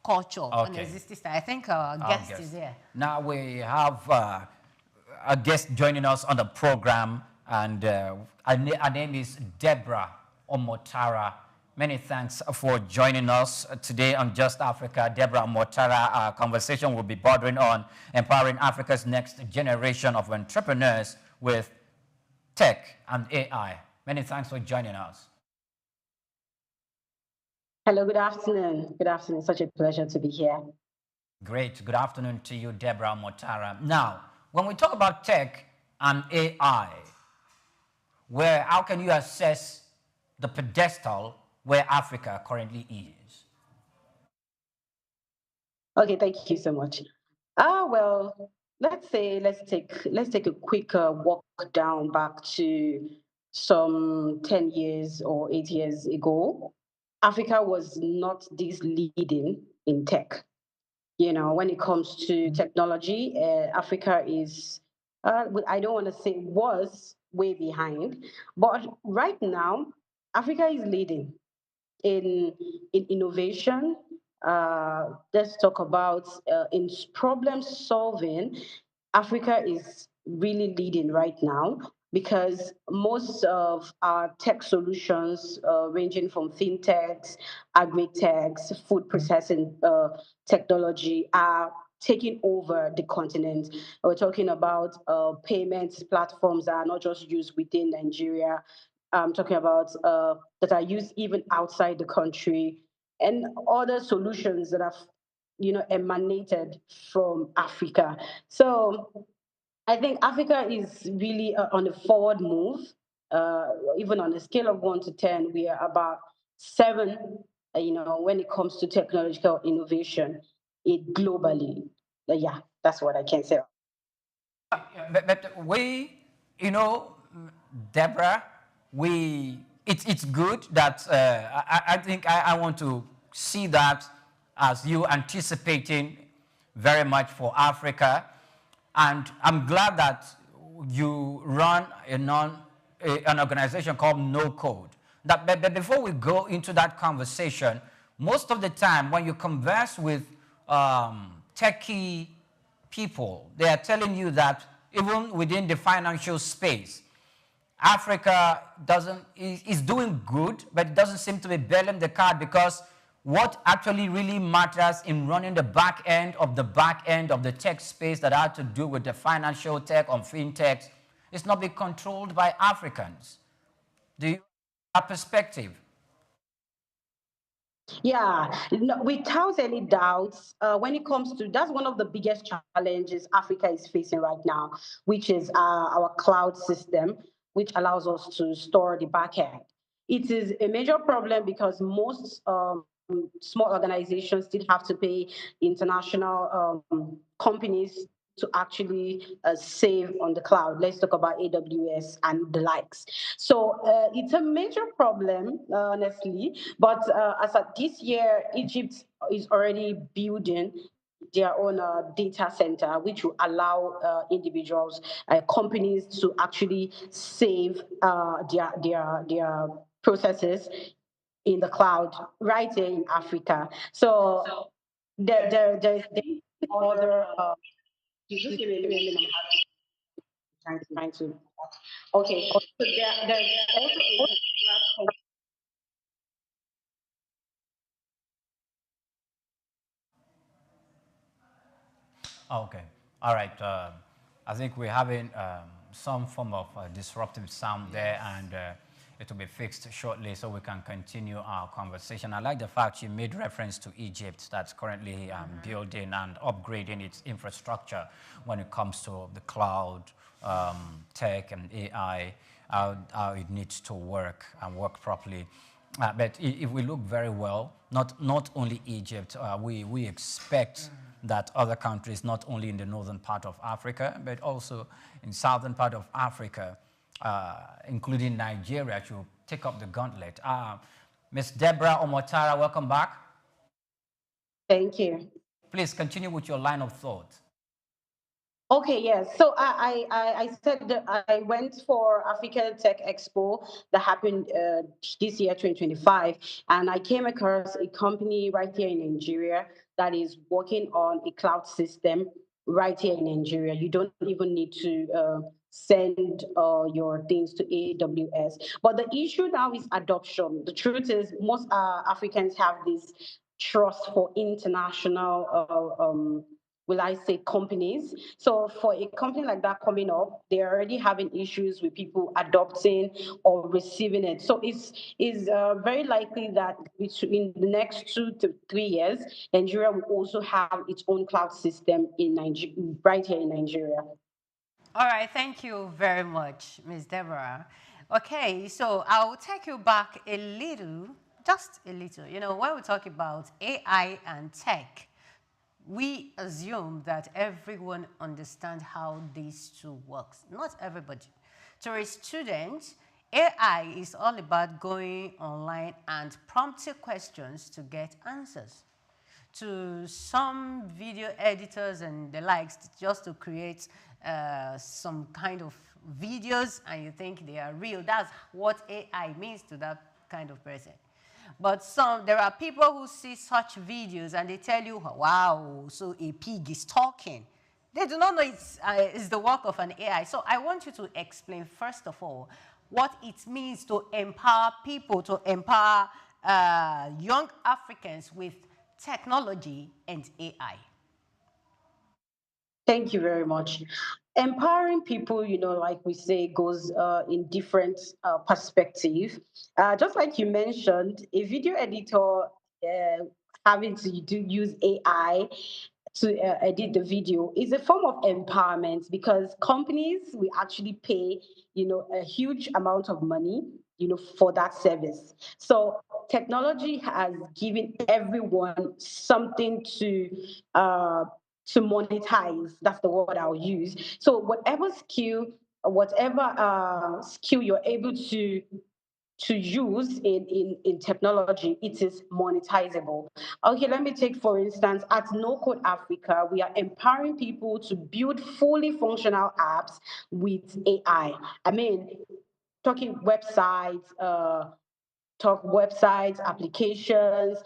culture, an existing style. I think our guest is here. Now we have a guest joining us on the program, and her name is Deborah Omotara. Many thanks for joining us today on Just Africa. Deborah Omotara, our conversation will be bordering on empowering Africa's next generation of entrepreneurs with tech and AI. Many thanks for joining us. Hello, good afternoon. Good afternoon. Such a pleasure to be here. Great. Good afternoon to you, Deborah Omotara. Now, when we talk about tech and AI, how can you assess the pedestal where Africa currently is? Okay, thank you so much. Well, let's take a quick walk down back to some 10 years or 8 years ago. Africa was not this leading in tech. When it comes to technology, Africa is, I don't want to say was way behind, but right now, Africa is leading in innovation. Let's talk about in problem solving. Africa is really leading right now because most of our tech solutions, ranging from fintechs, agri-techs, food processing technology, are taking over the continent. We're talking about payments platforms that are not just used within Nigeria. I'm talking about that are used even outside the country, and other solutions that have, emanated from Africa. So I think Africa is really on a forward move. Even on a scale of 1 to 10, we are about 7. When it comes to technological innovation, globally. Yeah, that's what I can say. But we, Deborah, it's good that I think I want to see that as you anticipating very much for Africa, and I'm glad that you run an organization called No Code. But before we go into that conversation, most of the time when you converse with techie people, they are telling you that even within the financial space, Africa is doing good, but it doesn't seem to be bailing the cat, because what actually really matters in running the back end of the tech space that had to do with the financial tech or fintechs is not being controlled by Africans. Do you have that perspective? Yeah, without any doubts, when it comes to, that's one of the biggest challenges Africa is facing right now, which is our cloud system, which allows us to store the backend. It is a major problem because most small organizations still have to pay international companies to actually save on the cloud. Let's talk about AWS and the likes. So it's a major problem, honestly. But as of this year, Egypt is already building their own data center, which will allow individuals, companies to actually save their processes in the cloud right here in Africa. So there's other. Just give me a minute. I'm trying to. Okay. So there's also a Okay. All right. I think we're having some form of disruptive sound there, and it will be fixed shortly so we can continue our conversation. I like the fact you made reference to Egypt that's currently building and upgrading its infrastructure when it comes to the cloud, tech, and AI, how it needs to work and work properly. But if we look very well, not only Egypt, we expect that other countries, not only in the northern part of Africa, but also in southern part of Africa, including Nigeria, to take up the gauntlet. Ms. Deborah Omotara, welcome back. Thank you. Please continue with your line of thought. Okay, yes. So I said that I went for African Tech Expo that happened this year, 2025, and I came across a company right here in Nigeria that is working on a cloud system right here in Nigeria. You don't even need to send your things to AWS. But the issue now is adoption. The truth is, most Africans have this trust for international will I say, companies. So for a company like that coming up, they're already having issues with people adopting or receiving it. So it's very likely that in the next 2 to 3 years, Nigeria will also have its own cloud system in Nigeria, right here in Nigeria. All right, thank you very much, Ms. Deborah. Okay, so I'll take you back a little, just a little. You know, when we talk about AI and tech, we assume that everyone understands how these two works. Not everybody. To a student, AI is all about going online and prompting questions to get answers. To some video editors and the likes, just to create some kind of videos and you think they are real. That's what AI means to that kind of person. But there are people who see such videos and they tell you, wow, so a pig is talking. They do not know it's the work of an AI. So I want you to explain, first of all, what it means to empower people, to empower young Africans with technology and AI. Thank you very much. Empowering people, like we say, goes in different perspective. Just like you mentioned, a video editor having to use AI to edit the video is a form of empowerment because companies will actually pay, a huge amount of money, for that service. So technology has given everyone something to monetize. That's the word I'll use. So whatever skill you're able to use in technology, it is monetizable. Okay, let me take, for instance, at No Code Africa, we are empowering people to build fully functional apps with AI. I mean, talking websites, applications,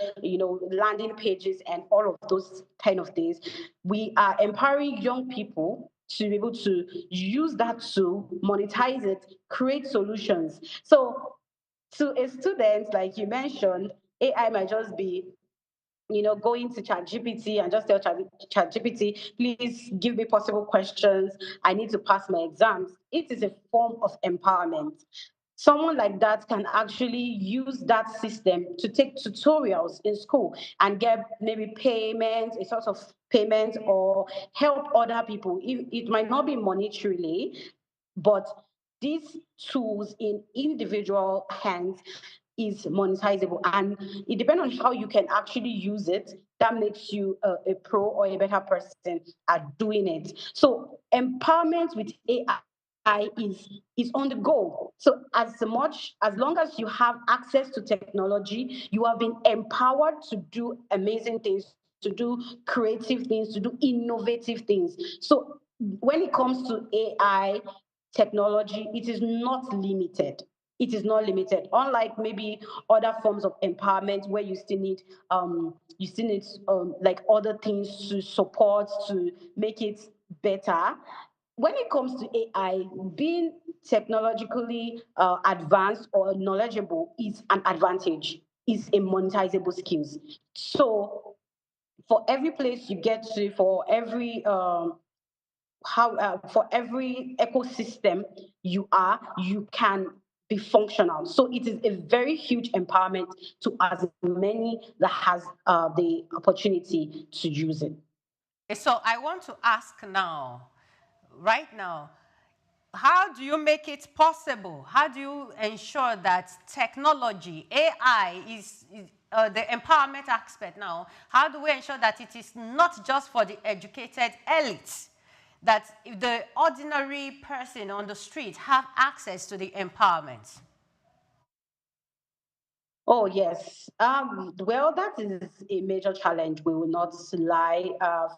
landing pages, and all of those kind of things. We are empowering young people to be able to use that to monetize it, create solutions. So to a student, like you mentioned, AI might just be, going to ChatGPT and just tell ChatGPT, please give me possible questions. I need to pass my exams. It is a form of empowerment. Someone like that can actually use that system to take tutorials in school and get maybe payment, a sort of payment, or help other people. It might not be monetarily, but these tools in individual hands is monetizable, and it depends on how you can actually use it. That makes you a pro or a better person at doing it. So empowerment with AI is on the go. So as long as you have access to technology, you have been empowered to do amazing things, to do creative things, to do innovative things. So when it comes to AI technology, it is not limited. It is not limited. Unlike maybe other forms of empowerment where you still need like other things to support to make it better. When it comes to AI, being technologically advanced or knowledgeable is an advantage, is a monetizable skills. So for every place you get to, for every ecosystem you can be functional. So it is a very huge empowerment to as many that has the opportunity to use it. So I want to ask now, right now, how do you make it possible? How do you ensure that technology, AI, is the empowerment aspect now? How do we ensure that it is not just for the educated elites, that the ordinary person on the street have access to the empowerment? Oh, yes. Well, that is a major challenge. We will not lie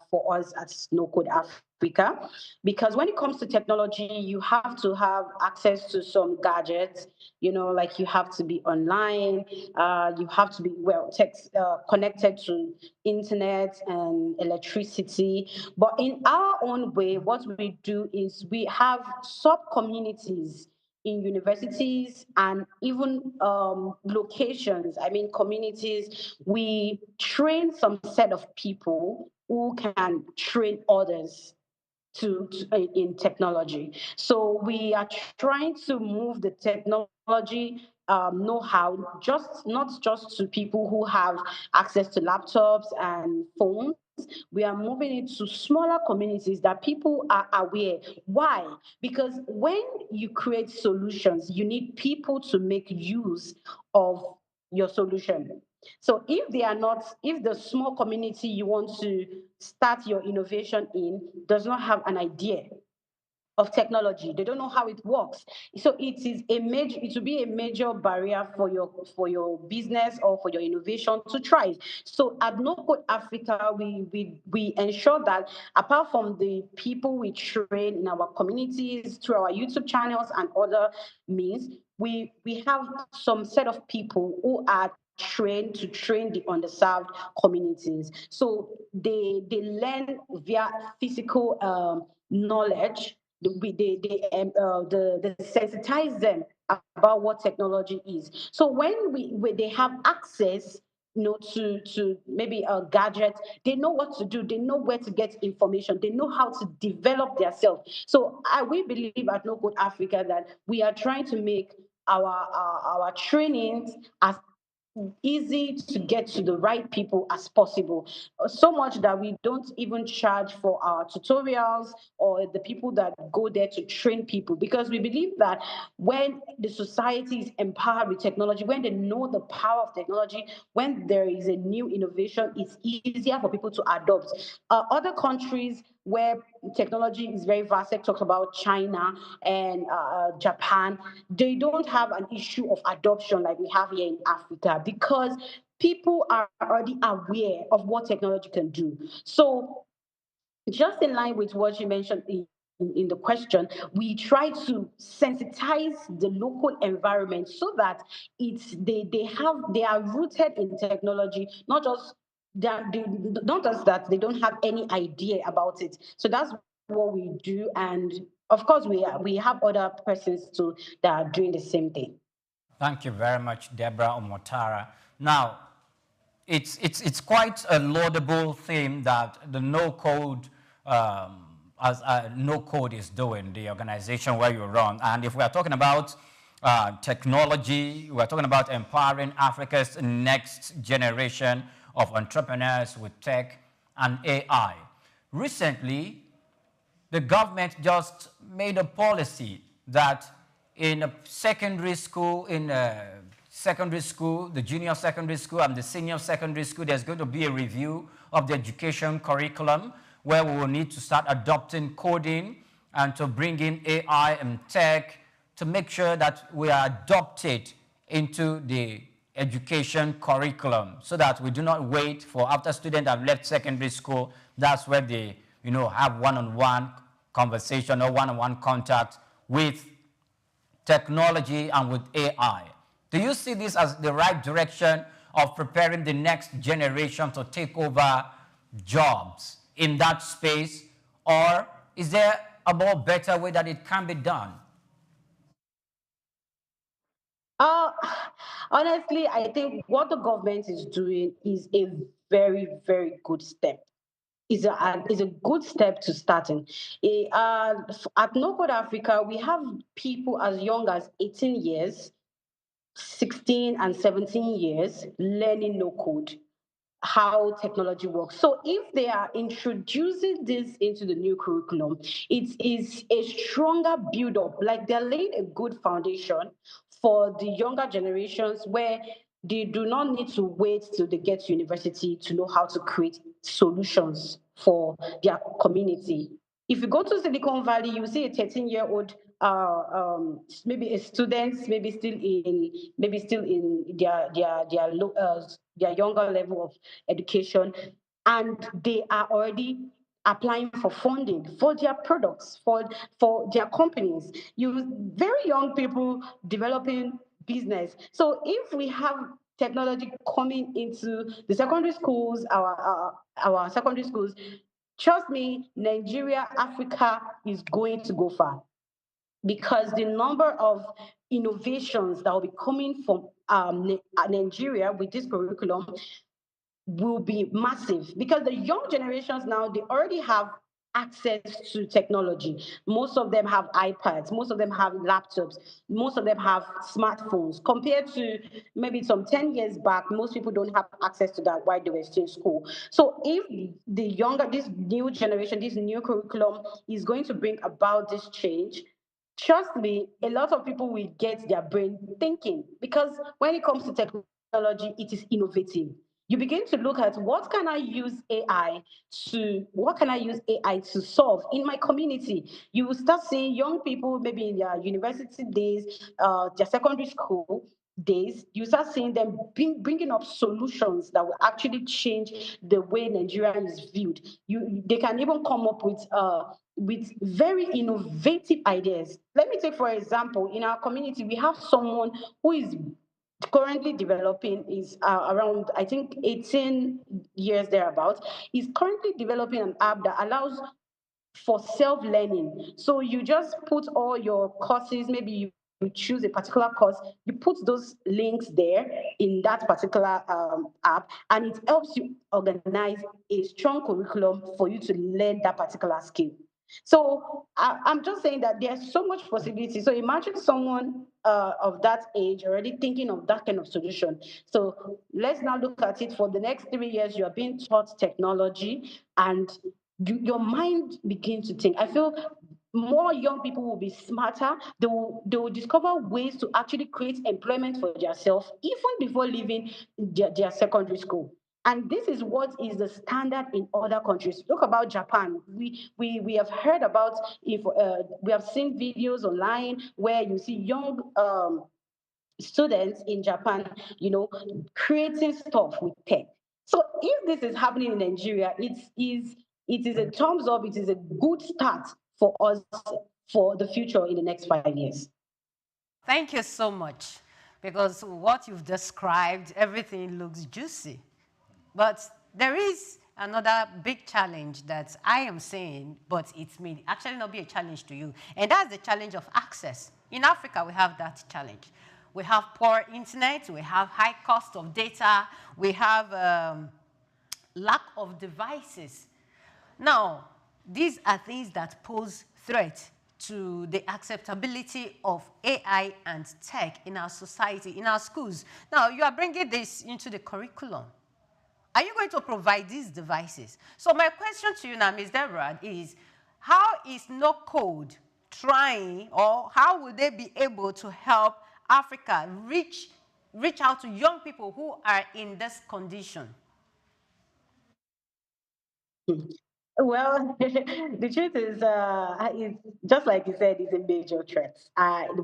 for us at No Code Africa, because when it comes to technology, you have to have access to some gadgets. Like you have to be online. You have to be connected to internet and electricity. But in our own way, what we do is we have sub communities in universities and even locations, I mean communities. We train some set of people who can train others in technology. So we are trying to move the technology know-how not just to people who have access to laptops and phones. We are moving it to smaller communities that people are aware. Why? Because when you create solutions, you need people to make use of your solution. So if the small community you want to start your innovation in does not have an idea of technology, they don't know how it works. So it will be a major barrier for your business or for your innovation to thrive. So at No Code Africa, we ensure that apart from the people we train in our communities through our YouTube channels and other means, we have some set of people who are trained to train the underserved communities. So they learn via physical knowledge. They sensitize them about what technology is. So when they have access, to maybe a gadget, they know what to do, they know where to get information, they know how to develop themselves. So we believe at No Code Africa that we are trying to make our trainings as easy to get to the right people as possible. So much that we don't even charge for our tutorials or the people that go there to train people, because we believe that when the society is empowered with technology, when they know the power of technology, when there is a new innovation, it's easier for people to adopt. Other countries where technology is very vast, let's talk about China and Japan, they don't have an issue of adoption like we have here in Africa, because people are already aware of what technology can do. So just in line with what you mentioned in the question, we try to sensitize the local environment so that they are rooted in technology, not just that they don't have any idea about it. So that's what we do, and of course we have other persons too that are doing the same thing. Thank you very much, Deborah Omotara. Now, it's quite a laudable thing that the No Code, No Code is doing, the organization where you run. And if we are talking about technology, we are talking about empowering Africa's next generation of entrepreneurs with tech and AI. Recently, the government just made a policy that in a secondary school, in secondary school, the junior secondary school and the senior secondary school, there's going to be a review of the education curriculum where we will need to start adopting coding and to bring in AI and tech to make sure that we are adopted into the education curriculum so that we do not wait for after students have left secondary school, that's where they, have one-on-one conversation or one-on-one contact with technology and with AI. Do you see this as the right direction of preparing the next generation to take over jobs in that space? Or is there a more better way that it can be done? Honestly, I think what the government is doing is a very, very good step. Is a good step to starting. At No Code Africa, we have people as young as 18 years, 16 and 17 years learning no code, how technology works. So if they are introducing this into the new curriculum, it is a stronger build up. Like they're laying a good foundation for the younger generations where they do not need to wait till they get to university to know how to create solutions for their community. If you go to Silicon Valley, you see a 13-year-old, maybe a student, maybe still in their younger level of education, and they are already applying for funding for their products, for their companies. You very young people developing business. So if we have technology coming into the secondary schools, our secondary schools, trust me, Nigeria, Africa is going to go far because the number of innovations that will be coming from Nigeria with this curriculum will be massive because the young generations now, they already have access to technology. Most of them have iPads, most of them have laptops, most of them have smartphones. Compared to maybe some 10 years back, most people don't have access to that while they were still in school. So if this new generation, this new curriculum is going to bring about this change, trust me, a lot of people will get their brain thinking because when it comes to technology, it is innovative. You begin to look at what can I use AI to solve in my community. You will start seeing young people maybe in their university days, their secondary school days, you start seeing them bringing up solutions that will actually change the way Nigeria is viewed. They can even come up with very innovative ideas. Let me take, for example, in our community, we have someone who is currently developing, is around, I think, 18 years thereabouts. He's currently developing an app that allows for self-learning. So you just put all your courses, maybe you choose a particular course, you put those links there in that particular app, and it helps you organize a strong curriculum for you to learn that particular skill. So I'm just saying that there's so much possibility. So imagine someone of that age already thinking of that kind of solution. So let's now look at it. For the next 3 years, you are being taught technology, and your mind begins to think. I feel more young people will be smarter. They will discover ways to actually create employment for themselves even before leaving their secondary school. And this is what is the standard in other countries. Look about Japan. We have heard about, if we have seen videos online where you see young students in Japan, creating stuff with tech. So if this is happening in Nigeria, it is a thumbs up. It is a good start for us for the future in the next 5 years. Thank you so much, because what you've described, everything looks juicy. But there is another big challenge that I am seeing, but it may actually not be a challenge to you, and that's the challenge of access. In Africa, we have that challenge. We have poor internet, we have high cost of data, we have lack of devices. Now, these are things that pose threat to the acceptability of AI and tech in our society, in our schools. Now, you are bringing this into the curriculum. Are you going to provide these devices? So my question to you now, Ms. Deborah, is how is No Code trying, or how will they be able to help Africa reach reach out to young people who are in this condition? Well, the truth is, it's just like you said, it's a major threat.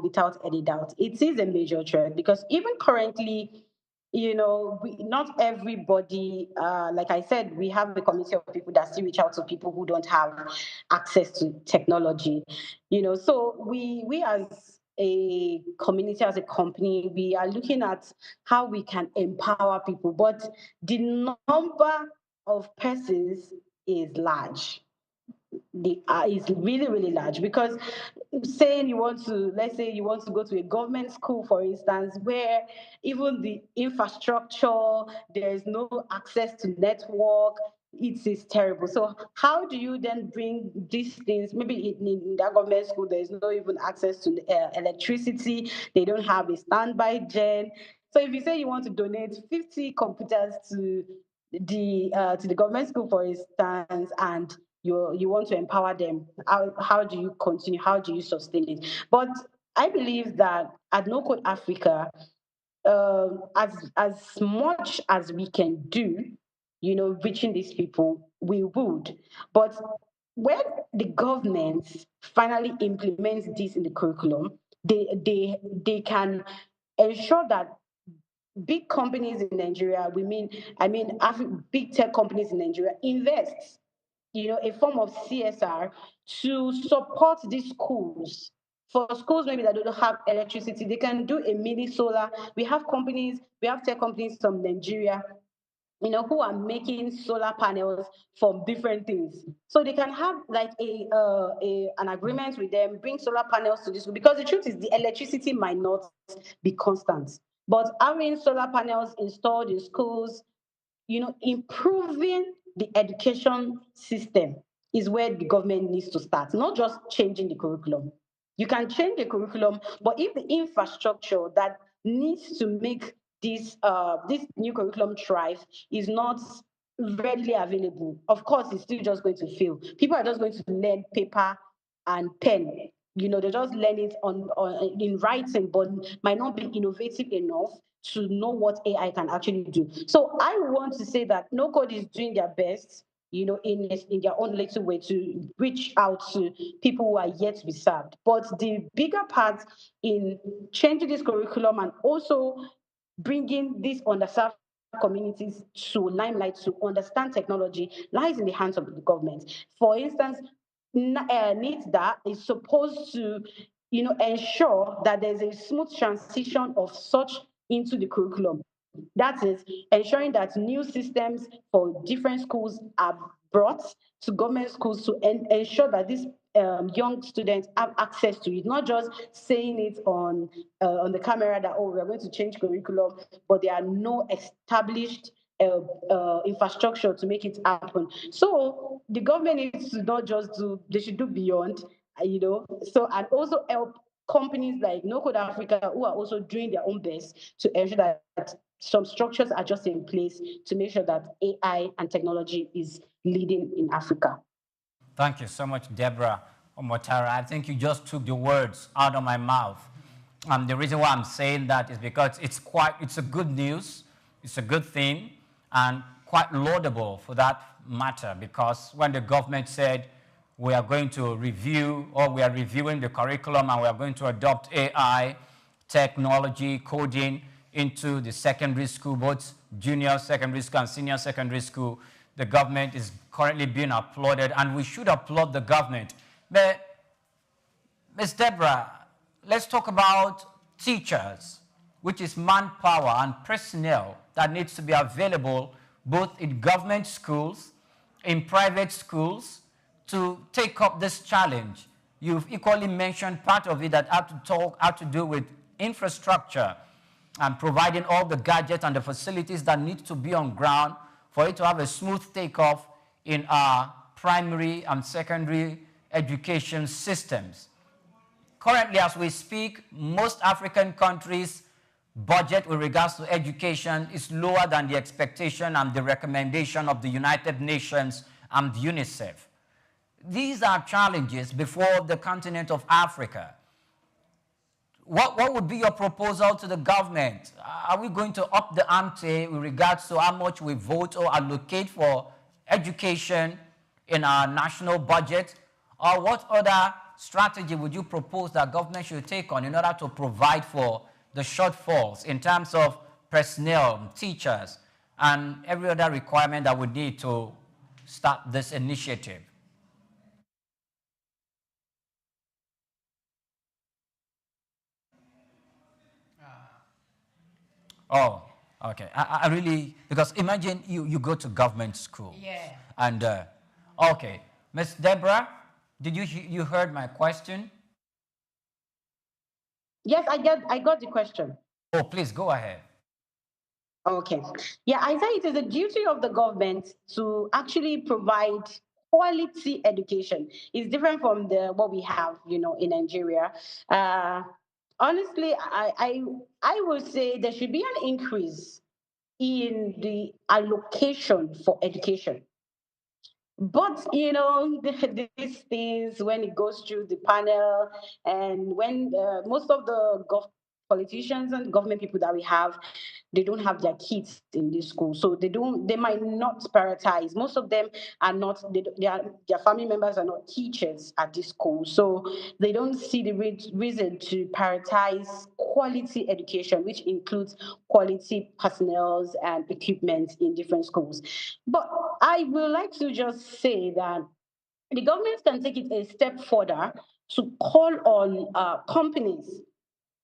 Without any doubt, it is a major threat because even currently, not everybody, like I said, we have a community of people that still reach out to people who don't have access to technology. So we as a community, as a company, we are looking at how we can empower people, but the number of persons is large. Is really, really large because saying let's say you want to go to a government school, for instance, where even the infrastructure, there is no access to network, it is terrible. So how do you then bring these things? Maybe in that government school, there is no even access to electricity. They don't have a standby gen. So if you say you want to donate 50 computers to the government school, for instance, and you want to empower them, how do you continue? How do you sustain it? But I believe that at No Code Africa, as much as we can do, reaching these people, we would. But when the government finally implements this in the curriculum, they can ensure that big companies in Nigeria, big tech companies in Nigeria invest, a form of CSR to support these schools. For schools maybe that don't have electricity, they can do a mini solar. We have tech companies from Nigeria, who are making solar panels from different things. So they can have like an agreement with them, bring solar panels to this school. Because the truth is, the electricity might not be constant, but having solar panels installed in schools, improving the education system is where the government needs to start, not just changing the curriculum. You can change the curriculum, but if the infrastructure that needs to make this new curriculum thrive is not readily available, of course, it's still just going to fail. People are just going to learn paper and pen. They just learn it in writing, but might not be innovative enough to know what AI can actually do. So I want to say that No Code is doing their best, in their own little way to reach out to people who are yet to be served. But the bigger part in changing this curriculum and also bringing these underserved communities to limelight to understand technology lies in the hands of the government. For instance, NITDA is supposed to, ensure that there's a smooth transition of such into the curriculum. That is ensuring that new systems for different schools are brought to government schools to ensure that these young students have access to it, not just saying it on the camera that, oh, we're going to change curriculum, but there are no established infrastructure to make it happen. So the government needs to not just they should do beyond, and also help companies like No Code Africa, who are also doing their own best to ensure that some structures are just in place to make sure that AI and technology is leading in Africa. Thank you so much, Deborah Omotara. I think you just took the words out of my mouth. The reason why I'm saying that is because it's a good news, it's a good thing, and quite laudable for that matter, because when the government said we are going to review, or we are reviewing the curriculum and we are going to adopt AI, technology, coding into the secondary school, both junior secondary school and senior secondary school, the government is currently being applauded, and we should applaud the government. But, Ms. Deborah, let's talk about teachers, which is manpower and personnel that needs to be available both in government schools, in private schools, to take up this challenge. You've equally mentioned part of it that had to do with infrastructure and providing all the gadgets and the facilities that need to be on ground for it to have a smooth takeoff in our primary and secondary education systems. Currently, as we speak, most African countries' budget with regards to education is lower than the expectation and the recommendation of the United Nations and UNICEF. These are challenges before the continent of Africa. what would be your proposal to the government? Are we going to up the ante with regards to how much we vote or allocate for education in our national budget? Or what other strategy would you propose that government should take on in order to provide for the shortfalls in terms of personnel, teachers, and every other requirement that we need to start this initiative? Oh, okay. I really, because imagine you go to government school. Yeah. And, okay. Miss Deborah, did you heard my question? Yes, I got the question. Oh, please go ahead. Okay. Yeah, I say it is the duty of the government to actually provide quality education. It's different from the what we have, in Nigeria. Uh, Honestly, I would say there should be an increase in the allocation for education. But these things, when it goes through the panel, and when most of the politicians and government people that we have, they don't have their kids in this school, so they might not prioritize. Most of them are not. Their family members are not teachers at this school, so they don't see the reason to prioritize quality education, which includes quality personnel and equipment in different schools. But I would like to just say that the government can take it a step further to call on companies,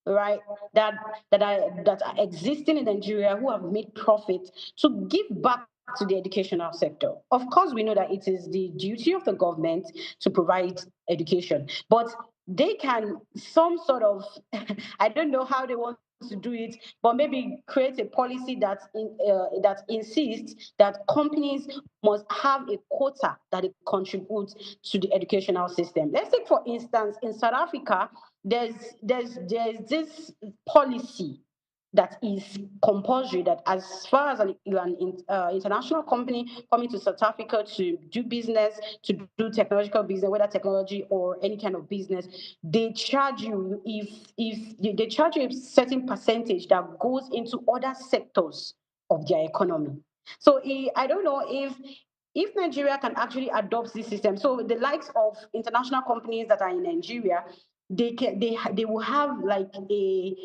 right, that are existing in Nigeria who have made profit, to give back to the educational sector. Of course, we know that it is the duty of the government to provide education, but they can some sort of I don't know how they want to do it, but maybe create a policy that insists that companies must have a quota that it contributes to the educational system. Let's take, for instance, in South Africa, there's this policy that is compulsory, that as far as you're an international company coming to South Africa to do business, to do technological business, whether technology or any kind of business, they charge you, if they charge you a certain percentage that goes into other sectors of their economy. So I don't know if Nigeria can actually adopt this system. So the likes of international companies that are in Nigeria, they will have like a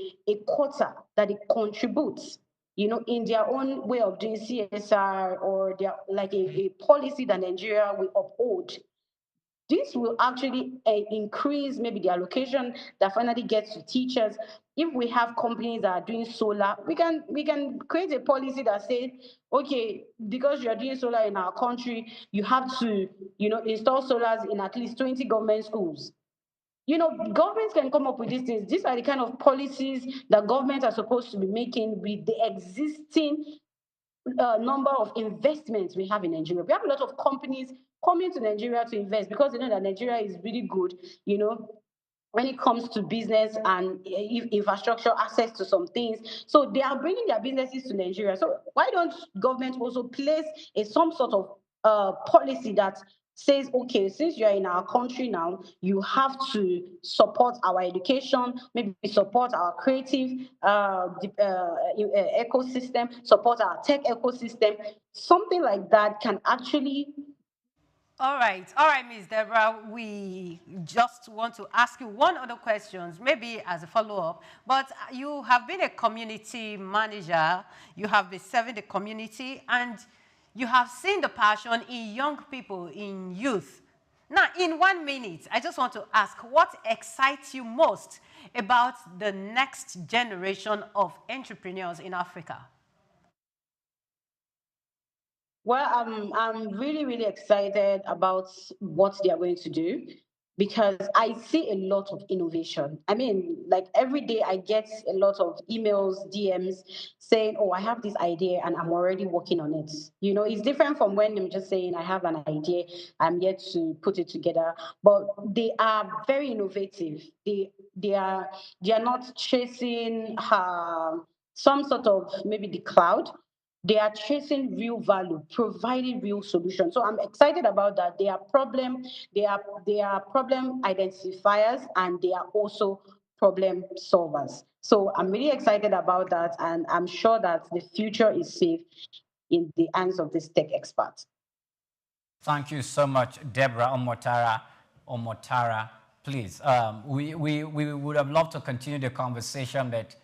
quota that it contributes, in their own way of doing CSR, or their like a policy that Nigeria will uphold. This will actually increase maybe the allocation that finally gets to teachers. If we have companies that are doing solar, we can create a policy that says, okay, because you are doing solar in our country, you have to install solars in at least 20 government schools. Governments can come up with these things. These are the kind of policies that governments are supposed to be making with the existing number of investments we have in Nigeria. We have a lot of companies coming to Nigeria to invest because they know that Nigeria is really good, when it comes to business and infrastructure access to some things. So they are bringing their businesses to Nigeria. So why don't government also place some sort of policy that says, okay, since you're in our country now, you have to support our education, maybe support our creative ecosystem, support our tech ecosystem. Something like that can actually. All right, Ms. Deborah, we just want to ask you one other question, maybe as a follow-up, but you have been a community manager, you have been serving the community, and you have seen the passion in young people, in youth. Now, in 1 minute, I just want to ask, what excites you most about the next generation of entrepreneurs in Africa? Well, I'm really, really excited about what they are going to do, because I see a lot of innovation. I mean, like every day I get a lot of emails, DMs saying, "Oh, I have this idea and I'm already working on it." It's different from when I'm just saying, "I have an idea, I'm yet to put it together." But they are very innovative. They are not chasing some sort of maybe the cloud. They are chasing real value, providing real solutions. So I'm excited about that. They are problem identifiers, and they are also problem solvers. So I'm really excited about that, and I'm sure that the future is safe in the hands of this tech expert. Thank you so much, Deborah Omotara. Please, we would have loved to continue the conversation, but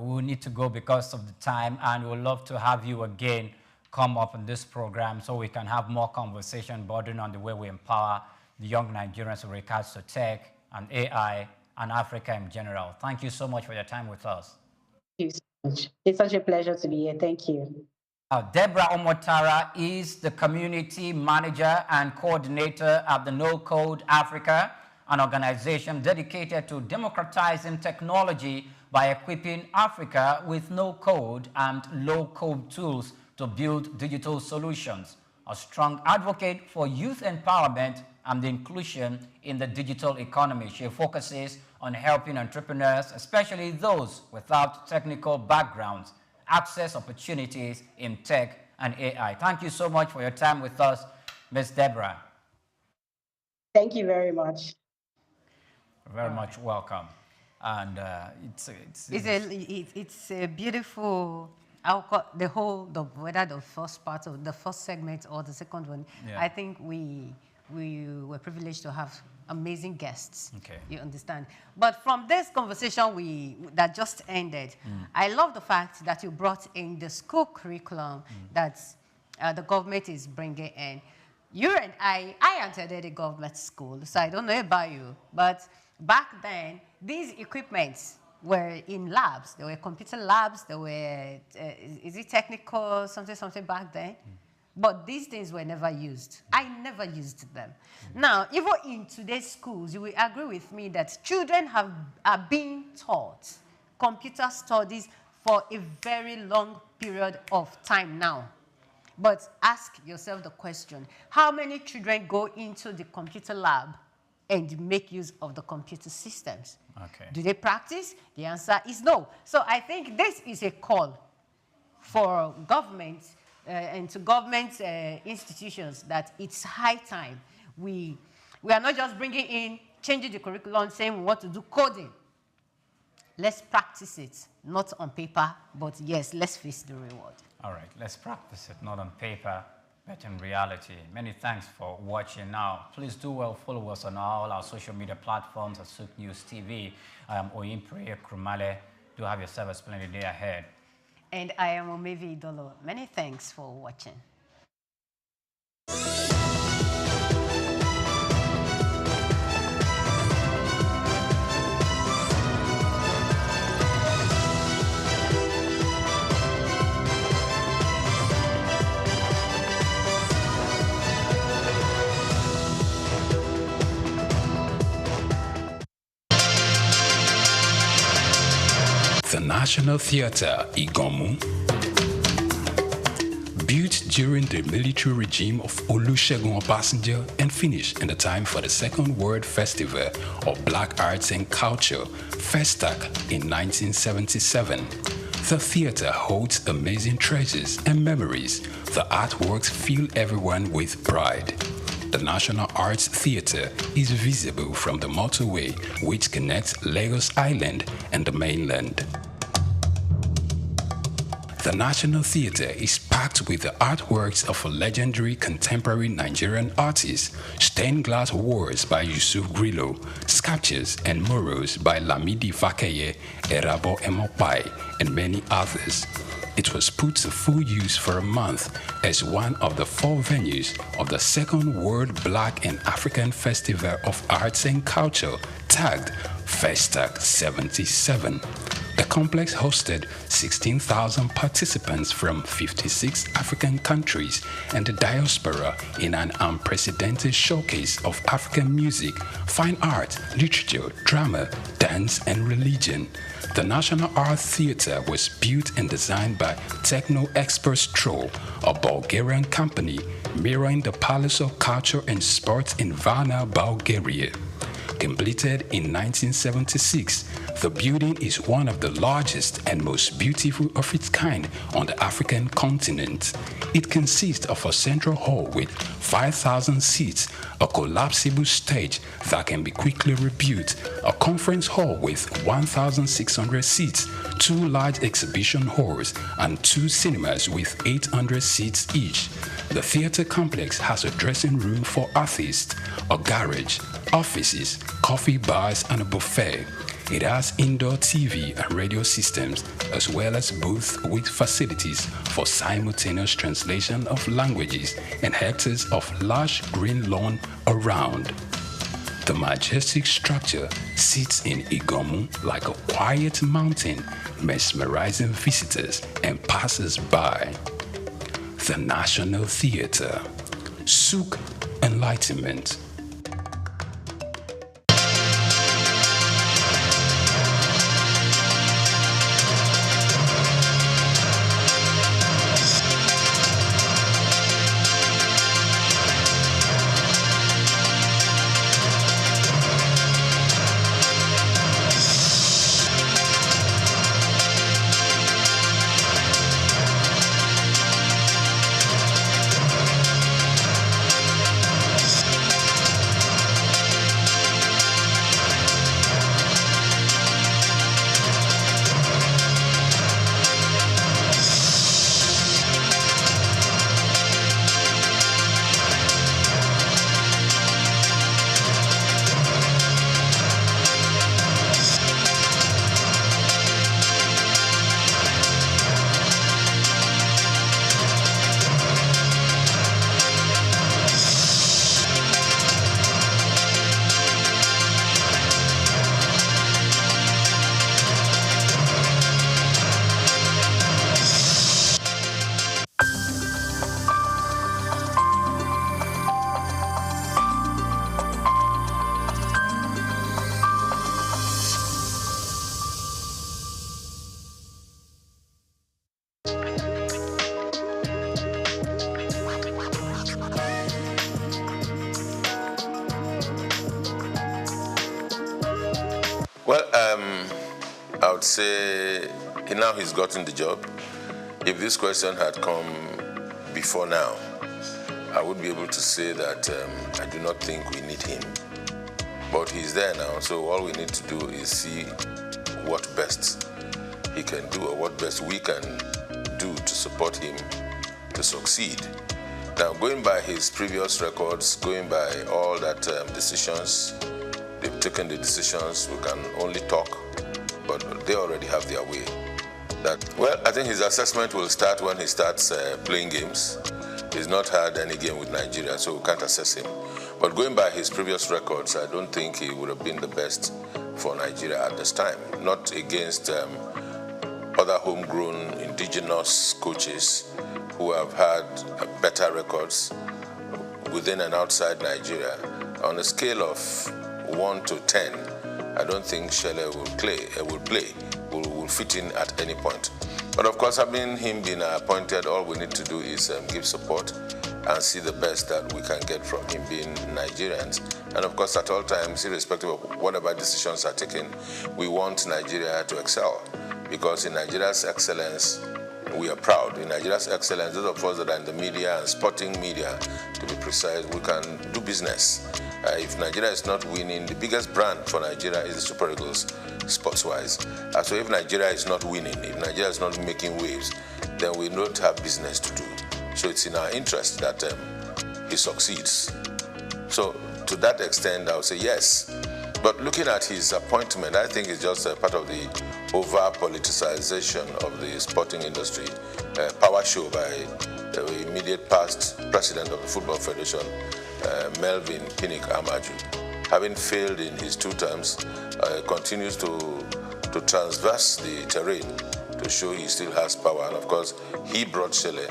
we need to go because of the time, and we would love to have you again come up in this program so we can have more conversation bordering on the way we empower the young Nigerians with regards to tech and AI and Africa in general. Thank you so much for your time with us. Thank you so much. It's such a pleasure to be here. Thank you. Deborah Omotara is the community manager and coordinator at the No Code Africa, an organization dedicated to democratizing technology by equipping Africa with no-code and low-code tools to build digital solutions. A strong advocate for youth empowerment and inclusion in the digital economy. She focuses on helping entrepreneurs, especially those without technical backgrounds, access opportunities in tech and AI. Thank you so much for your time with us, Ms. Deborah. Thank you very much. Very much welcome. And it's a beautiful, whether the first part of the first segment or the second one. Yeah. I think we were privileged to have amazing guests. Okay. You understand? But from this conversation that just ended, I love the fact that you brought in the school curriculum that the government is bringing in. You and I attended a government school, so I don't know about you, but back then, these equipments were in labs. There were computer labs. There were, is it technical, something back then? But these things were never used. I never used them. Now, even in today's schools, you will agree with me that children are being taught computer studies for a very long period of time now. But ask yourself the question, how many children go into the computer lab and make use of the computer systems? Okay. Do they practice? The answer is no. So I think this is a call for government and to government institutions that it's high time. We are not just bringing in, changing the curriculum, saying we want to do coding. Let's practice it, not on paper, but yes, let's face the reward. All right, let's practice it, not on paper, but in reality. Many thanks for watching. Now, please do well follow us on all our social media platforms at Souqnews TV. I am Oyimpre Krumale. Do have yourself a splendid day ahead. And I am Omevi Idolo. Many thanks for watching. The National Theatre, Igomu, built during the military regime of Olusegun Obasanjo and finished in the time for the Second World Festival of Black Arts and Culture, FESTAC, in 1977. The theatre holds amazing treasures and memories. The artworks fill everyone with pride. The National Arts Theatre is visible from the motorway which connects Lagos Island and the mainland. The National Theatre is packed with the artworks of a legendary contemporary Nigerian artist, stained glass walls by Yusuf Grillo, sculptures and murals by Lamidi Fakeye, Erabo Emopai, and many others. It was put to full use for a month as one of the 4 venues of the Second World Black and African Festival of Arts and Culture, tagged FESTAC 77. The complex hosted 16,000 participants from 56 African countries and the diaspora in an unprecedented showcase of African music, fine art, literature, drama, dance, and religion. The National Art Theatre was built and designed by Techno Expert Stroll, a Bulgarian company mirroring the Palace of Culture and Sports in Varna, Bulgaria. Completed in 1976, the building is one of the largest and most beautiful of its kind on the African continent. It consists of a central hall with 5,000 seats, a collapsible stage that can be quickly rebuilt, a conference hall with 1,600 seats, 2 large exhibition halls, and 2 cinemas with 800 seats each. The theater complex has a dressing room for artists, a garage, offices, coffee bars, and a buffet. It has indoor TV and radio systems, as well as booths with facilities for simultaneous translation of languages and hectares of lush green lawn around. The majestic structure sits in Igomu like a quiet mountain, mesmerizing visitors and passers-by. The National Theatre, Souk Enlightenment. Well, I would say now he's gotten the job. If this question had come before now, I would be able to say that I do not think we need him. But he's there now, so all we need to do is see what best he can do or what best we can do to support him to succeed. Now, going by his previous records, going by all that decisions, they've taken the decisions, we can only talk, but they already have their way. Well, I think his assessment will start when he starts playing games. He's not had any game with Nigeria, so we can't assess him. But going by his previous records, I don't think he would have been the best for Nigeria at this time. Not against other homegrown indigenous coaches who have had better records within and outside Nigeria. On a scale of 1 to 10, I don't think Shele will fit in at any point. But of course, having him been appointed, all we need to do is give support and see the best that we can get from him being Nigerians. And of course, at all times, irrespective of whatever decisions are taken, we want Nigeria to excel. Because in Nigeria's excellence, we are proud. In Nigeria's excellence, those of us that are in the media and sporting media, to be precise, we can do business. If Nigeria is not winning, the biggest brand for Nigeria is the Super Eagles, sports-wise. So if Nigeria is not winning, if Nigeria is not making waves, then we don't have business to do. So it's in our interest that he succeeds. So to that extent, I would say yes. But looking at his appointment, I think it's just a part of the over-politicization of the sporting industry, power show by the immediate past president of the Football Federation, Melvin Pinnick Amaju. Having failed in his 2 terms, continues to transverse the terrain to show he still has power. And of course, he brought Shele.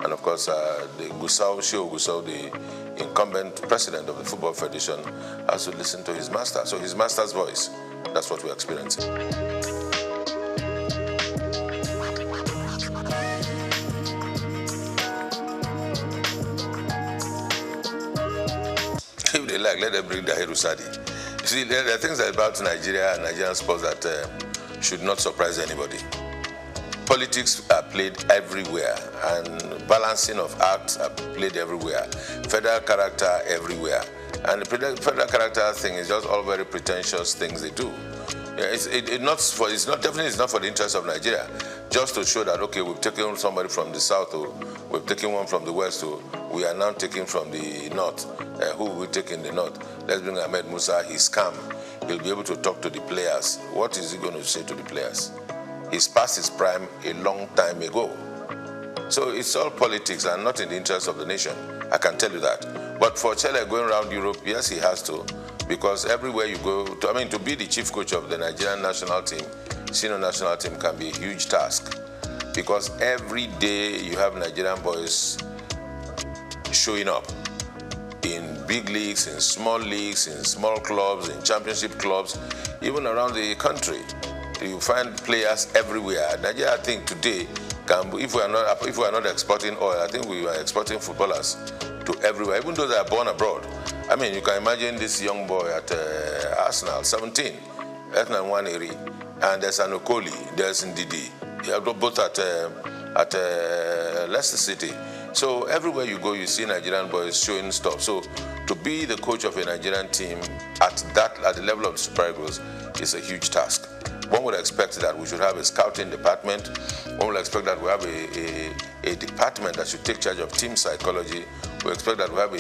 And of course, the Gusau, the incumbent president of the Football Federation, has to listen to his master. So his master's voice, that's what we're experiencing. If they like, let them bring Dahiru Sadi. See, there are things about Nigeria and Nigerian sports that should not surprise anybody. Politics are played everywhere, and balancing of acts are played everywhere. Federal character everywhere. And the federal character thing is just all very pretentious things they do. It's definitely not for the interest of Nigeria. Just to show that, okay, we've taken somebody from the south, or we've taken one from the west, or we are now taking from the north. Who will we take in the north? Let's bring Ahmed Musa. He's calm. He'll be able to talk to the players. What is he going to say to the players? He's past his prime a long time ago. So it's all politics and not in the interest of the nation. I can tell you that. But for Chelle going around Europe, yes, he has to. Because everywhere you go, to be the chief coach of the Nigerian national team, senior national team, can be a huge task. Because every day you have Nigerian boys showing up in big leagues, in small clubs, in championship clubs, even around the country. You find players everywhere. Nigeria, I think today, if we are not exporting oil, I think we are exporting footballers to everywhere, even those that are born abroad. I mean, you can imagine this young boy at Arsenal, 17, Ethnan Waneri, and there's an Okoli, there's Ndidi, both at Leicester City. So everywhere you go, you see Nigerian boys showing stuff. So to be the coach of a Nigerian team at the level of Super Eagles is a huge task. One would expect that we should have a scouting department. One would expect that we have a department that should take charge of team psychology. We expect that we have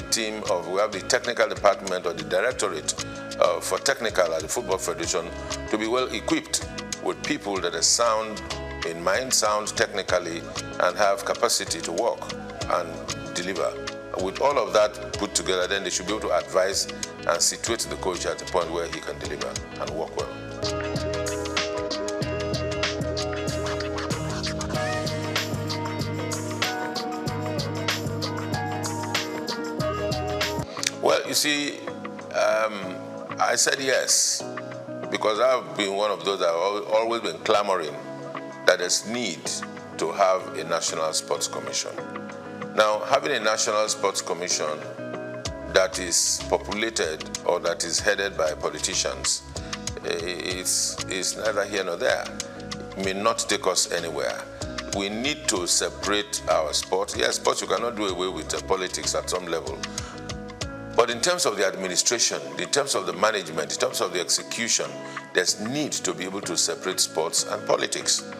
the technical department or the directorate for technical at the Football Federation to be well equipped with people that are sound in mind, sound technically, and have capacity to work and deliver. With all of that put together, then they should be able to advise and situate the coach at the point where he can deliver and work well. Well, you see, I said yes, because I've been one of those that have always been clamoring that there's need to have a National Sports Commission. Now, having a National Sports Commission that is populated or that is headed by politicians is neither here nor there. It may not take us anywhere. We need to separate our sport. Yes, sports, you cannot do away with politics at some level. But in terms of the administration, in terms of the management, in terms of the execution, there's need to be able to separate sports and politics.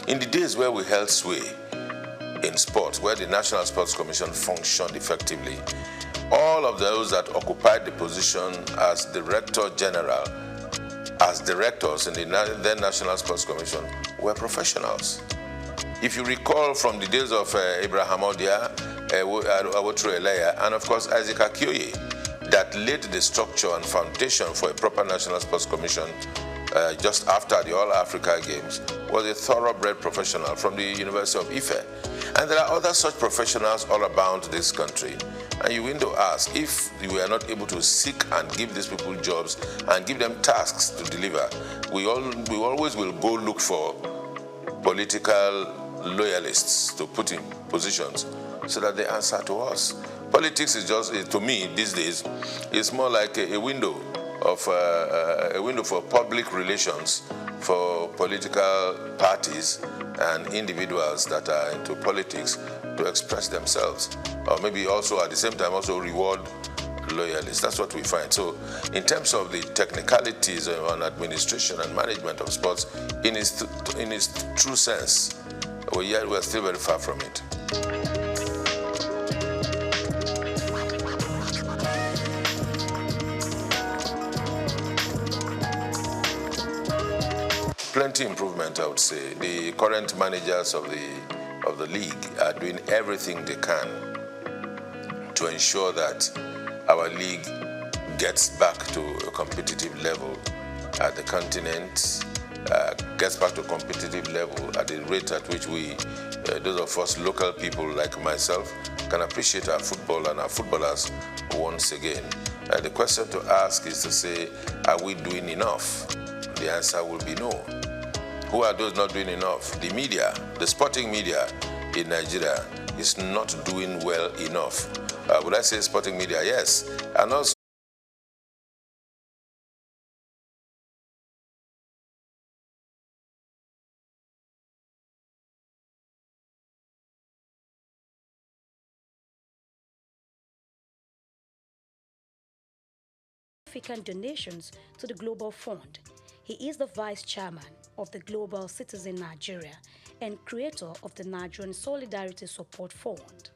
In the days where we held sway in sports, where the National Sports Commission functioned effectively, all of those that occupied the position as Director General, as directors in the then National Sports Commission, were professionals. If you recall from the days of Abraham Odia, Awotro Eleya, and of course Isaac Akioye, that laid the structure and foundation for a proper National Sports Commission just after the All-Africa Games, was a thoroughbred professional from the University of Ife. And there are other such professionals all around this country. And you need to ask, if we are not able to seek and give these people jobs and give them tasks to deliver, we always will go look for political loyalists to put in positions so that they answer to us. Politics is just, to me these days, it's more like a window for public relations for political parties and individuals that are into politics to express themselves, or maybe also at the same time also reward loyalists. That's what we find. So in terms of the technicalities on administration and management of sports, in its true sense, we're still very far from it. Plenty improvement, I would say. The current managers of the league are doing everything they can to ensure that our league gets back to a competitive level at the continent, gets back to a competitive level at the rate at which we, those of us local people like myself, can appreciate our football and our footballers once again. The question to ask is to say, are we doing enough? The answer will be no. Who are those not doing enough? The media, the sporting media in Nigeria is not doing well enough. Would I say sporting media? Yes. And also significant donations to the Global Fund. He is the Vice Chairman of the Global Citizen Nigeria and creator of the Nigerian Solidarity Support Fund.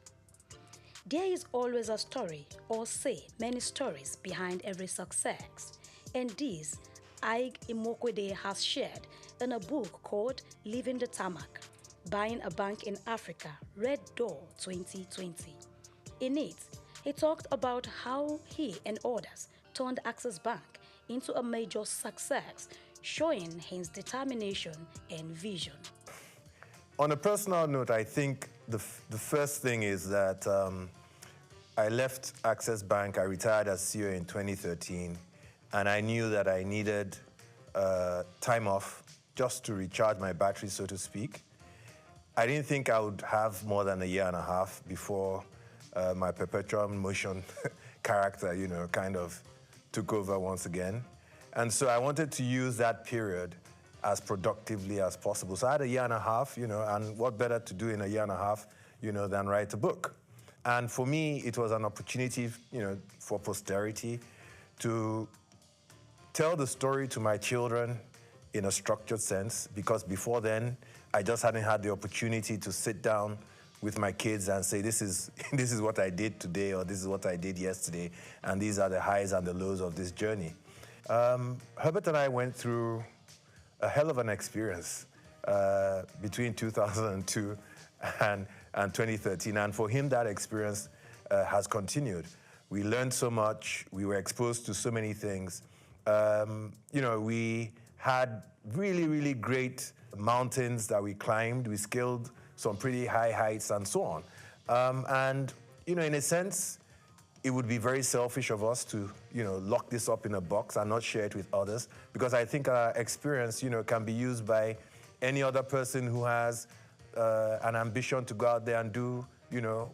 There is always a story, or say many stories, behind every success, and this Ige Imokwede has shared in a book called Leaving the Tarmac, Buying a Bank in Africa, Red Door 2020. In it, he talked about how he and others turned Access Bank into a major success, showing his determination and vision. On a personal note, I think the first thing is that I left Access Bank. I retired as CEO in 2013, and I knew that I needed time off just to recharge my battery, so to speak. I didn't think I would have more than a year and a half before my perpetual motion character, kind of took over once again. And so I wanted to use that period as productively as possible. So I had a year and a half, and what better to do in a year and a half, than write a book. And for me, it was an opportunity, for posterity to tell the story to my children in a structured sense, because before then, I just hadn't had the opportunity to sit down with my kids and say, this is what I did today, or this is what I did yesterday, and these are the highs and the lows of this journey. Herbert and I went through a hell of an experience between 2002 and 2013, and for him, that experience has continued. We learned so much. We were exposed to so many things. We had really, really great mountains that we climbed. We scaled some pretty high heights and so on. In a sense, it would be very selfish of us to, lock this up in a box and not share it with others, because I think our experience, can be used by any other person who has an ambition to go out there and do,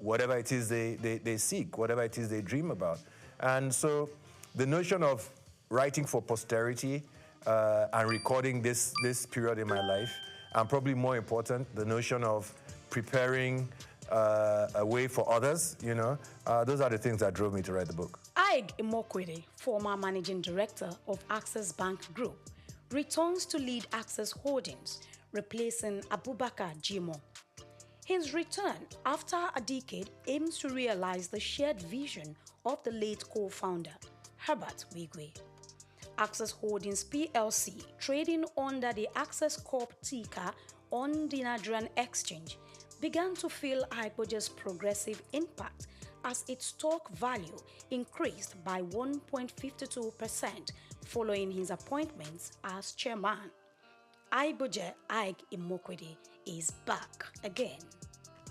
whatever it is they seek, whatever it is they dream about. And so the notion of writing for posterity and recording this period in my life, and probably more important, the notion of preparing a way for others, those are the things that drove me to write the book. Ige Imokwede, former managing director of Access Bank Group, returns to lead Access Holdings, replacing Abubakar Jimo. His return after a decade aims to realize the shared vision of the late co-founder, Herbert Wigwe. Access Holdings PLC, trading under the Access Corp ticker on the Nigerian exchange, began to feel Igboje's progressive impact as its stock value increased by 1.52% following his appointments as chairman. Igboje Ige Imokwede is back again.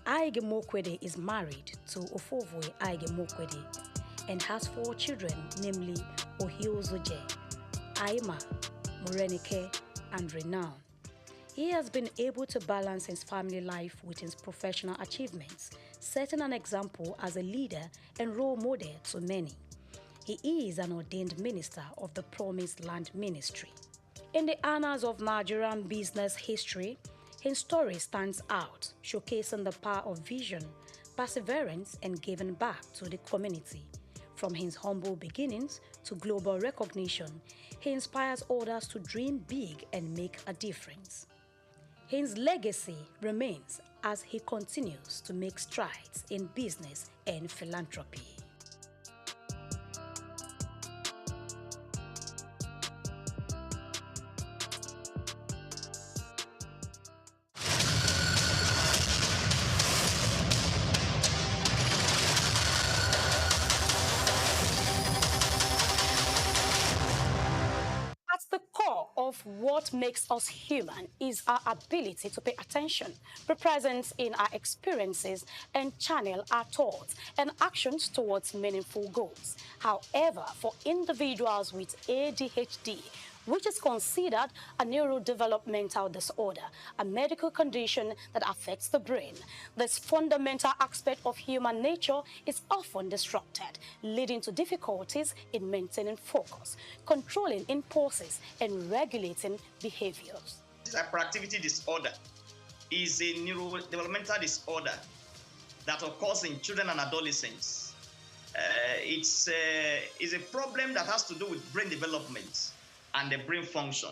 Ige Imokwede is married to Ofovwe Ige Imokwede and has 4 children, namely Ohiozoje, Aima, Morenike, and Renown. He has been able to balance his family life with his professional achievements, setting an example as a leader and role model to many. He is an ordained minister of the Promised Land Ministry. In the annals of Nigerian business history, his story stands out, showcasing the power of vision, perseverance, and giving back to the community. From his humble beginnings to global recognition, he inspires others to dream big and make a difference. His legacy remains as he continues to make strides in business and philanthropy. Of what makes us human is our ability to pay attention, be present in our experiences, and channel our thoughts and actions towards meaningful goals. However, for individuals with ADHD, which is considered a neurodevelopmental disorder, a medical condition that affects the brain, this fundamental aspect of human nature is often disrupted, leading to difficulties in maintaining focus, controlling impulses, and regulating behaviors. This hyperactivity disorder is a neurodevelopmental disorder that occurs in children and adolescents. it's a problem that has to do with brain development and the brain function.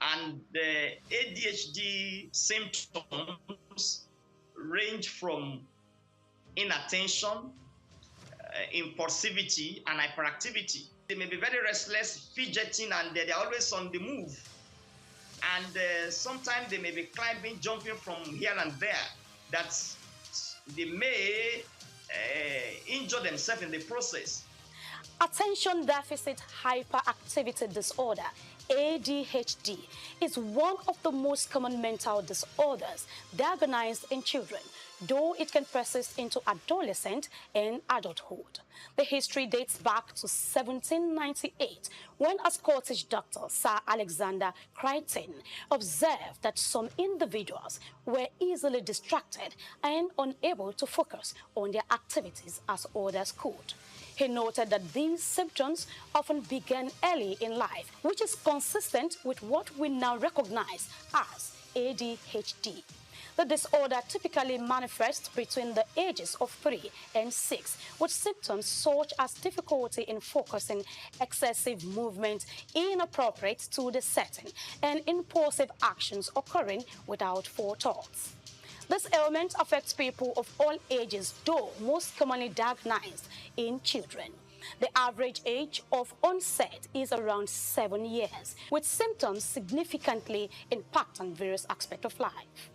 And the ADHD symptoms range from inattention, impulsivity, and hyperactivity. They may be very restless, fidgeting, and they're always on the move. And sometimes they may be climbing, jumping from here and there. That they may injure themselves in the process. Attention deficit hyperactivity disorder, ADHD, is one of the most common mental disorders diagnosed in children, though it can persist into adolescent and adulthood. The history dates back to 1798, when a Scottish doctor, Sir Alexander Crichton, observed that some individuals were easily distracted and unable to focus on their activities as others could. He noted that these symptoms often began early in life, which is consistent with what we now recognize as ADHD. The disorder typically manifests between the ages of 3 and 6, with symptoms such as difficulty in focusing, excessive movement inappropriate to the setting, and impulsive actions occurring without forethought. This ailment affects people of all ages, though most commonly diagnosed in children. The average age of onset is around 7 years, with symptoms significantly impacting various aspects of life.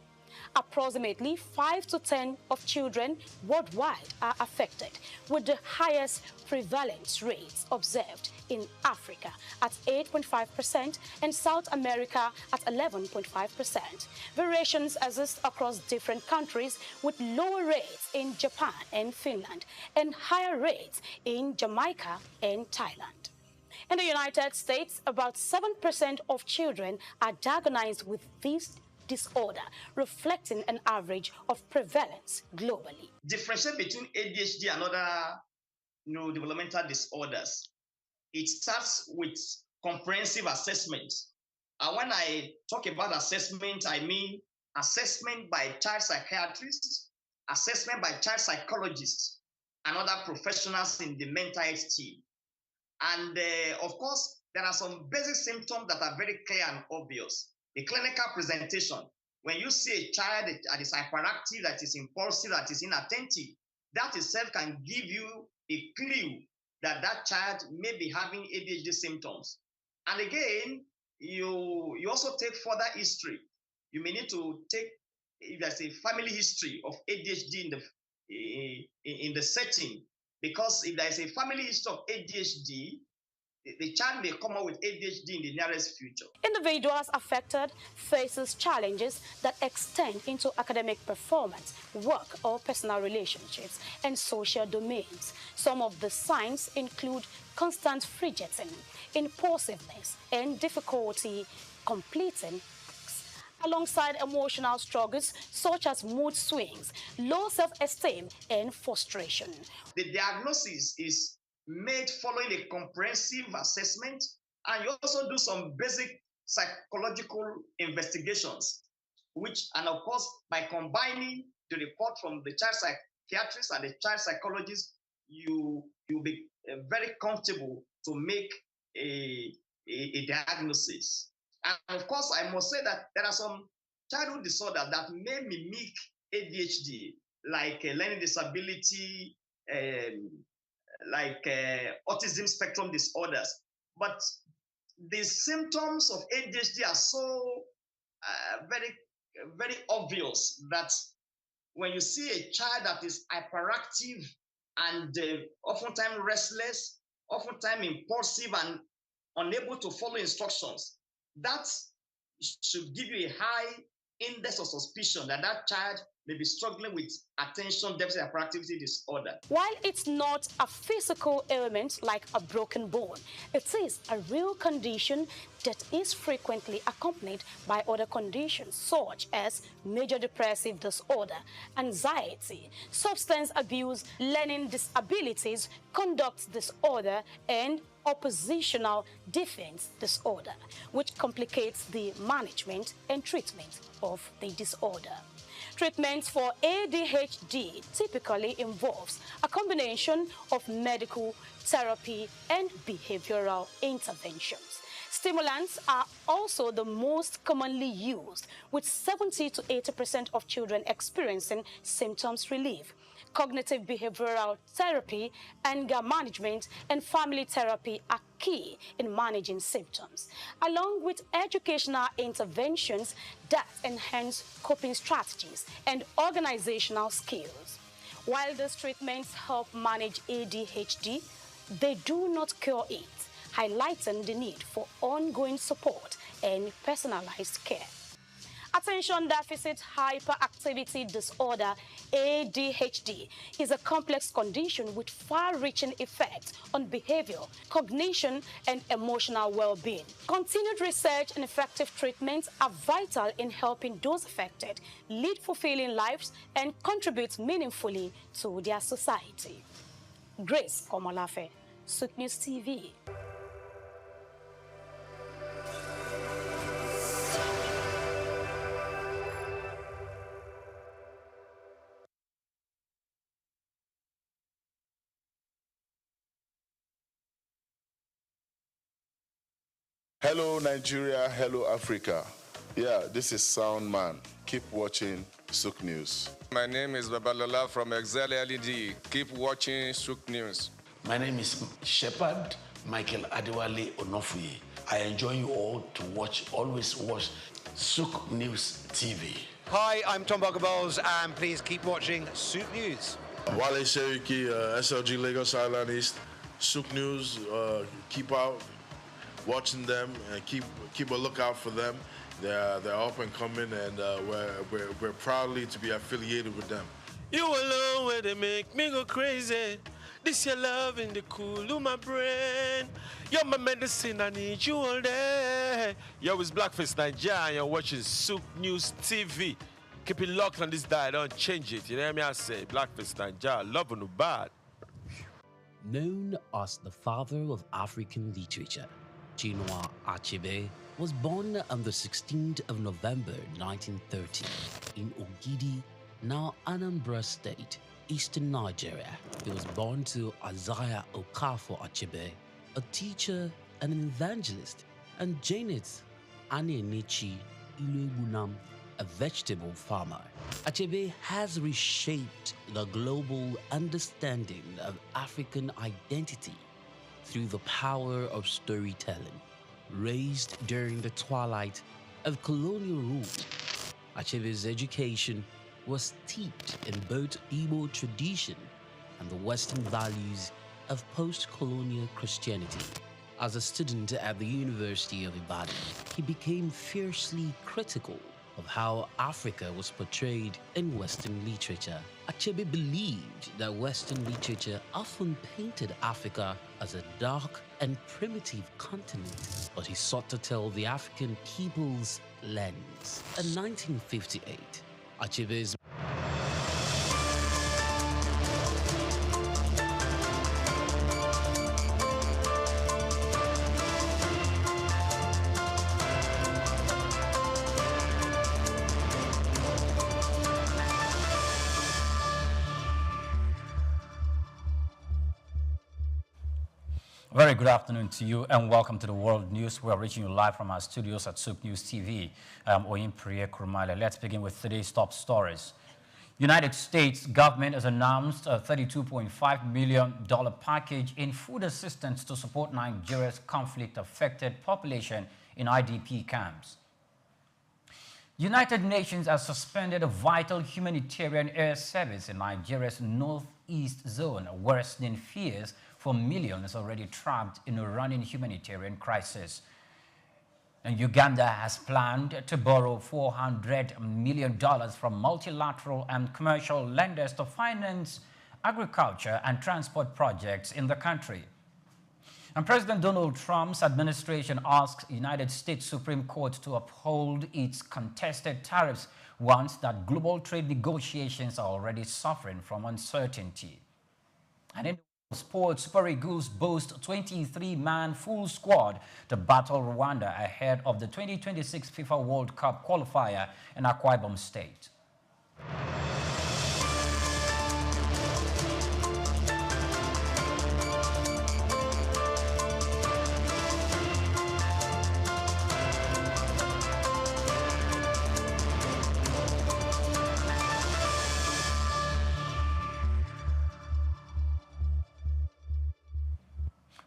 Approximately 5 to 10 of children worldwide are affected, with the highest prevalence rates observed in Africa at 8.5% and South America at 11.5%. Variations exist across different countries, with lower rates in Japan and Finland and higher rates in Jamaica and Thailand. In the United States, about 7% of children are diagnosed with this disorder, reflecting an average of prevalence globally. Differentiate between ADHD and other neurodevelopmental disorders. It starts with comprehensive assessment. And when I talk about assessment, I mean assessment by child psychiatrists, assessment by child psychologists, and other professionals in the mental health team. And of course, there are some basic symptoms that are very clear and obvious. The clinical presentation, when you see a child that is hyperactive, that is impulsive, that is inattentive, that itself can give you a clue that that child may be having ADHD symptoms. And again, you also take further history. You may need to take, if there's a family history of ADHD in the setting, because if there is a family history of ADHD, the child may come up with ADHD in the nearest future. Individuals affected faces challenges that extend into academic performance, work or personal relationships, and social domains. Some of the signs include constant fidgeting, impulsiveness, and difficulty completing, alongside emotional struggles such as mood swings, low self-esteem, and frustration. The diagnosis is made following a comprehensive assessment, and you also do some basic psychological investigations, and of course, by combining the report from the child psychiatrist and the child psychologist, you'll be very comfortable to make a diagnosis. And of course, I must say that there are some childhood disorders that may mimic ADHD, like learning disability, like autism spectrum disorders. But the symptoms of ADHD are so very, very obvious that when you see a child that is hyperactive and oftentimes restless, oftentimes impulsive and unable to follow instructions, that should give you a high index of suspicion that that child may be struggling with attention deficit hyperactivity disorder. While it's not a physical ailment like a broken bone, it is a real condition that is frequently accompanied by other conditions such as major depressive disorder, anxiety, substance abuse, learning disabilities, conduct disorder, and oppositional defense disorder, which complicates the management and treatment of the disorder. treatment for ADHD typically involves a combination of medical, therapy, and behavioral interventions. Stimulants are also the most commonly used, with 70 to 80% of children experiencing symptoms relief. Cognitive behavioral therapy, anger management, and family therapy are key in managing symptoms, along with educational interventions that enhance coping strategies and organizational skills. While these treatments help manage ADHD, they do not cure it, highlighting the need for ongoing support and personalized care. Attention Deficit Hyperactivity Disorder, ADHD, is a complex condition with far-reaching effects on behavior, cognition, and emotional well-being. Continued research and effective treatments are vital in helping those affected lead fulfilling lives and contribute meaningfully to their society. Grace Komolafe, Souqnews TV. Hello Nigeria, hello Africa. Yeah, this is Sound Man. Keep watching Souk News. My name is Babalola from Excel LED. Keep watching Souk News. My name is Shepherd Michael Adewale Onofuye. I enjoy you all to always watch Souk News TV. Hi, I'm Tom Boggaballs, and please keep watching Souk News. Wale Seriki, SLG Lagos Island East. Souk News, keep out watching them and keep a lookout for them. They're up and coming, and we're proudly to be affiliated with them. You alone where they make me go crazy. This your love in the cool of my brain. You're my medicine, I need you all day. Yo, it's Blackface Nigeria, and you're watching Souk News TV. Keep it locked on this dial, don't change it. You know what I say? Blackface Nigeria, love no bad. Known as the father of African literature, Chinua Achebe was born on the 16th of November 1930 in Ogidi, now Anambra State, eastern Nigeria. He was born to Isaiah Okafor Achebe, a teacher and an evangelist, and Janet Anenichi Ilegunam, a vegetable farmer. Achebe has reshaped the global understanding of African identity through the power of storytelling. Raised during the twilight of colonial rule, Achebe's education was steeped in both Igbo tradition and the Western values of post-colonial Christianity. As a student at the University of Ibadan, he became fiercely critical of how Africa was portrayed in Western literature. Achebe believed that Western literature often painted Africa as a dark and primitive continent, but he sought to tell the African people's lens. In 1958, Achebe's Very good afternoon to you, and welcome to the World News. We are reaching you live from our studios at Souqnews TV. I'm Oyin Priya Kurumale. Let's begin with today's top stories. United States government has announced a $32.5 million package in food assistance to support Nigeria's conflict-affected population in IDP camps. United Nations has suspended a vital humanitarian air service in Nigeria's northeast zone, worsening fears for millions already trapped in a running humanitarian crisis. And Uganda has planned to borrow $400 million from multilateral and commercial lenders to finance agriculture and transport projects in the country. And President Donald Trump's administration asks United States Supreme Court to uphold its contested tariffs once that global trade negotiations are already suffering from uncertainty. And in sports, Super Eagles boast a 23-man full squad to battle Rwanda ahead of the 2026 FIFA World Cup qualifier in Akwa Ibom State.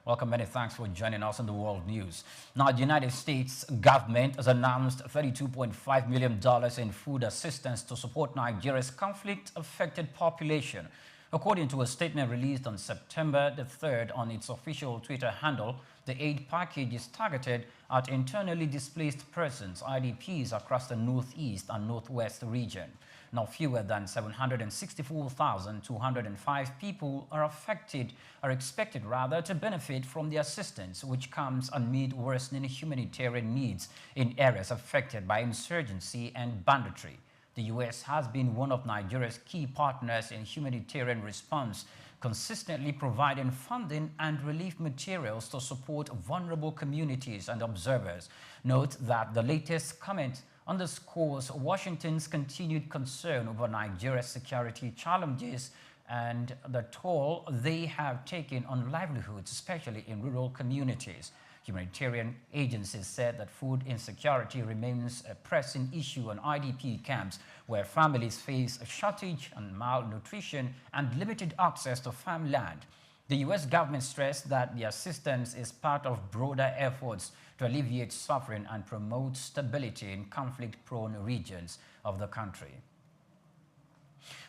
Welcome, many thanks for joining us in the world news. Now, the United States government has announced $32.5 million in food assistance to support Nigeria's conflict-affected population. According to a statement released on September the 3rd on its official Twitter handle, the aid package is targeted at internally displaced persons, IDPs, across the Northeast and Northwest region. Now, fewer than 764,205 people are expected to benefit from the assistance, which comes amid worsening humanitarian needs in areas affected by insurgency and banditry. The U.S. has been one of Nigeria's key partners in humanitarian response, consistently providing funding and relief materials to support vulnerable communities and observers. Note that the latest comment underscores Washington's continued concern over Nigeria's security challenges and the toll they have taken on livelihoods, especially in rural communities. Humanitarian agencies said that food insecurity remains a pressing issue in IDP camps, where families face a shortage and malnutrition and limited access to farmland. The U.S. government stressed that the assistance is part of broader efforts to alleviate suffering and promote stability in conflict-prone regions of the country.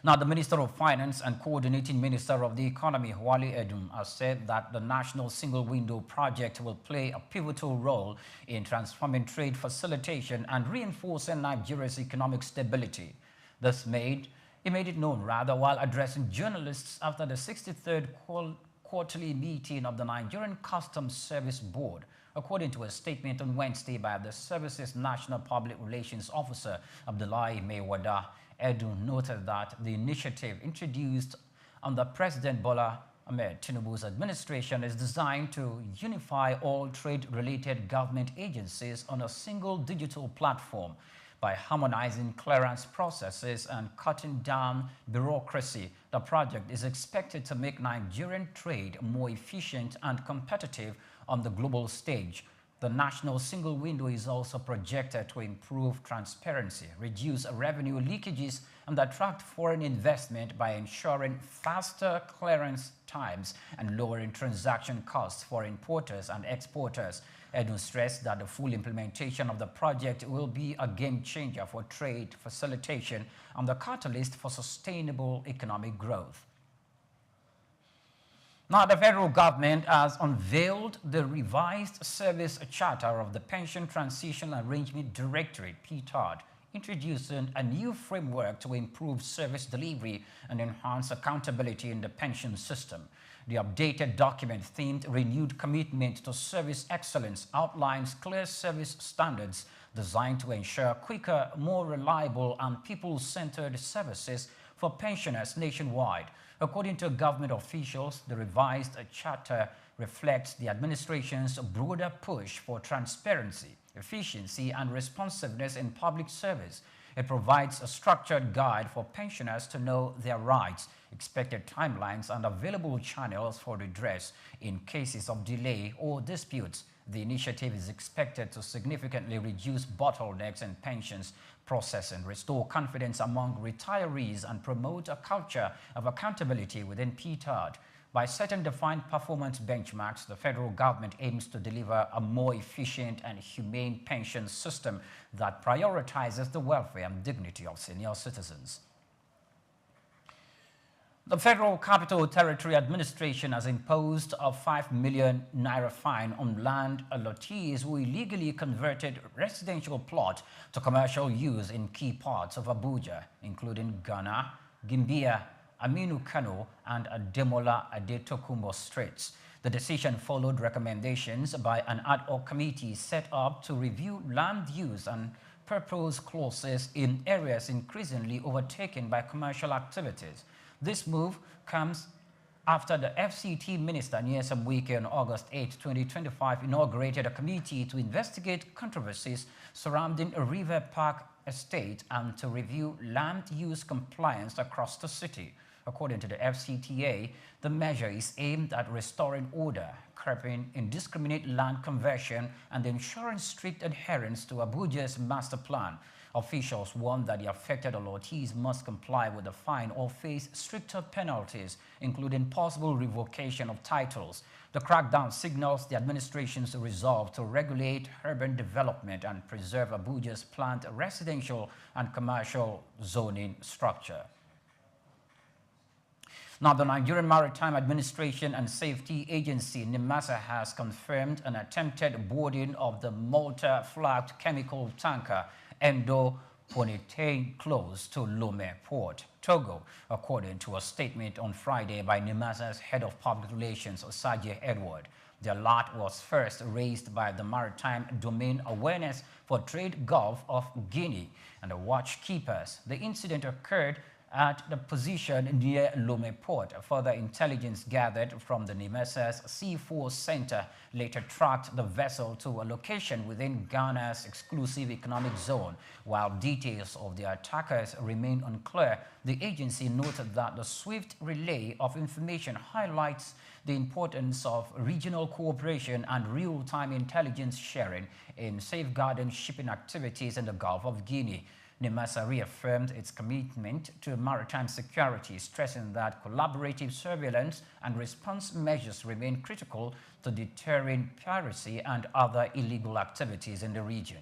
Now, the Minister of Finance and Coordinating Minister of the Economy, Wale Edun, has said that the National Single Window Project will play a pivotal role in transforming trade facilitation and reinforcing Nigeria's economic stability. He made it known while addressing journalists after the 63rd quarterly meeting of the Nigerian Customs Service Board. According to a statement on Wednesday by the service's National Public Relations Officer, Abdullahi Maiwada, Edu noted that the initiative introduced under President Bola Ahmed Tinubu's administration is designed to unify all trade-related government agencies on a single digital platform. By harmonizing clearance processes and cutting down bureaucracy, the project is expected to make Nigerian trade more efficient and competitive on the global stage. The national single window is also projected to improve transparency, reduce revenue leakages, and attract foreign investment by ensuring faster clearance times and lowering transaction costs for importers and exporters. Edu stressed that the full implementation of the project will be a game changer for trade facilitation and the catalyst for sustainable economic growth. Now, the federal government has unveiled the revised service charter of the Pension Transition Arrangement Directorate, PTARD, introducing a new framework to improve service delivery and enhance accountability in the pension system. The updated document, themed Renewed Commitment to Service Excellence, outlines clear service standards designed to ensure quicker, more reliable, and people-centered services for pensioners nationwide. According to government officials, the revised charter reflects the administration's broader push for transparency, efficiency, and responsiveness in public service. It provides a structured guide for pensioners to know their rights, expected timelines, and available channels for redress in cases of delay or disputes. The initiative is expected to significantly reduce bottlenecks in pensions processing, restore confidence among retirees, and promote a culture of accountability within PTARD. By setting defined performance benchmarks, the federal government aims to deliver a more efficient and humane pension system that prioritizes the welfare and dignity of senior citizens. The Federal Capital Territory Administration has imposed a 5 million naira fine on land allottees who illegally converted residential plot to commercial use in key parts of Abuja, including Ghana, Gimbia, Aminu Kano, and Ademola Adetokunbo streets. The decision followed recommendations by an ad hoc committee set up to review land use and purpose clauses in areas increasingly overtaken by commercial activities. This move comes after the FCT Minister Nyesom Wike on August 8, 2025, inaugurated a committee to investigate controversies surrounding a River Park estate and to review land use compliance across the city. According to the FCTA, the measure is aimed at restoring order, curbing indiscriminate land conversion, and ensuring strict adherence to Abuja's master plan. Officials warn that the affected allottees must comply with the fine or face stricter penalties, including possible revocation of titles. The crackdown signals the administration's resolve to regulate urban development and preserve Abuja's planned residential and commercial zoning structure. Now, the Nigerian Maritime Administration and Safety Agency, NIMASA, has confirmed an attempted boarding of the Malta-flagged chemical tanker Endo Ponitane close to Lome Port, Togo, according to a statement on Friday by NIMASA's head of public relations, Osagie Edward. The alert was first raised by the Maritime Domain Awareness for Trade Gulf of Guinea and the watchkeepers. The incident occurred at the position near Lome Port. Further intelligence gathered from the NIMASA's C4 Center later tracked the vessel to a location within Ghana's exclusive economic zone. While details of the attackers remain unclear, the agency noted that the swift relay of information highlights the importance of regional cooperation and real-time intelligence sharing in safeguarding shipping activities in the Gulf of Guinea. NIMASA reaffirmed its commitment to maritime security, stressing that collaborative surveillance and response measures remain critical to deterring piracy and other illegal activities in the region.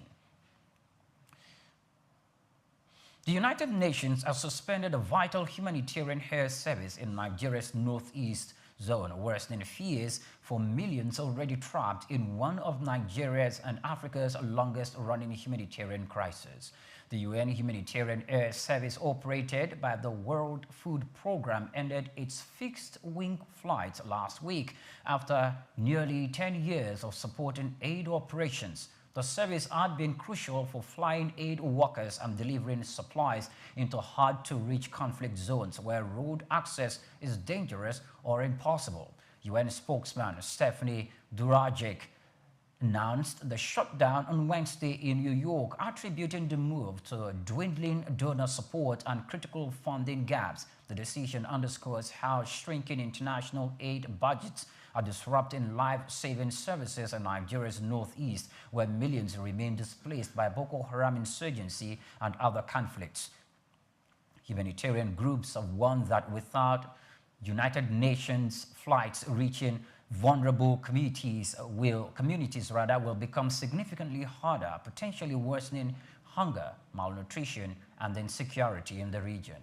The United Nations has suspended a vital humanitarian air service in Nigeria's northeast zone, worsening fears for millions already trapped in one of Nigeria's and Africa's longest-running humanitarian crises. The UN Humanitarian Air Service, operated by the World Food Programme, ended its fixed-wing flights last week after nearly 10 years of supporting aid operations. The service had been crucial for flying aid workers and delivering supplies into hard-to-reach conflict zones where road access is dangerous or impossible. UN spokesman Stephanie Durajek announced the shutdown on Wednesday in New York, attributing the move to dwindling donor support and critical funding gaps. The decision underscores how shrinking international aid budgets are disrupting life-saving services in Nigeria's northeast, where millions remain displaced by Boko Haram insurgency and other conflicts. Humanitarian groups have warned that without United Nations flights reaching vulnerable communities will become significantly harder, potentially worsening hunger, malnutrition, and insecurity in the region.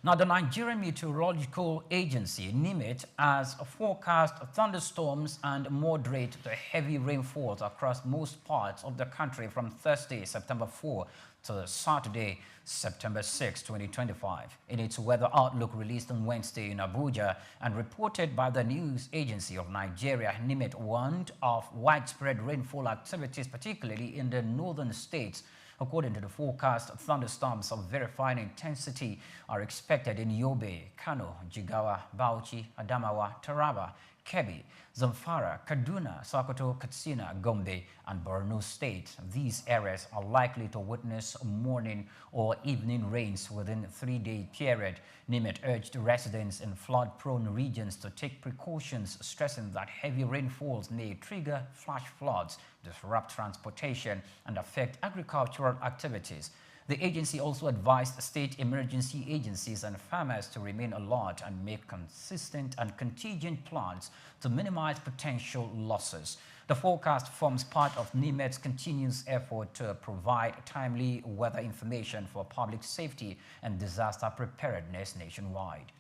Now, the Nigerian Meteorological Agency, NIMET, has forecast thunderstorms and moderate to heavy rainfalls across most parts of the country from Thursday, September 4 to Saturday, September 6, 2025. In its weather outlook released on Wednesday in Abuja and reported by the news agency of Nigeria, NIMET warned of widespread rainfall activities, particularly in the northern states. According to the forecast, thunderstorms of varying intensity are expected in Yobe, Kano, Jigawa, Bauchi, Adamawa, Taraba, Kebbi, Zamfara, Kaduna, Sokoto, Katsina, Gombe, and Borno State. These areas are likely to witness morning or evening rains within a 3-day period. NIMET urged residents in flood-prone regions to take precautions, stressing that heavy rainfalls may trigger flash floods, disrupt transportation, and affect agricultural activities. The agency also advised state emergency agencies and farmers to remain alert and make consistent and contingent plans to minimize potential losses. The forecast forms part of NIMET's continuous effort to provide timely weather information for public safety and disaster preparedness nationwide.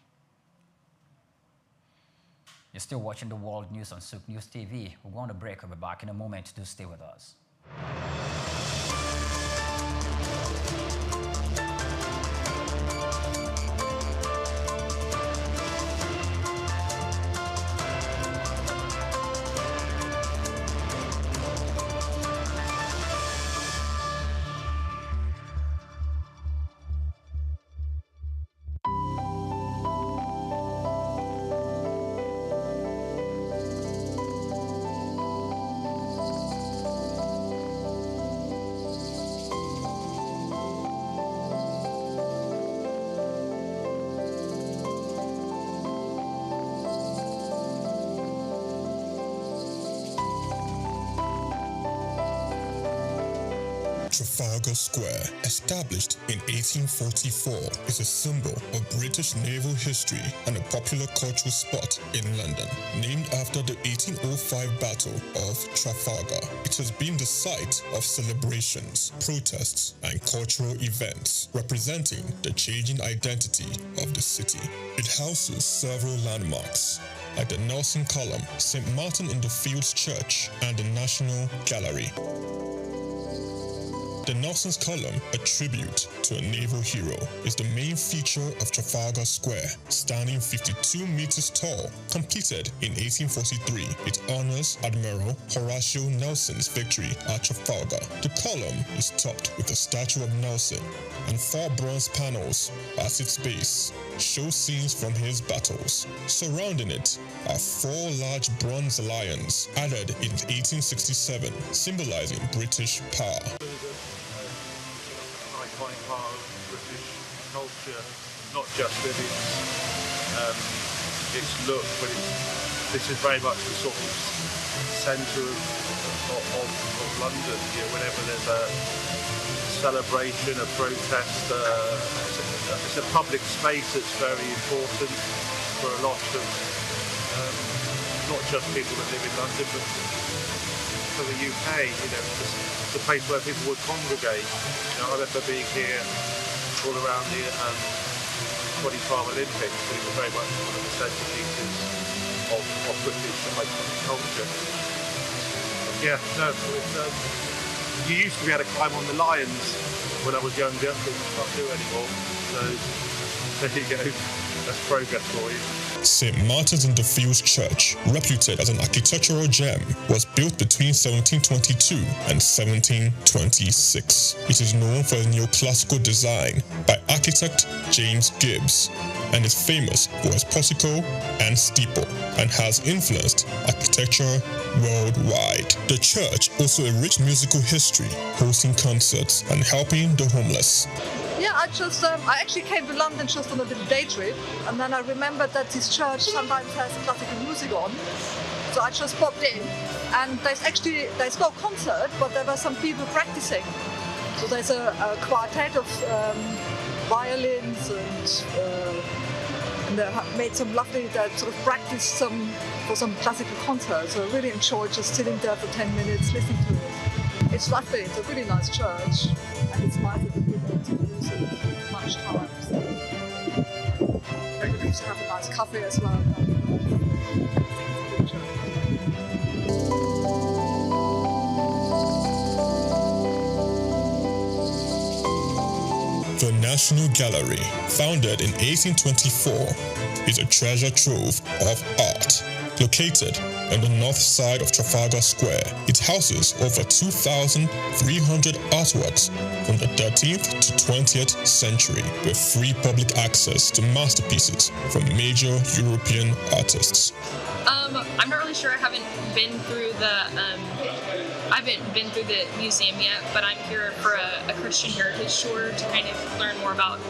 You're still watching the world news on Souqnews TV. We're going to break. We'll be back in a moment. Do stay with us. Trafalgar Square, established in 1844, is a symbol of British naval history and a popular cultural spot in London. Named after the 1805 Battle of Trafalgar, it has been the site of celebrations, protests, and cultural events, representing the changing identity of the city. It houses several landmarks, like the Nelson Column, St. Martin in the Fields Church, and the National Gallery. The Nelson's Column, a tribute to a naval hero, is the main feature of Trafalgar Square. Standing 52 meters tall, completed in 1843, it honors Admiral Horatio Nelson's victory at Trafalgar. The column is topped with a statue of Nelson, and 4 bronze panels at its base show scenes from his battles. Surrounding it are 4 large bronze lions added in 1867, symbolizing British power. Iconic part of British culture, not just in its look, but this is very much the sort of centre of London. You know, whenever there's a celebration, a protest, it's a public space that's very important for a lot of not just people that live in London, but for the UK. You know, it's a place where people would congregate. You know, I remember being here all around the 2012 Olympics, but it was very much one of the centerpieces of British culture. Yeah, no, you used to be able to climb on the lions when I was younger, but you can't do it anymore. So there you go, that's progress for you. St. Martin's in the Fields Church, reputed as an architectural gem, was built between 1722 and 1726. It is known for its neoclassical design by architect James Gibbs, and is famous for its portico and steeple, and has influenced architecture worldwide. The church also a rich musical history, hosting concerts and helping the homeless. Yeah, I actually came to London just on a little day trip, and then I remembered that this church sometimes has classical music on, so I just popped in, and there's no concert, but there were some people practicing. So there's a quartet of violins, and they made some lovely sort of practice for some classical concerts. So I really enjoyed just sitting there for 10 minutes listening to it. It's lovely. It's a really nice church, and it's nice that people don't use it much time. So maybe we used to have a nice coffee as well. The National Gallery, founded in 1824, is a treasure trove of art. Located on the north side of Trafalgar Square, it houses over 2,300 artworks from the 13th to 20th century, with free public access to masterpieces from major European artists. I'm not really sure. I haven't been through the museum yet, but I'm here for a Christian heritage tour to kind of learn more about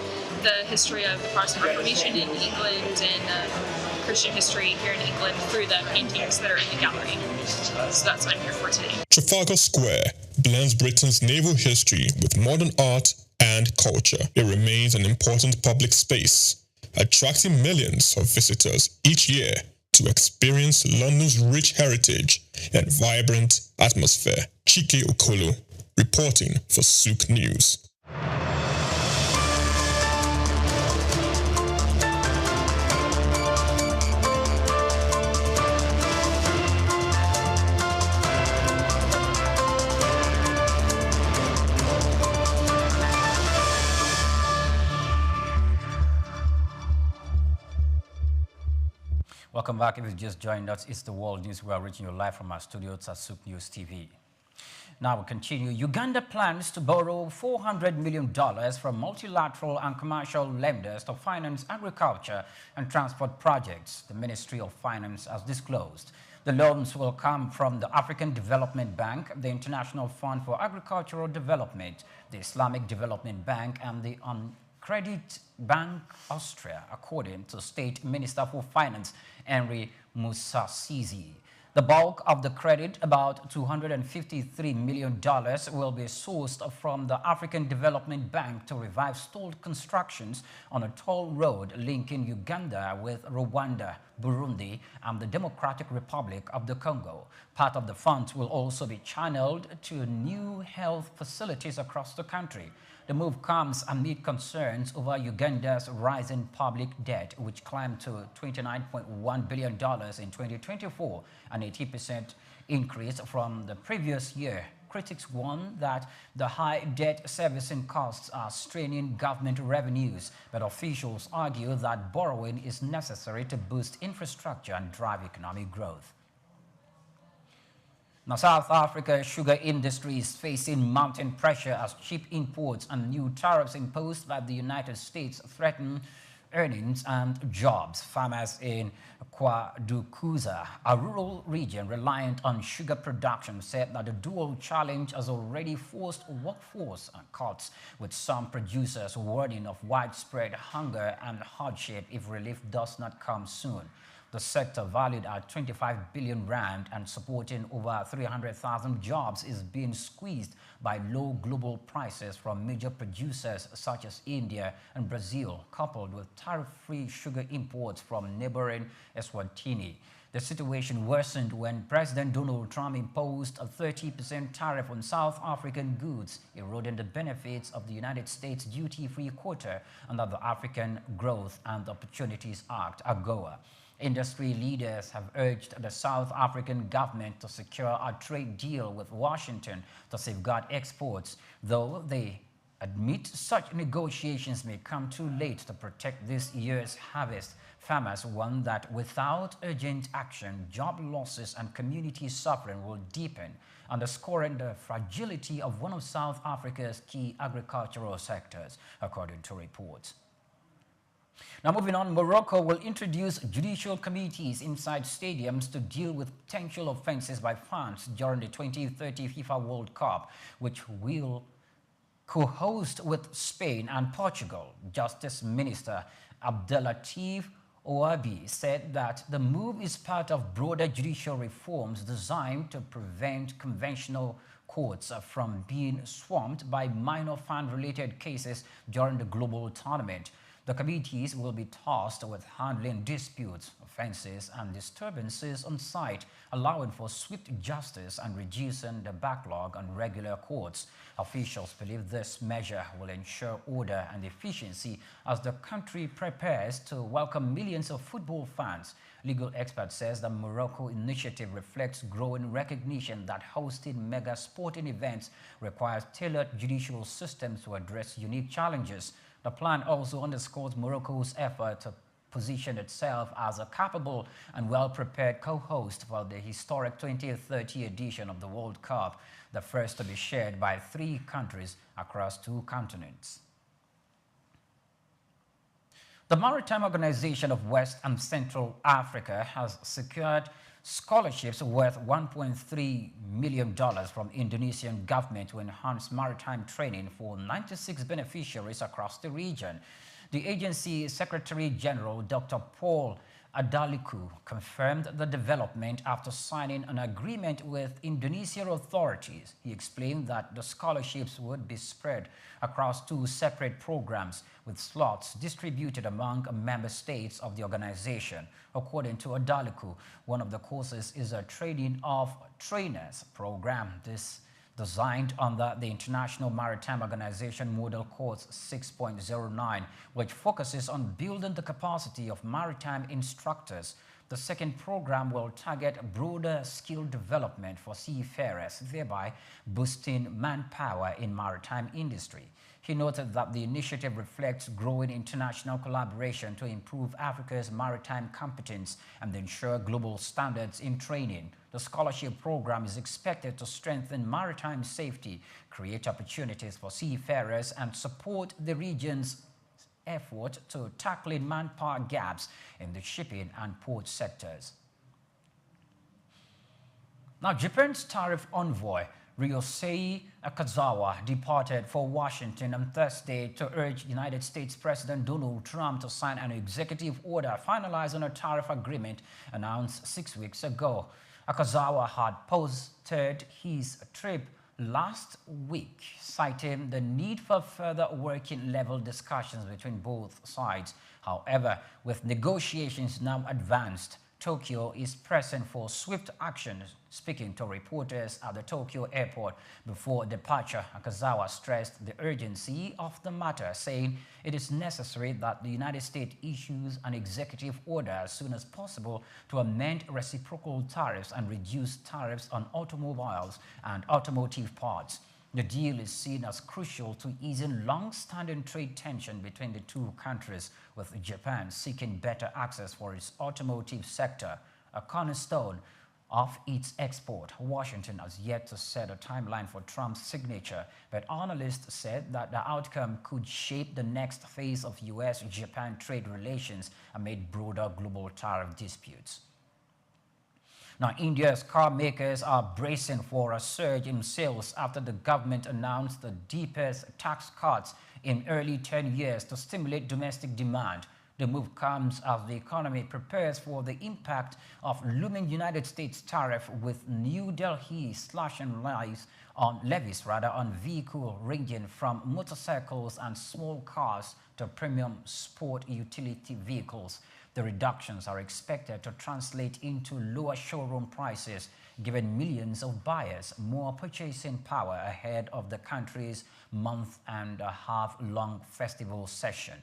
the history of the Protestant Reformation in England and Christian history here in England through the paintings that are in the gallery. So that's what I'm here for today. Trafalgar Square blends Britain's naval history with modern art and culture. It remains an important public space, attracting millions of visitors each year to experience London's rich heritage and vibrant atmosphere. Chike Okolo, reporting for Souk News. Welcome back. If you just joined us, it's the World News. We are reaching you live from our studios at Souqnews TV. Now we continue. Uganda plans to borrow $400 million from multilateral and commercial lenders to finance agriculture and transport projects, the Ministry of Finance has disclosed. The loans will come from the African Development Bank, the International Fund for Agricultural Development, the Islamic Development Bank, and the Credit Bank Austria, according to State Minister for Finance Henry Musasizi. The bulk of the credit, about $253 million, will be sourced from the African Development Bank to revive stalled constructions on a toll road linking Uganda with Rwanda, Burundi, and the Democratic Republic of the Congo. Part of the funds will also be channeled to new health facilities across the country. The move comes amid concerns over Uganda's rising public debt, which climbed to $29.1 billion in 2024, an 80% increase from the previous year. Critics warn that the high debt servicing costs are straining government revenues, but officials argue that borrowing is necessary to boost infrastructure and drive economic growth. Now, South Africa's sugar industry is facing mounting pressure as cheap imports and new tariffs imposed by the United States threaten earnings and jobs. Farmers in Kwadukuza, a rural region reliant on sugar production, said that the dual challenge has already forced workforce cuts, with some producers warning of widespread hunger and hardship if relief does not come soon. The sector, valued at 25 billion rand and supporting over 300,000 jobs, is being squeezed by low global prices from major producers such as India and Brazil, coupled with tariff-free sugar imports from neighboring Eswatini. The situation worsened when President Donald Trump imposed a 30% tariff on South African goods, eroding the benefits of the United States duty-free quota under the African Growth and Opportunities Act, AGOA. Industry leaders have urged the South African government to secure a trade deal with Washington to safeguard exports, though they admit such negotiations may come too late to protect this year's harvest. Farmers warn that without urgent action, job losses and community suffering will deepen, underscoring the fragility of one of South Africa's key agricultural sectors, according to reports. Now, moving on, Morocco will introduce judicial committees inside stadiums to deal with potential offenses by fans during the 2030 FIFA World Cup, which will co-host with Spain and Portugal. Justice Minister Abdelatif Ouabi said that the move is part of broader judicial reforms designed to prevent conventional courts from being swamped by minor fan-related cases during the global tournament. The committees will be tasked with handling disputes, offenses, and disturbances on site, allowing for swift justice and reducing the backlog on regular courts. Officials believe this measure will ensure order and efficiency as the country prepares to welcome millions of football fans. Legal expert says the Morocco initiative reflects growing recognition that hosting mega sporting events requires tailored judicial systems to address unique challenges. The plan also underscores Morocco's effort to position itself as a capable and well-prepared co-host for the historic 2030 edition of the World Cup, the first to be shared by 3 countries across 2 continents. The Maritime Organization of West and Central Africa has secured scholarships worth $1.3 million from Indonesian government to enhance maritime training for 96 beneficiaries across the region. The agency Secretary General Dr. Paul Adaliku confirmed the development after signing an agreement with Indonesian authorities. He explained that the scholarships would be spread across 2 separate programs with slots distributed among member states of the organization. According to Adaliku, one of the courses is a Training of Trainers program. This designed under the International Maritime Organization Model Course 6.09, which focuses on building the capacity of maritime instructors. The second program will target broader skill development for seafarers, thereby boosting manpower in maritime industry. He noted that the initiative reflects growing international collaboration to improve Africa's maritime competence and ensure global standards in training. The scholarship program is expected to strengthen maritime safety, create opportunities for seafarers, and support the region's effort to tackling manpower gaps in the shipping and port sectors. Now, Japan's tariff envoy Ryosei Akazawa departed for Washington on Thursday to urge United States President Donald Trump to sign an executive order finalizing a tariff agreement announced 6 weeks ago. Akazawa had posted his trip last week, citing the need for further working-level discussions between both sides. However, with negotiations now advanced, Tokyo is pressing for swift action. Speaking to reporters at the Tokyo airport before departure, Akazawa stressed the urgency of the matter, saying it is necessary that the United States issues an executive order as soon as possible to amend reciprocal tariffs and reduce tariffs on automobiles and automotive parts. The deal is seen as crucial to easing long-standing trade tension between the two countries, with Japan seeking better access for its automotive sector, a cornerstone of its export. Washington has yet to set a timeline for Trump's signature, but analysts said that the outcome could shape the next phase of U.S.-Japan trade relations amid broader global tariff disputes. Now, India's car makers are bracing for a surge in sales after the government announced the deepest tax cuts in early 10 years to stimulate domestic demand. The move comes as the economy prepares for the impact of looming United States tariff, with New Delhi slashing levies on vehicles ranging from motorcycles and small cars to premium sport utility vehicles. The reductions are expected to translate into lower showroom prices, giving millions of buyers more purchasing power ahead of the country's month-and-a-half-long festival session.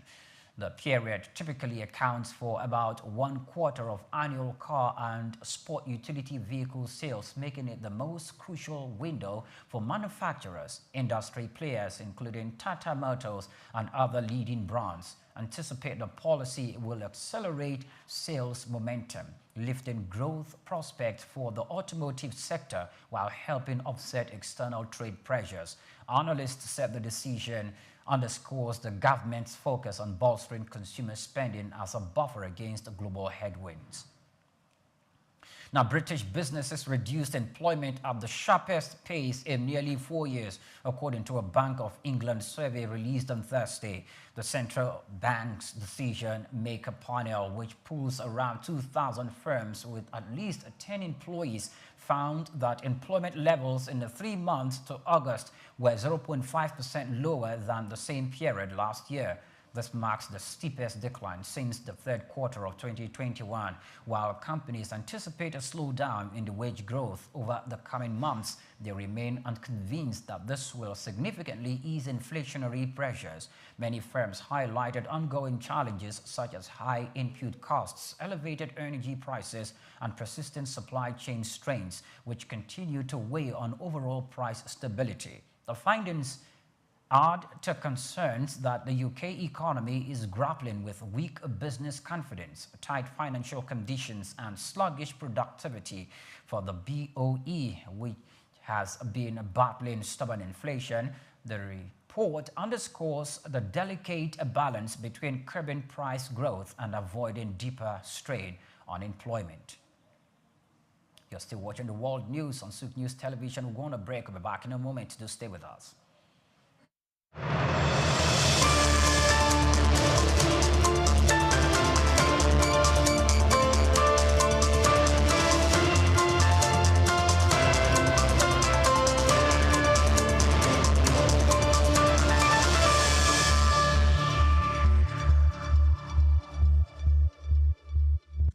The period typically accounts for about 1/4 of annual car and sport utility vehicle sales, making it the most crucial window for manufacturers. Industry players, including Tata Motors and other leading brands, anticipate the policy will accelerate sales momentum, lifting growth prospects for the automotive sector while helping offset external trade pressures. Analysts said the decision underscores the government's focus on bolstering consumer spending as a buffer against global headwinds. Now, British businesses reduced employment at the sharpest pace in nearly 4 years, according to a Bank of England survey released on Thursday. The central bank's decision-maker panel, which pools around 2,000 firms with at least 10 employees, found that employment levels in the 3 months to August were 0.5% lower than the same period last year. This marks the steepest decline since the third quarter of 2021. While companies anticipate a slowdown in the wage growth over the coming months, they remain unconvinced that this will significantly ease inflationary pressures. Many firms highlighted ongoing challenges such as high input costs, elevated energy prices, and persistent supply chain strains, which continue to weigh on overall price stability. The findings add to concerns that the UK economy is grappling with weak business confidence, tight financial conditions, and sluggish productivity. For the BOE, which has been battling stubborn inflation, the report underscores the delicate balance between curbing price growth and avoiding deeper strain on employment. You're still watching the World News on Souqnews Television. We're going to break. We'll be back in a moment. Do stay with us.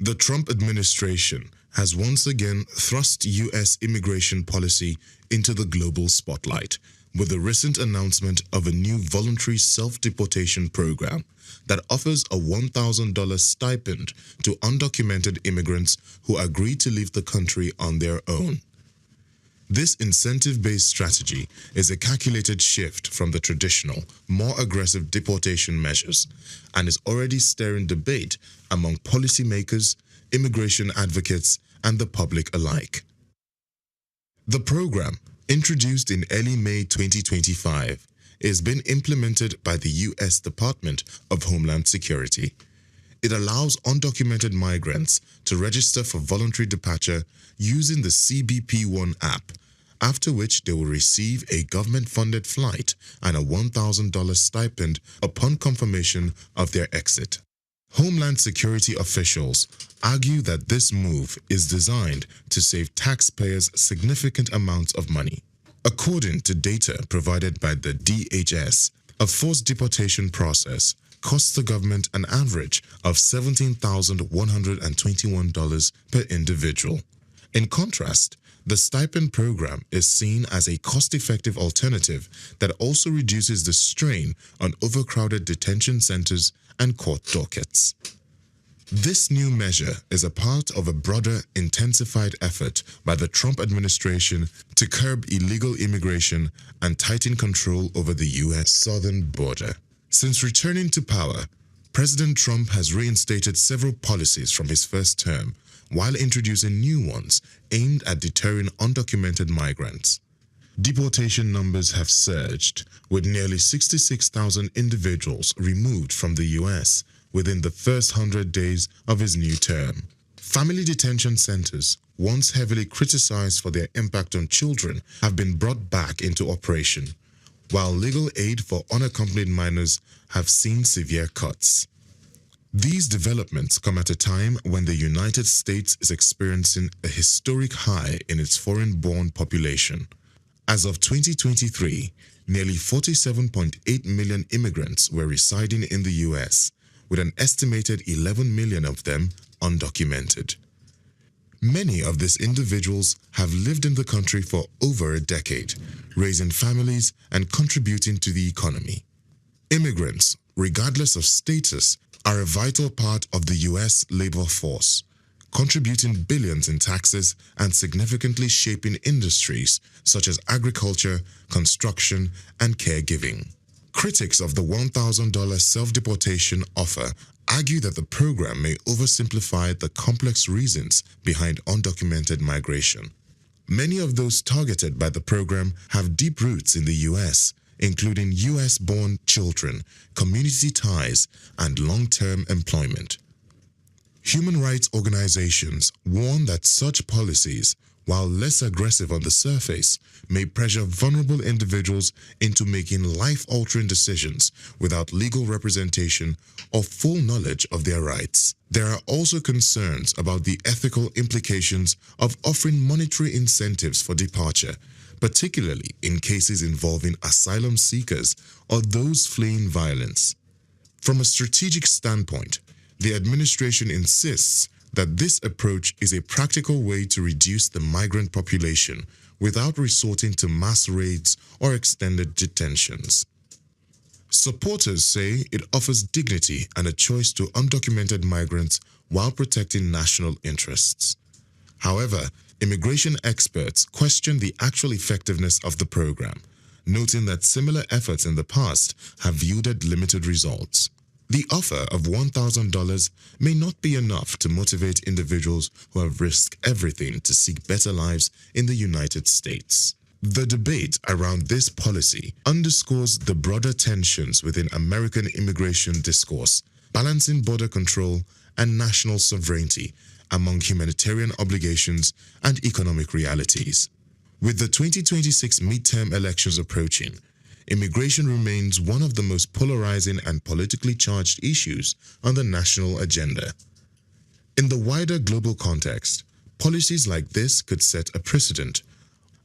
The Trump administration has once again thrust U.S. immigration policy into the global spotlight with the recent announcement of a new voluntary self-deportation program that offers a $1,000 stipend to undocumented immigrants who agree to leave the country on their own. This incentive-based strategy is a calculated shift from the traditional, more aggressive deportation measures and is already stirring debate among policymakers, immigration advocates, and the public alike. The program, introduced in early May 2025, is being implemented by the U.S. Department of Homeland Security. It allows undocumented migrants to register for voluntary departure using the CBP One app after which they will receive a government-funded flight and a $1,000 stipend upon confirmation of their exit. Homeland Security officials argue that this move is designed to save taxpayers significant amounts of money. According to data provided by the DHS, a forced deportation process costs the government an average of $17,121 per individual. In contrast, the stipend program is seen as a cost-effective alternative that also reduces the strain on overcrowded detention centers and court dockets. This new measure is a part of a broader, intensified effort by the Trump administration to curb illegal immigration and tighten control over the U.S. southern border. Since returning to power, President Trump has reinstated several policies from his first term, while introducing new ones aimed at deterring undocumented migrants. Deportation numbers have surged, with nearly 66,000 individuals removed from the U.S. within the first 100 days of his new term. Family detention centers, once heavily criticized for their impact on children, have been brought back into operation, while legal aid for unaccompanied minors have seen severe cuts. These developments come at a time when the United States is experiencing a historic high in its foreign-born population. As of 2023, nearly 47.8 million immigrants were residing in the U.S., with an estimated 11 million of them undocumented. Many of these individuals have lived in the country for over a decade, raising families and contributing to the economy. Immigrants, regardless of status, are a vital part of the U.S. labor force, contributing billions in taxes and significantly shaping industries such as agriculture, construction, and caregiving. Critics of the $1,000 self-deportation offer argue that the program may oversimplify the complex reasons behind undocumented migration. Many of those targeted by the program have deep roots in the U.S., including U.S.-born children, community ties, and long-term employment. Human rights organizations warn that such policies, while less aggressive on the surface, may pressure vulnerable individuals into making life-altering decisions without legal representation or full knowledge of their rights. There are also concerns about the ethical implications of offering monetary incentives for departure, particularly in cases involving asylum seekers or those fleeing violence. From a strategic standpoint, the administration insists that this approach is a practical way to reduce the migrant population without resorting to mass raids or extended detentions. Supporters say it offers dignity and a choice to undocumented migrants while protecting national interests. However, immigration experts question the actual effectiveness of the program, noting that similar efforts in the past have yielded limited results. The offer of $1,000 may not be enough to motivate individuals who have risked everything to seek better lives in the United States. The debate around this policy underscores the broader tensions within American immigration discourse, balancing border control and national sovereignty among humanitarian obligations and economic realities. With the 2026 midterm elections approaching, immigration remains one of the most polarizing and politically charged issues on the national agenda. In the wider global context, policies like this could set a precedent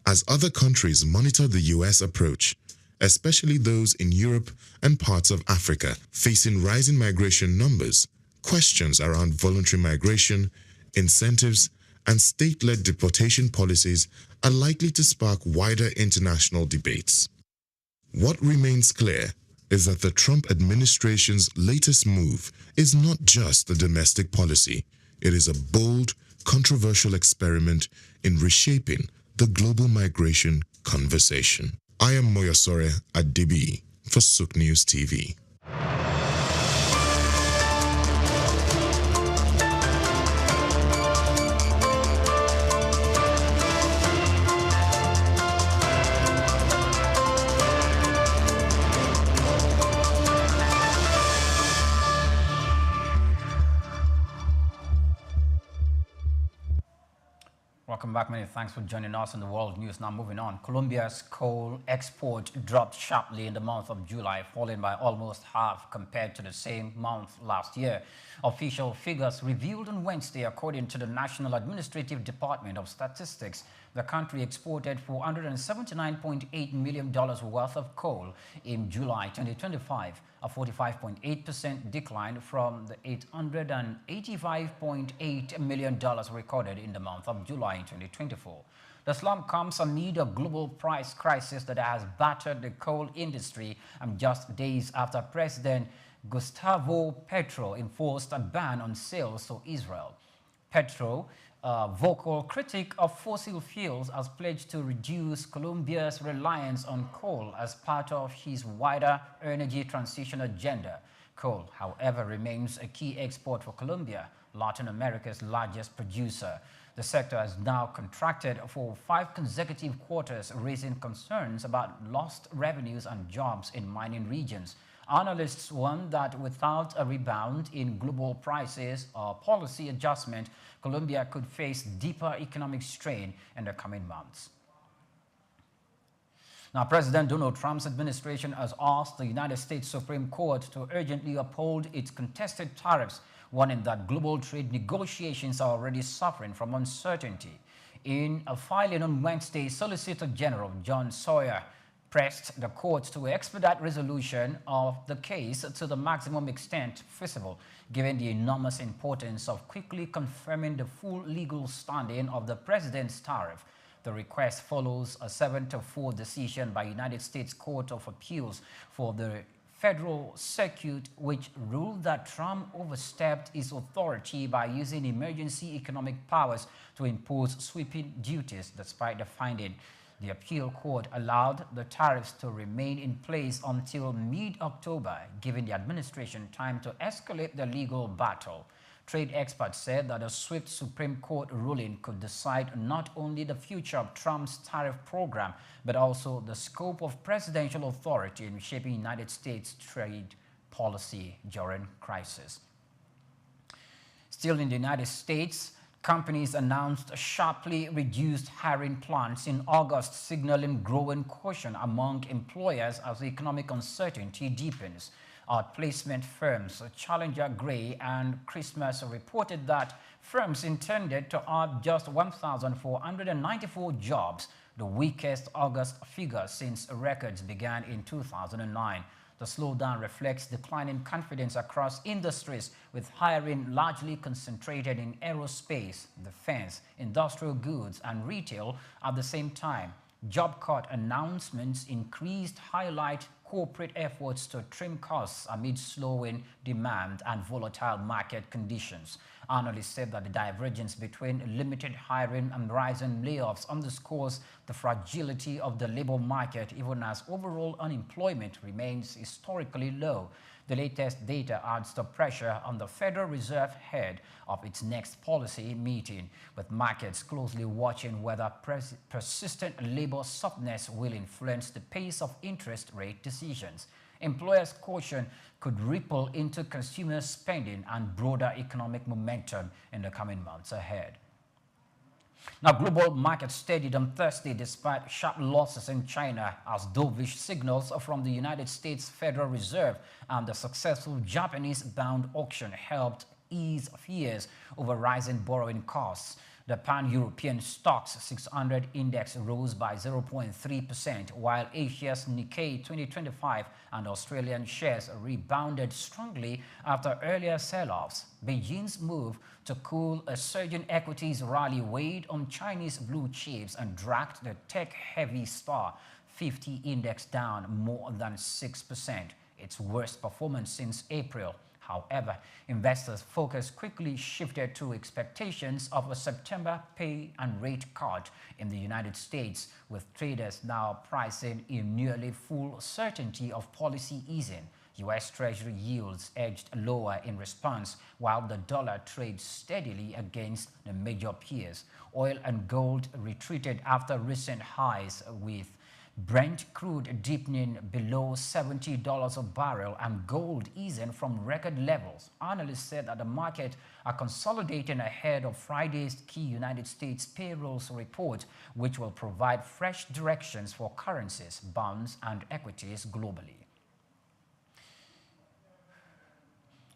as other countries monitor the U.S. approach, especially those in Europe and parts of Africa facing rising migration numbers. Questions around voluntary migration, incentives, and state-led deportation policies are likely to spark wider international debates. What remains clear is that the Trump administration's latest move is not just a domestic policy. It is a bold, controversial experiment in reshaping the global migration conversation. I am Moyosore Adibi for Souqnews TV. Welcome back. Many thanks for joining us in the world news. Now moving on. Colombia's coal export dropped sharply in the month of July, falling by almost half compared to the same month last year. Official figures revealed on Wednesday, according to the National Administrative Department of Statistics, the country exported $479.8 million worth of coal in July 2025, a 45.8% decline from the $885.8 million recorded in the month of July 2024. The slump comes amid a global price crisis that has battered the coal industry and just days after President Gustavo Petro enforced a ban on sales to Israel. Petro, a vocal critic of fossil fuels, has pledged to reduce Colombia's reliance on coal as part of his wider energy transition agenda. Coal, however, remains a key export for Colombia, Latin America's largest producer. The sector has now contracted for 5 consecutive quarters, raising concerns about lost revenues and jobs in mining regions. Analysts warn that without a rebound in global prices or policy adjustment, Colombia could face deeper economic strain in the coming months. Now, President Donald Trump's administration has asked the United States Supreme Court to urgently uphold its contested tariffs, warning that global trade negotiations are already suffering from uncertainty. In a filing on Wednesday, Solicitor General John Sawyer pressed the court to expedite resolution of the case to the maximum extent feasible, given the enormous importance of quickly confirming the full legal standing of the president's tariff. The request follows a 7-4 decision by United States Court of Appeals for the Federal Circuit, which ruled that Trump overstepped his authority by using emergency economic powers to impose sweeping duties. Despite the finding, the appeal court allowed the tariffs to remain in place until mid-October, giving the administration time to escalate the legal battle. Trade experts said that a swift Supreme Court ruling could decide not only the future of Trump's tariff program, but also the scope of presidential authority in shaping United States trade policy during crisis. Still in the United States, companies announced sharply reduced hiring plans in August, signaling growing caution among employers as economic uncertainty deepens. Outplacement firms Challenger Gray and Christmas reported that firms intended to add just 1,494 jobs, the weakest August figure since records began in 2009. The slowdown reflects declining confidence across industries, with hiring largely concentrated in aerospace, defense, industrial goods, and retail. At the same time, job cut announcements increased highlight corporate efforts to trim costs amid slowing demand and volatile market conditions. Analysts said that the divergence between limited hiring and rising layoffs underscores the fragility of the labor market, even as overall unemployment remains historically low. The latest data adds to pressure on the Federal Reserve ahead of its next policy meeting, with markets closely watching whether persistent labor softness will influence the pace of interest rate decisions. Employers' caution could ripple into consumer spending and broader economic momentum in the coming months ahead. Now, global markets steadied on Thursday despite sharp losses in China as dovish signals from the United States Federal Reserve and the successful Japanese bond auction helped ease fears over rising borrowing costs. The pan-European Stoxx 600 index rose by 0.3%, while Asia's Nikkei 2025 and Australian shares rebounded strongly after earlier sell-offs. Beijing's move to cool a surging equities rally weighed on Chinese blue chips and dragged the tech-heavy STAR 50 index down more than 6%, its worst performance since April. However, investors' focus quickly shifted to expectations of a September pay and rate cut in the United States, with traders now pricing in nearly full certainty of policy easing. U.S. Treasury yields edged lower in response, while the dollar trades steadily against the major peers. Oil and gold retreated after recent highs, with Brent crude deepening below $70 a barrel and gold easing from record levels. Analysts said that the market are consolidating ahead of Friday's key United States payrolls report, which will provide fresh directions for currencies, bonds, and equities globally.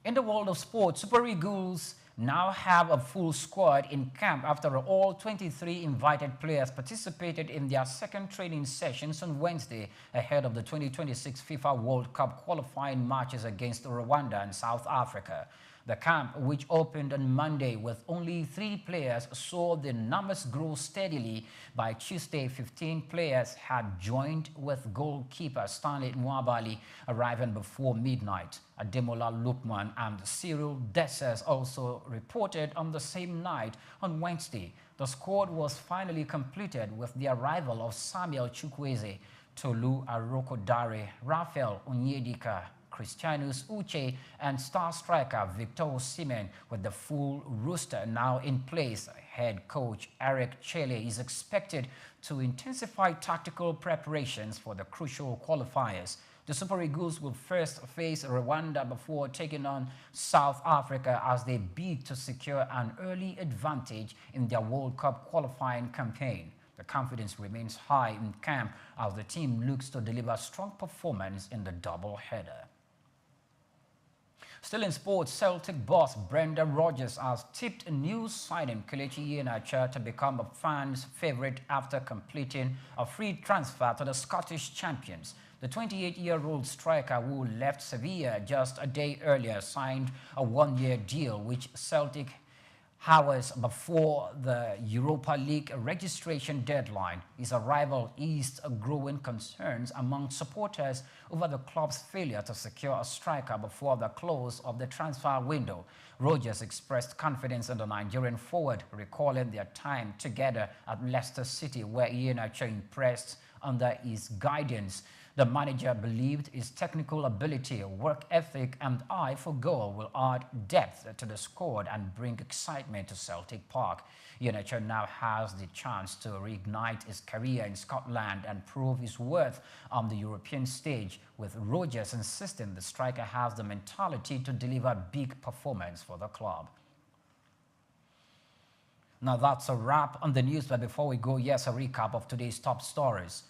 In the world of sports, Super Eagles now have a full squad in camp after all 23 invited players participated in their second training sessions on Wednesday ahead of the 2026 FIFA World Cup qualifying matches against Rwanda and South Africa. The camp, which opened on Monday with only 3 players, saw the numbers grow steadily. By Tuesday, 15 players had joined, with goalkeeper Stanley Nwabali arriving before midnight. Ademola Lookman and Cyril Dessers also reported on the same night on Wednesday. The squad was finally completed with the arrival of Samuel Chukwueze, Tolu Arokodare, Raphael Onyedika, Christianus Uche, and star striker Victor Osimhen, with the full roster now in place. Head coach Eric Chele is expected to intensify tactical preparations for the crucial qualifiers. The Super Eagles will first face Rwanda before taking on South Africa as they bid to secure an early advantage in their World Cup qualifying campaign. The confidence remains high in camp as the team looks to deliver strong performance in the double-header. Still in sports, Celtic boss Brenda Rodgers has tipped a new signing Kelechi Iheanacho to become a fan's favourite after completing a free transfer to the Scottish champions. The 28-year-old striker, who left Sevilla just a day earlier, signed a one-year deal which Celtic hours before the Europa League registration deadline. His arrival eased growing concerns among supporters over the club's failure to secure a striker before the close of the transfer window. Rodgers expressed confidence in the Nigerian forward, recalling their time together at Leicester City, where Iheanacho impressed under his guidance. The manager believed his technical ability, work ethic, and eye for goal will add depth to the squad and bring excitement to Celtic Park. Iheanacho now has the chance to reignite his career in Scotland and prove his worth on the European stage, with Rodgers insisting the striker has the mentality to deliver big performance for the club. Now that's a wrap on the news, but before we go, here's a recap of today's top stories.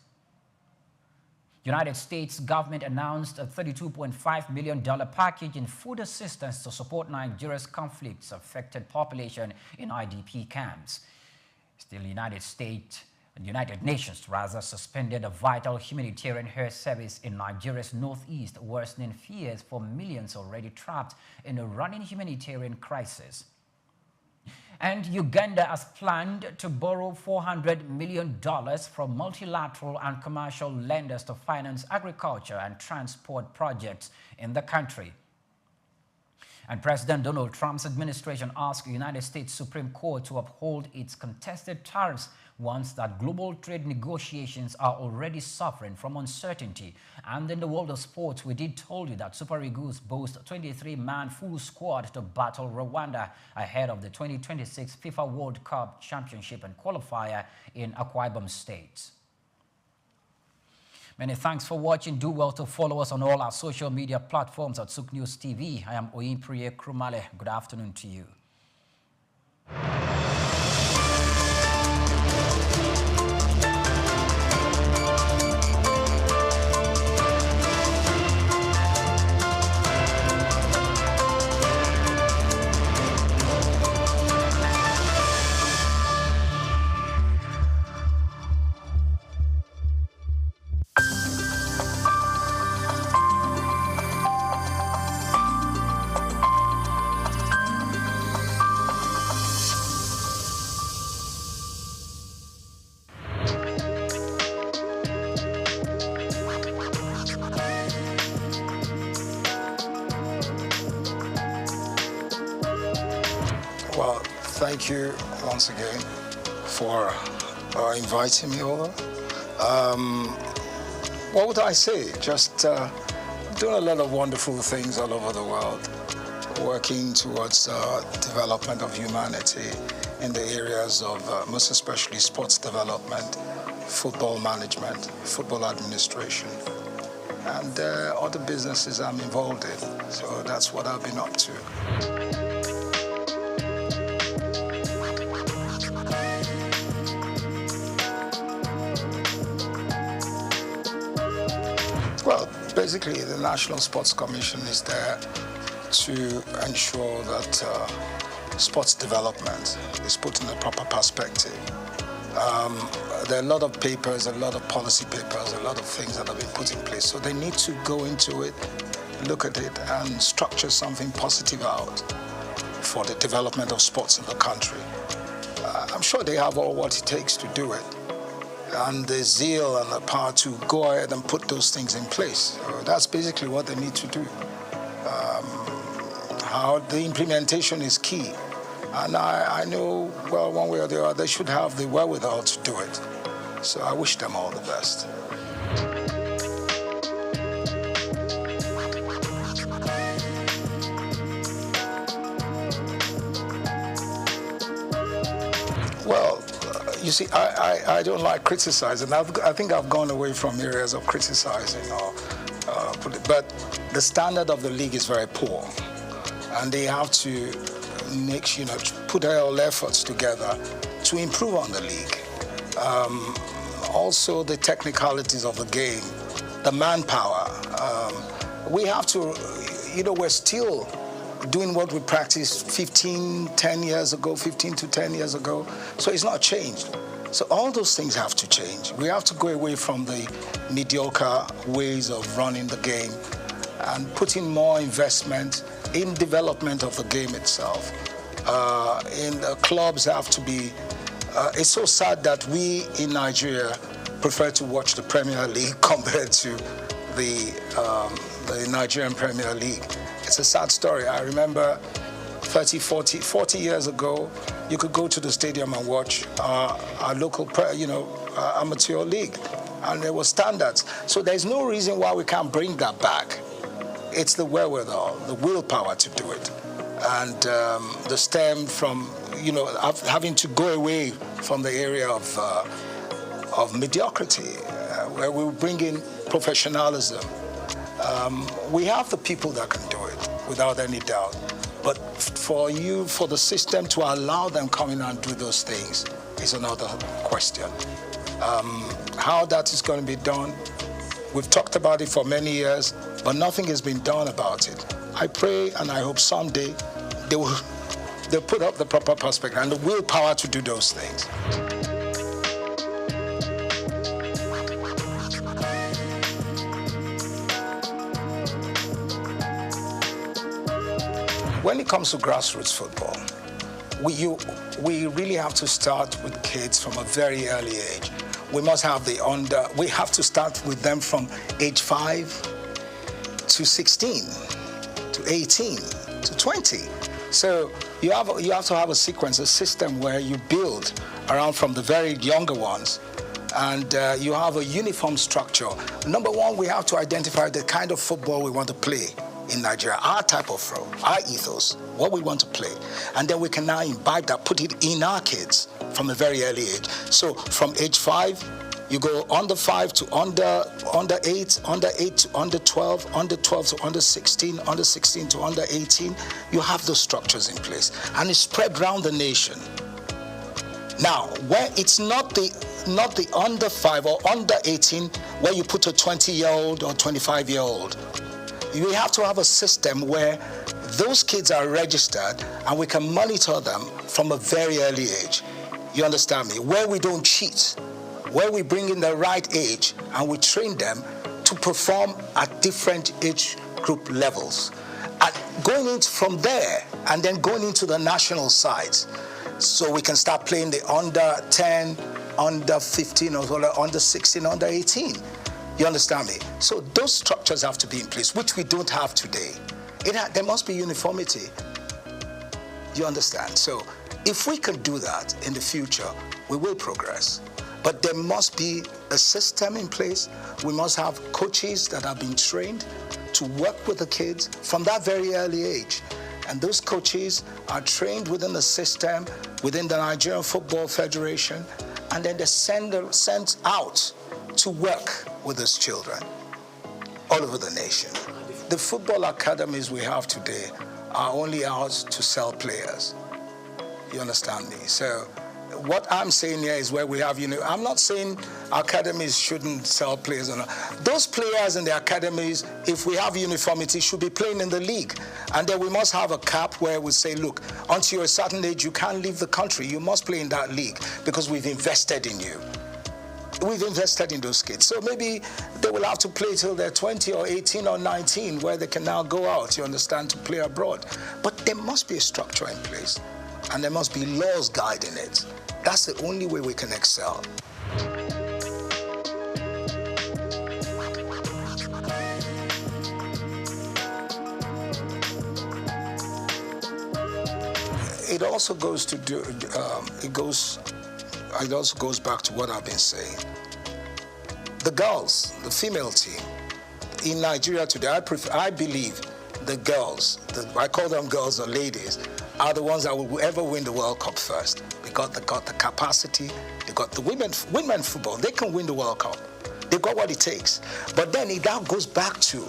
United States government announced a $32.5 million package in food assistance to support Nigeria's conflicts-affected population in IDP camps. Still, the United Nations suspended a vital humanitarian air service in Nigeria's northeast, worsening fears for millions already trapped in a running humanitarian crisis. And Uganda has planned to borrow $400 million from multilateral and commercial lenders to finance agriculture and transport projects in the country. And President Donald Trump's administration asked the United States Supreme Court to uphold its contested tariffs once that global trade negotiations are already suffering from uncertainty. And in the world of sports, we did told you that Super Eagles boast a 23-man full squad to battle Rwanda ahead of the 2026 FIFA World Cup Championship and qualifier in Akwa Ibom State. Many thanks for watching. Do well to follow us on all our social media platforms at Souqnews TV. I am Oyinpriye Krumale. Good afternoon to you. Well, thank you once again for inviting me over. What would I say? Just doing a lot of wonderful things all over the world, working towards development of humanity in the areas of most especially sports development football management, football administration, and other businesses I'm involved in. So that's what I've been up to. Well, basically, the National Sports Commission is there to ensure that sports development is put in the proper perspective. There are a lot of papers, a lot of policy papers, a lot of things that have been put in place. So they need to go into it, look at it, and structure something positive out for the development of sports in the country. I'm sure they have all what it takes to do it, and the zeal and the power to go ahead and put those things in place. So that's basically what they need to do. How the implementation is key. And I know, well, one way or the other, they should have the wherewithal to do it. So I wish them all the best. Well, you see, I don't like criticizing. I think I've gone away from areas of criticizing, but the standard of the league is very poor. And they have to put all efforts together to improve on the league. Also, the technicalities of the game, the manpower. We have to, we're still doing what we practiced 15 to 10 years ago. So it's not changed. So all those things have to change. We have to go away from the mediocre ways of running the game and putting more investment in development of the game itself. In the clubs have to be, it's so sad that we in Nigeria prefer to watch the Premier League compared to the Nigerian Premier League. It's a sad story. I remember 40 years ago, you could go to the stadium and watch our local, amateur league, and there were standards. So there's no reason why we can't bring that back. It's the wherewithal, the willpower to do it, and the stem from, having to go away from the area of mediocrity, where we bring in professionalism. We have the people that can do it, without any doubt. But for the system to allow them come in and do those things is another question. How that is going to be done, we've talked about it for many years, but nothing has been done about it. I pray and I hope someday they'll put up the proper perspective and the willpower to do those things. When it comes to grassroots football, we really have to start with kids from a very early age. We must have we have to start with them from age 5 to 16, to 18, to 20. So you have to have a sequence, a system where you build around from the very younger ones, and you have a uniform structure. Number one, we have to identify the kind of football we want to play in Nigeria, our type of throw, our ethos, what we want to play. And then we can now imbibe that, put it in our kids from a very early age. So from age 5, you go under 5 to under 8, under 8 to under 12, under 12 to under 16, under 16 to under 18. You have those structures in place. And it's spread around the nation. Now, where it's not the under 5 or under 18 where you put a 20-year-old or 25-year-old. We have to have a system where those kids are registered and we can monitor them from a very early age. You understand me? Where we don't cheat, where we bring in the right age and we train them to perform at different age group levels. And going into from there and then going into the national sides, so we can start playing the under 10, under 15, or under 16, under 18. You understand me? So those structures have to be in place, which we don't have today. There must be uniformity. You understand? So if we can do that in the future, we will progress. But there must be a system in place. We must have coaches that have been trained to work with the kids from that very early age. And those coaches are trained within the system, within the Nigerian Football Federation, and then they're sent out to work with those children all over the nation. The football academies we have today are only out to sell players. You understand me? So what I'm saying here is where we have, I'm not saying academies shouldn't sell players or not. Those players in the academies, if we have uniformity, should be playing in the league. And then we must have a cap where we say, look, until you're a certain age, you can't leave the country. You must play in that league because we've invested in you. We've invested in those kids. So maybe they will have to play till they're 20 or 18 or 19 where they can now go out, you understand, to play abroad. But there must be a structure in place and there must be laws guiding it. That's the only way we can excel. It also goes to it also goes back to what I've been saying. The girls, the female team in Nigeria today, I believe the girls, I call them girls or ladies, are the ones that will ever win the World Cup first. They got the capacity, they got the women football, they can win the World Cup. They've got what it takes. But then it now goes back to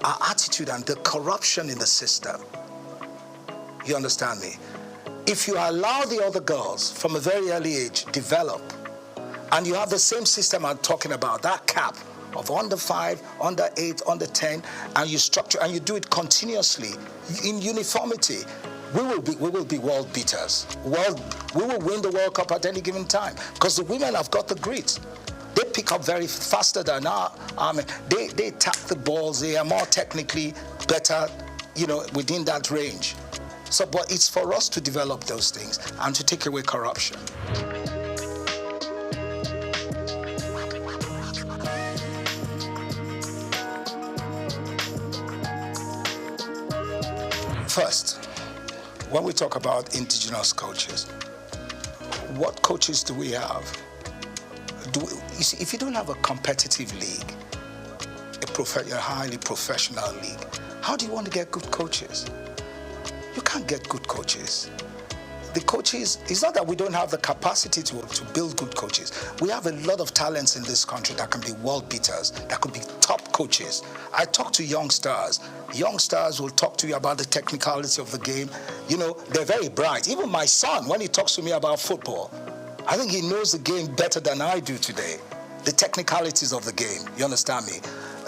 our attitude and the corruption in the system. You understand me? If you allow the other girls from a very early age develop, and you have the same system I'm talking about, that cap of under 5, under 8, under 10, and you structure and you do it continuously in uniformity, we will be world beaters. We will win the World Cup at any given time because the women have got the grit. They pick up very faster than our men. They tap the balls. They are more technically better, within that range. So, but it's for us to develop those things and to take away corruption. First, when we talk about indigenous coaches, what coaches do we have? You see, if you don't have a competitive league, a highly professional league, how do you want to get good coaches? You can't get good coaches. The coaches, it's not that we don't have the capacity to build good coaches. We have a lot of talents in this country that can be world beaters, that could be top coaches. I talk to young stars. Young stars will talk to you about the technicality of the game. They're very bright. Even my son, when he talks to me about football, I think he knows the game better than I do today. The technicalities of the game, you understand me?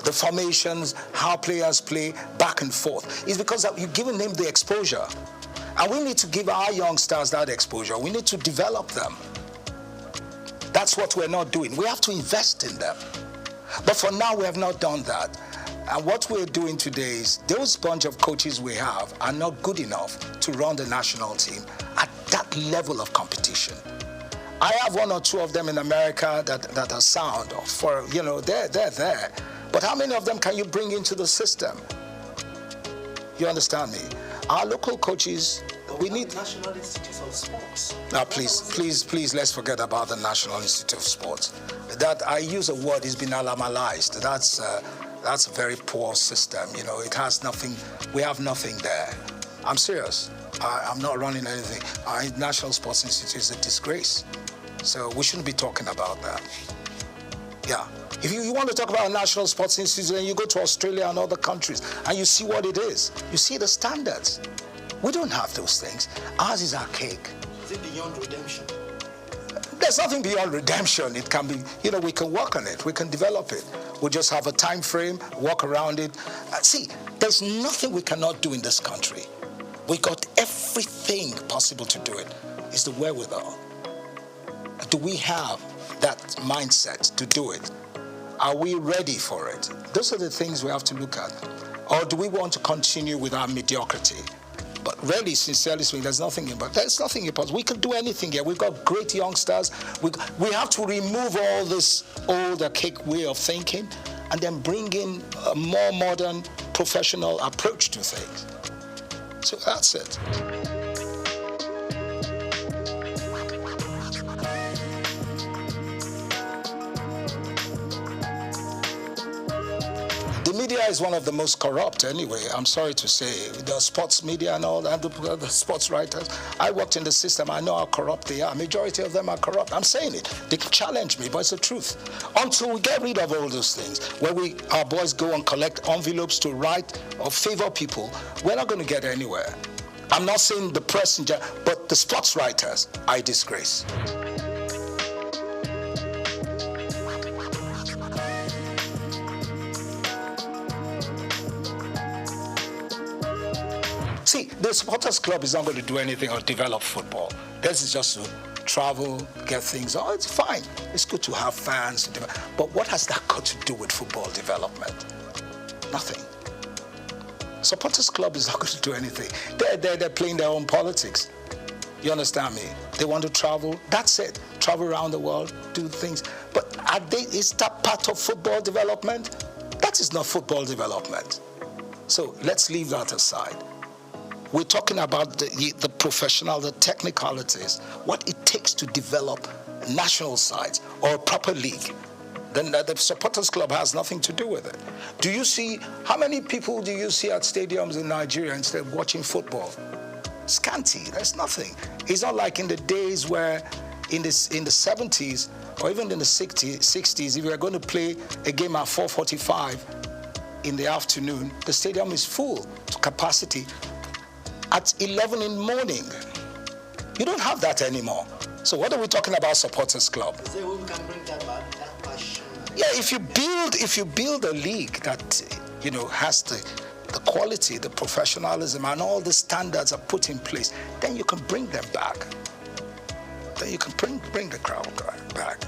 The formations, how players play back and forth. It's because you've given them the exposure. And we need to give our young stars that exposure. We need to develop them. That's what we're not doing. We have to invest in them. But for now, we have not done that. And what we're doing today is those bunch of coaches we have are not good enough to run the national team at that level of competition. I have one or two of them in America that are sound. They're there. But how many of them can you bring into the system? You understand me? Our local coaches, we need... National Institute of Sports. Now, please, let's forget about the National Institute of Sports. That, I use a word, it's been alamalized. That's a very poor system. It has nothing, we have nothing there. I'm serious. I'm not running anything. Our National Sports Institute is a disgrace. So we shouldn't be talking about that. Yeah. If you want to talk about a National Sports Institute, then you go to Australia and other countries and you see what it is. You see the standards. We don't have those things. Ours is archaic. Is it beyond redemption? There's nothing beyond redemption. It can be, we can work on it. We can develop it. We'll just have a time frame, walk around it. See, there's nothing we cannot do in this country. We got everything possible to do it. It's the wherewithal. Do we have that mindset to do it? Are we ready for it? Those are the things we have to look at. Or do we want to continue with our mediocrity? But really, sincerely speaking, there's nothing impossible. We can do anything here. We've got great youngsters. We have to remove all this old, archaic way of thinking and then bring in a more modern, professional approach to things. So that's it. The media is one of the most corrupt anyway, I'm sorry to say. The sports media and all that, the sports writers. I worked in the system, I know how corrupt they are. Majority of them are corrupt. I'm saying it. They can challenge me, but it's the truth. Until we get rid of all those things, where our boys go and collect envelopes to write or favor people, we're not going to get anywhere. I'm not saying the press, but the sports writers, I disgrace. See, the supporters club is not going to do anything or develop football. This is just to travel, get things. Oh, it's fine. It's good to have fans. But what has that got to do with football development? Nothing. Supporters club is not going to do anything. They're playing their own politics. You understand me? They want to travel. That's it. Travel around the world, do things. But is that part of football development? That is not football development. So let's leave that aside. We're talking about the professional, the technicalities, what it takes to develop national sides or a proper league. Then the supporters club has nothing to do with it. Do you see, how many people do you see at stadiums in Nigeria instead of watching football? Scanty, there's nothing. It's not like in the days where in the 70s or even in the 60s, if you're going to play a game at 4:45 in the afternoon, the stadium is full to capacity. At 11 in the morning. You don't have that anymore. So what are we talking about supporters club? So we can bring that back, that passion. Yeah, if you build a league that has the quality, the professionalism, and all the standards are put in place, then you can bring them back. Then you can bring the crowd back.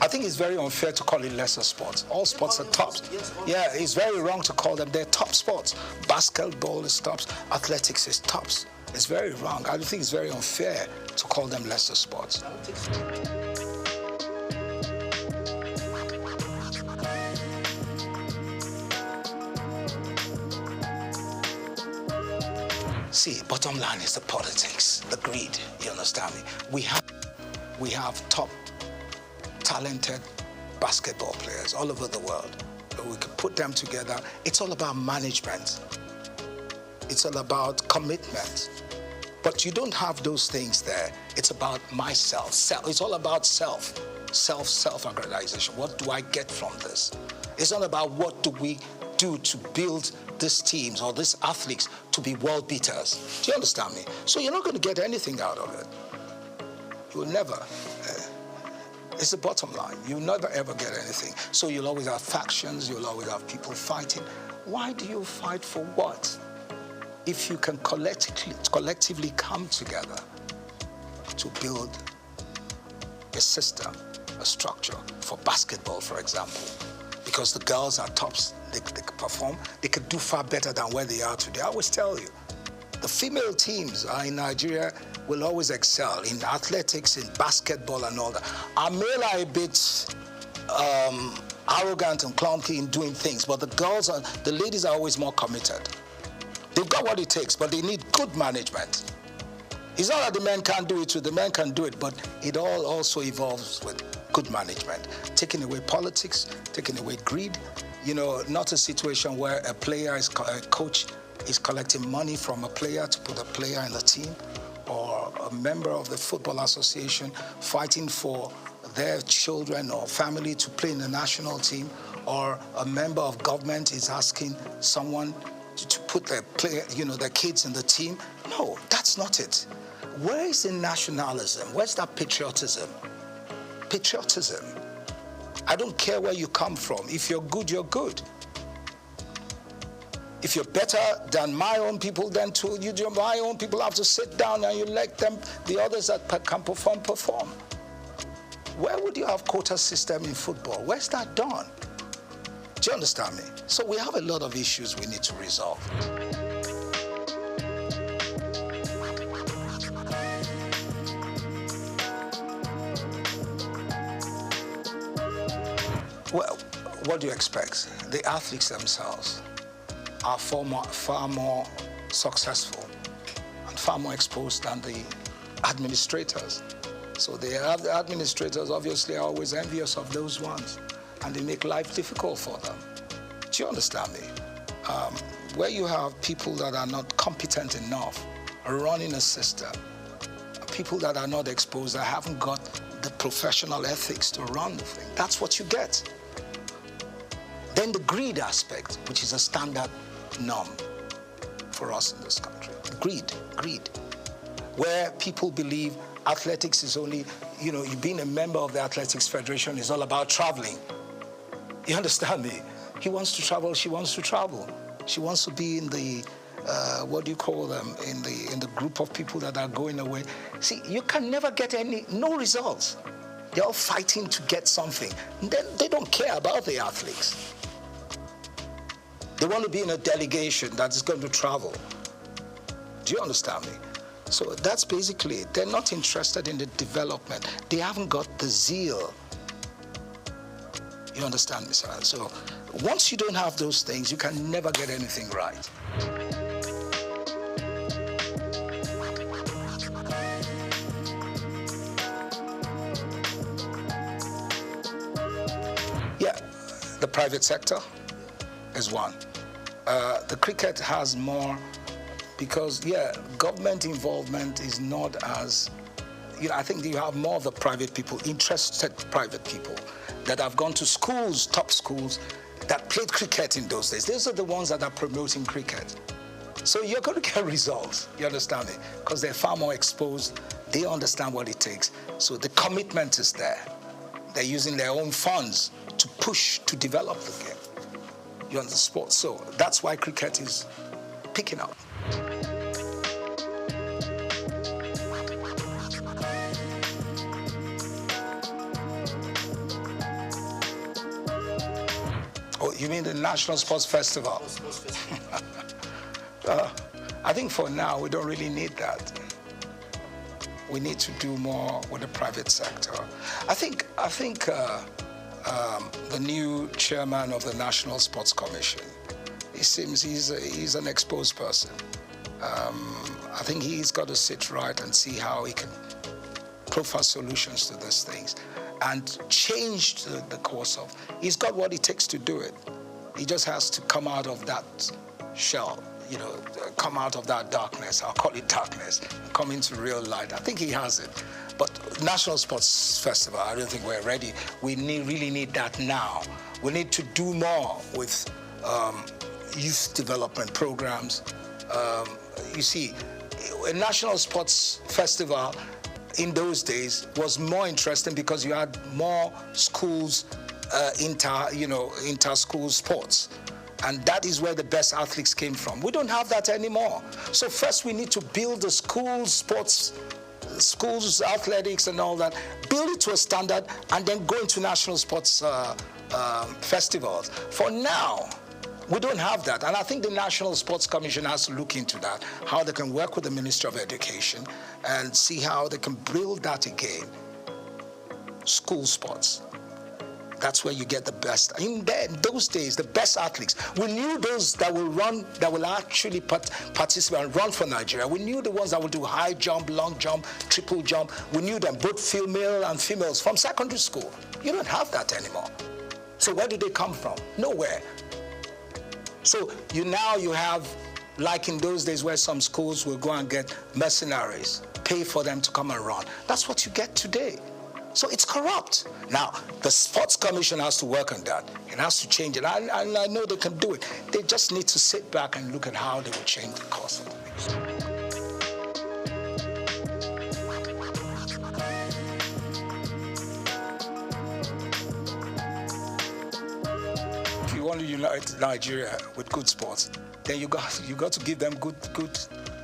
I think it's very unfair to call it lesser sports. All sports are tops. Yeah, it's very wrong to call them. They're top sports. Basketball is tops. Athletics is tops. It's very wrong. I think it's very unfair to call them lesser sports. See, bottom line is the politics, the greed. You understand me? We have top talented basketball players all over the world. We could put them together. It's all about management. It's all about commitment. But you don't have those things there. It's about myself. It's all about self-aggrandization. What do I get from this? It's not about what do we do to build these teams or these athletes to be world beaters. Do you understand me? So you're not going to get anything out of it. You will never. It's the bottom line. You'll never ever get anything. So you'll always have factions, you'll always have people fighting. Why do you fight for what? If you can collectively come together to build a system, a structure for basketball, for example, because the girls are tops, they can perform, they could do far better than where they are today. I always tell you, the female teams in Nigeria will always excel in athletics, in basketball and all that. Our male are a bit arrogant and clunky in doing things, but the ladies are always more committed. They've got what it takes, but they need good management. It's not that the men can't do it too, the men can do it, but it all also evolves with good management. Taking away politics, taking away greed, not a situation where a coach is collecting money from a player to put a player in the team, or a member of the football association fighting for their children or family to play in the national team, or a member of government is asking someone to put their kids in the team. No, that's not it. Where is the nationalism? Where's that patriotism? Patriotism. I don't care where you come from. If you're good, you're good. If you're better than my own people, then my own people have to sit down and you let them, the others that can perform. Where would you have quota system in football? Where's that done? Do you understand me? So we have a lot of issues we need to resolve. Well, what do you expect? The athletes themselves are far more successful and and far more exposed than the administrators. So the administrators obviously are always envious of those ones, and they make life difficult for them. Do you understand me? Where you have people that are not competent enough running a system, people that are not exposed, that haven't got the professional ethics to run the thing, that's what you get. Then the greed aspect, which is a standard norm for us in this country. Greed. Where people believe athletics is only, you being a member of the Athletics Federation is all about traveling. You understand me? He wants to travel, she wants to travel. She wants to be in the, what do you call them, in the group of people that are going away. See, you can never get no results. They're all fighting to get something. And then they don't care about the athletes. They want to be in a delegation that is going to travel. Do you understand me? So that's basically it. They're not interested in the development. They haven't got the zeal. You understand me, sir? So once you don't have those things, you can never get anything right. Yeah, the private sector is one. The cricket has more because, government involvement is not as, I think you have more of the private people, interested private people that have gone to schools, top schools, that played cricket in those days. Those are the ones that are promoting cricket. So you're going to get results, you understand me? Because they're far more exposed, they understand what it takes. So the commitment is there. They're using their own funds to push, to develop the game. You understand sports. So that's why cricket is picking up. Oh, you mean the National Sports Festival? I think for now we don't really need that. We need to do more with the private sector. I think the new chairman of the National Sports Commission, he seems he's an exposed person. I think he's got to sit right and see how he can profile solutions to these things and change the course of. He's got what it takes to do it. He just has to come out of that shell, come out of that darkness. I'll call it darkness, come into real light. I think he has it. But National Sports Festival, I don't think we're ready. We really need that now. We need to do more with youth development programs. You see, a National Sports Festival in those days was more interesting because you had more schools, inter-school sports. And that is where the best athletes came from. We don't have that anymore. So first we need to build the school sports, schools, athletics and all that, build it to a standard and then go into national sports festivals. For now, we don't have that. And I think the National Sports Commission has to look into that, how they can work with the Ministry of Education and see how they can build that again. School sports. That's where you get the best. In those days, the best athletes. We knew those that will run, that will actually participate and run for Nigeria. We knew the ones that will do high jump, long jump, triple jump. We knew them, both female and females, from secondary school. You don't have that anymore. So where did they come from? Nowhere. So you have, like in those days where some schools will go and get mercenaries, pay for them to come and run. That's what you get today. So it's corrupt. Now, the Sports Commission has to work on that. It has to change it. And I know they can do it. They just need to sit back and look at how they will change the course of things. If you want to unite Nigeria with good sports, then you got to give them good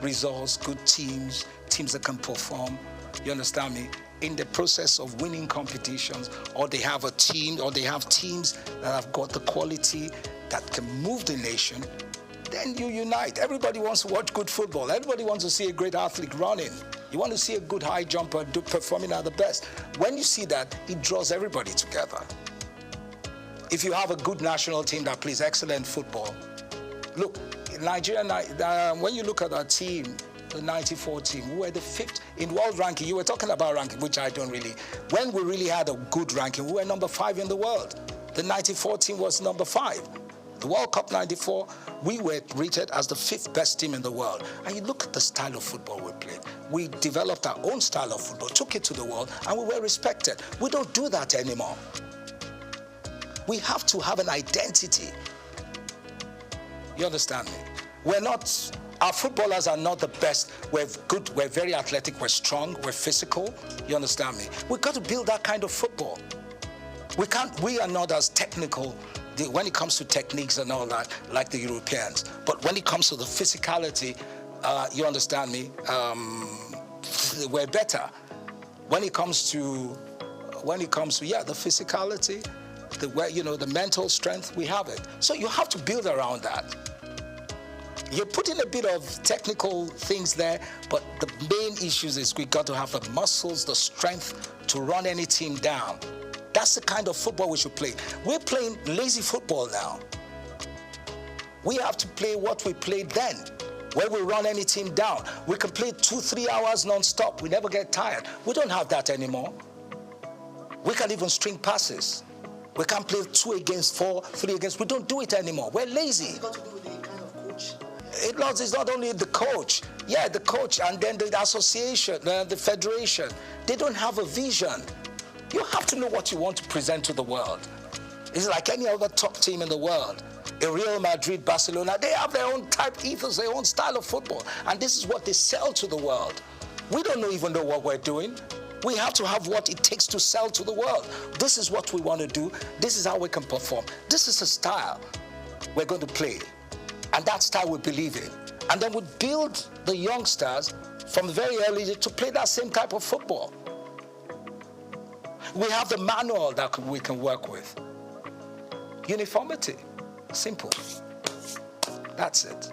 results, good teams that can perform. You understand me? In the process of winning competitions, or they have a team, or they have teams that have got the quality that can move the nation, then you unite. Everybody wants to watch good football. Everybody wants to see a great athlete running. You want to see a good high jumper performing at the best. When you see that, it draws everybody together. If you have a good national team that plays excellent football, look, Nigeria, when you look at our team, the 94 team. We were the 5th in world ranking. You were talking about ranking, which I don't really. When we really had a good ranking, we were number 5 in the world. The 94 team was number 5. The World Cup 94, we were rated as the 5th best team in the world. And you look at the style of football we played. We developed our own style of football, took it to the world, and we were respected. We don't do that anymore. We have to have an identity. You understand me? Our footballers are not the best. We're good, we're very athletic, we're strong, we're physical. You understand me? We've got to build that kind of football. We are not as technical when it comes to techniques and all that, like the Europeans. But when it comes to the physicality, you understand me, we're better. When it comes to the physicality, the mental strength, we have it. So you have to build around that. You're putting a bit of technical things there, but the main issues is we got to have the muscles, the strength to run any team down. That's the kind of football we should play. We're playing lazy football now. We have to play what we played then, where we run any team down. We can play 2-3 hours non-stop. We never get tired. We don't have that anymore. We can even string passes. We can't play 2 against 4, 3 against. We don't do it anymore. We're lazy. It's got to do with the kind of coach. It's not only the coach. Yeah, the coach and then the association, the federation. They don't have a vision. You have to know what you want to present to the world. It's like any other top team in the world. In Real Madrid, Barcelona, they have their own type ethos, their own style of football. And this is what they sell to the world. We don't even know what we're doing. We have to have what it takes to sell to the world. This is what we want to do. This is how we can perform. This is a style we're going to play. And that style we believe in. And then we build the youngsters from very early to play that same type of football. We have the manual that we can work with. Uniformity. Simple. That's it.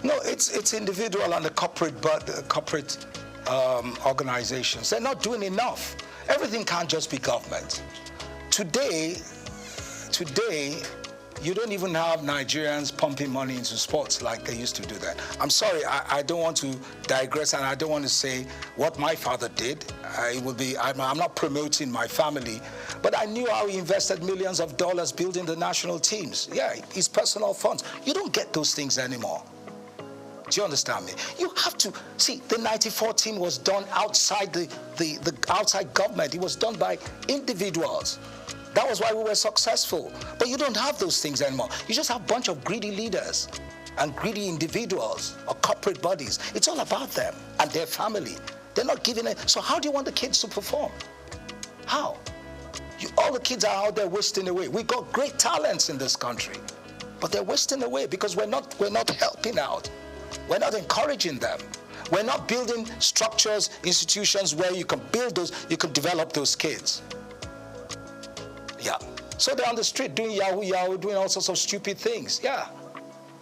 No, it's individual and the corporate organizations. They're not doing enough. Everything can't just be government. Today, you don't even have Nigerians pumping money into sports like they used to do that. I'm sorry, I don't want to digress, and I don't want to say what my father did. I'm not promoting my family, but I knew how he invested millions of dollars building the national teams. Yeah, his personal funds. You don't get those things anymore. Do you understand me? You have to see the '94 team was done outside the outside government. It was done by individuals. That was why we were successful. But you don't have those things anymore. You just have a bunch of greedy leaders and greedy individuals or corporate bodies. It's all about them and their family. They're not giving it. So how do you want the kids to perform? How? All the kids are out there wasting away. We've got great talents in this country, but they're wasting away because we're not helping out. We're not encouraging them. We're not building structures, institutions where you can build those, you can develop those kids. Yeah. So they're on the street doing yahoo, doing all sorts of stupid things. Yeah.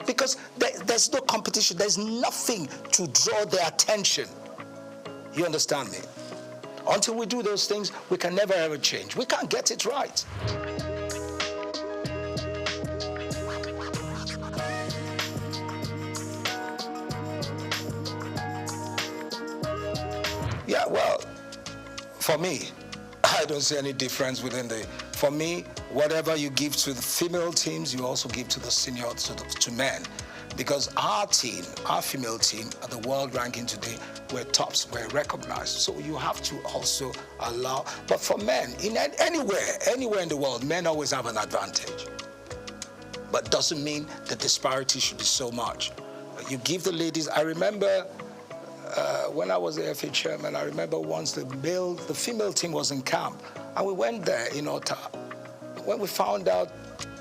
Because there's no competition. There's nothing to draw their attention. You understand me? Until we do those things, we can never ever change. We can't get it right. Yeah, well, for me, I don't see any difference for me, whatever you give to the female teams, you also give to the senior, to men. Because our team, our female team, at the world ranking today, we're tops, we're recognized. So you have to also allow, but for men, anywhere in the world, men always have an advantage. But doesn't mean the disparity should be so much. You give the ladies, I remember when I was the FA chairman, I remember once the female team was in camp, and we went there in Otta. When we found out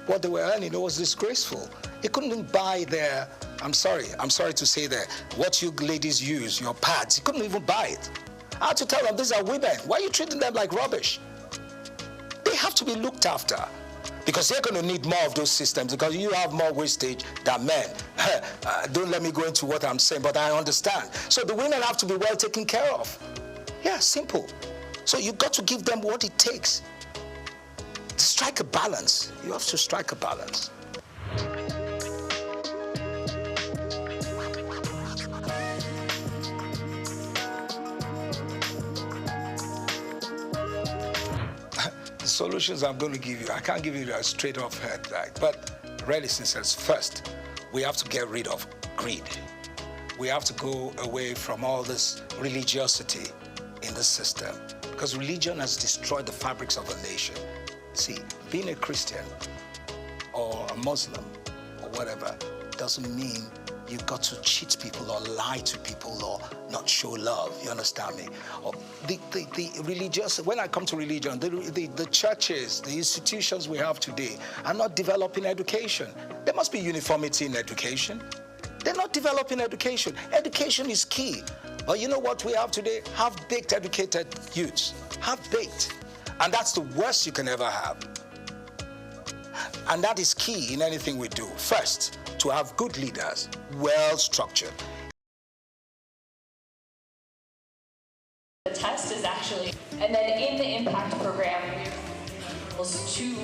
what they were earning, it was disgraceful. They couldn't buy their, I'm sorry to say that, what you ladies use, your pads, you couldn't even buy it. I had to tell them, these are women. Why are you treating them like rubbish? They have to be looked after. Because they're going to need more of those systems, because you have more wastage than men. Don't let me go into what I'm saying, but I understand. So the women have to be well taken care of. Yeah, simple. So you've got to give them what it takes. Strike a balance. You have to strike a balance. The solutions I'm going to give you, I can't give you a straight off head, right? But really, since first, we have to get rid of greed. We have to go away from all this religiosity in the system, because religion has destroyed the fabrics of a nation. See, being a Christian or a Muslim or whatever doesn't mean you've got to cheat people or lie to people or not show love. You understand me? Or the religious, when I come to religion, the churches, the institutions we have today are not developing education. There must be uniformity in education. They're not developing education. Education is key. But you know what we have today? Half-baked educated youths. Half-baked. And that's the worst you can ever have. And that is key in anything we do. First, to have good leaders, well-structured. The test is actually, and then in the impact program, we to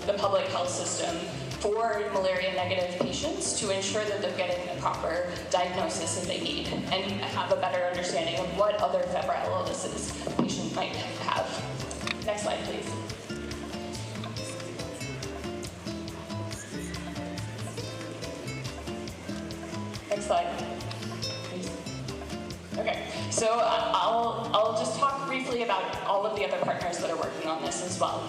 the public health system for malaria-negative patients to ensure that they're getting the proper diagnosis that they need and have a better understanding of what other febrile illnesses patients might have. Next slide, please. Next slide. Okay, so I'll just talk briefly about all of the other partners that are working on this as well.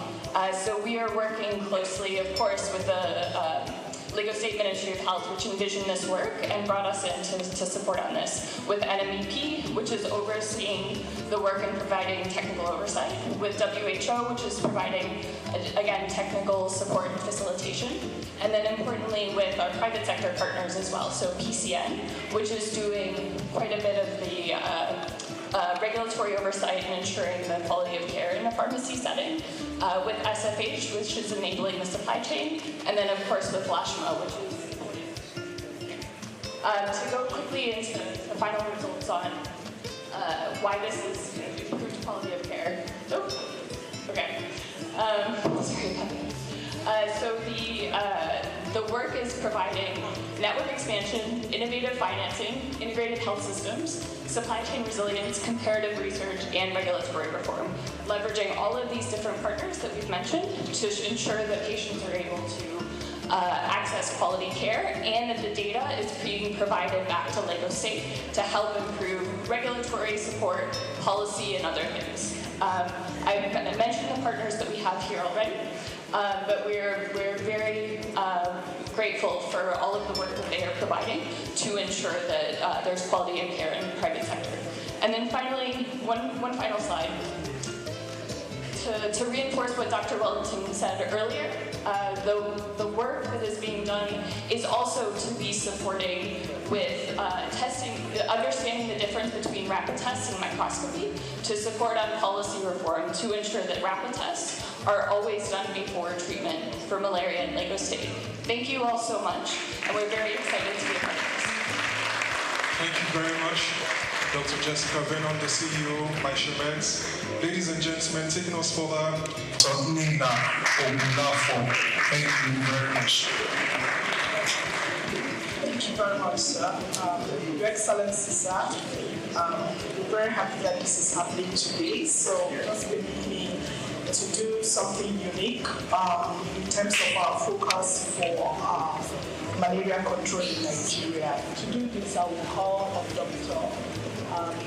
So we are working closely, of course, with the Lagos State Ministry of Health, which envisioned this work and brought us in to support on this, with NMEP, which is overseeing the work and providing technical oversight, with WHO, which is providing, again, technical support and facilitation, and then importantly with our private sector partners as well, so PCN, which is doing quite a bit of the regulatory oversight and ensuring the quality of care in a pharmacy setting, with SFH, which is enabling the supply chain, and then of course with LASHMA, which is to go quickly into the final results on why this is improved quality of care. Oh, okay. Sorry about that. So the work is providing network expansion, innovative financing, integrated health systems, supply chain resilience, comparative research, and regulatory reform, leveraging all of these different partners that we've mentioned to ensure that patients are able to access quality care and that the data is being provided back to Lagos State to help improve regulatory support, policy, and other things. I've mentioned the partners that we have here already, but we're very grateful for all of the work that they are providing to ensure that there's quality of care in the private sector. And then finally, one final slide. To reinforce what Dr. Wellington said earlier, the work that is being done is also to be supporting with testing, understanding the difference between rapid tests and microscopy, to support on policy reform to ensure that rapid tests are always done before treatment for malaria in Lagos State. Thank you all so much, and we're very excited to be a part of this. Thank you very much, Dr. Jessica Venon, the CEO, Maisha Mens. Ladies and gentlemen, taking us further, Nina Obunafo. Thank you very much. Thank you very much, sir. Your Excellency, sir. We're very happy that this is happening today. So just permit me to do something unique in terms of our focus for malaria control in Nigeria. To do this, I will call on Dr.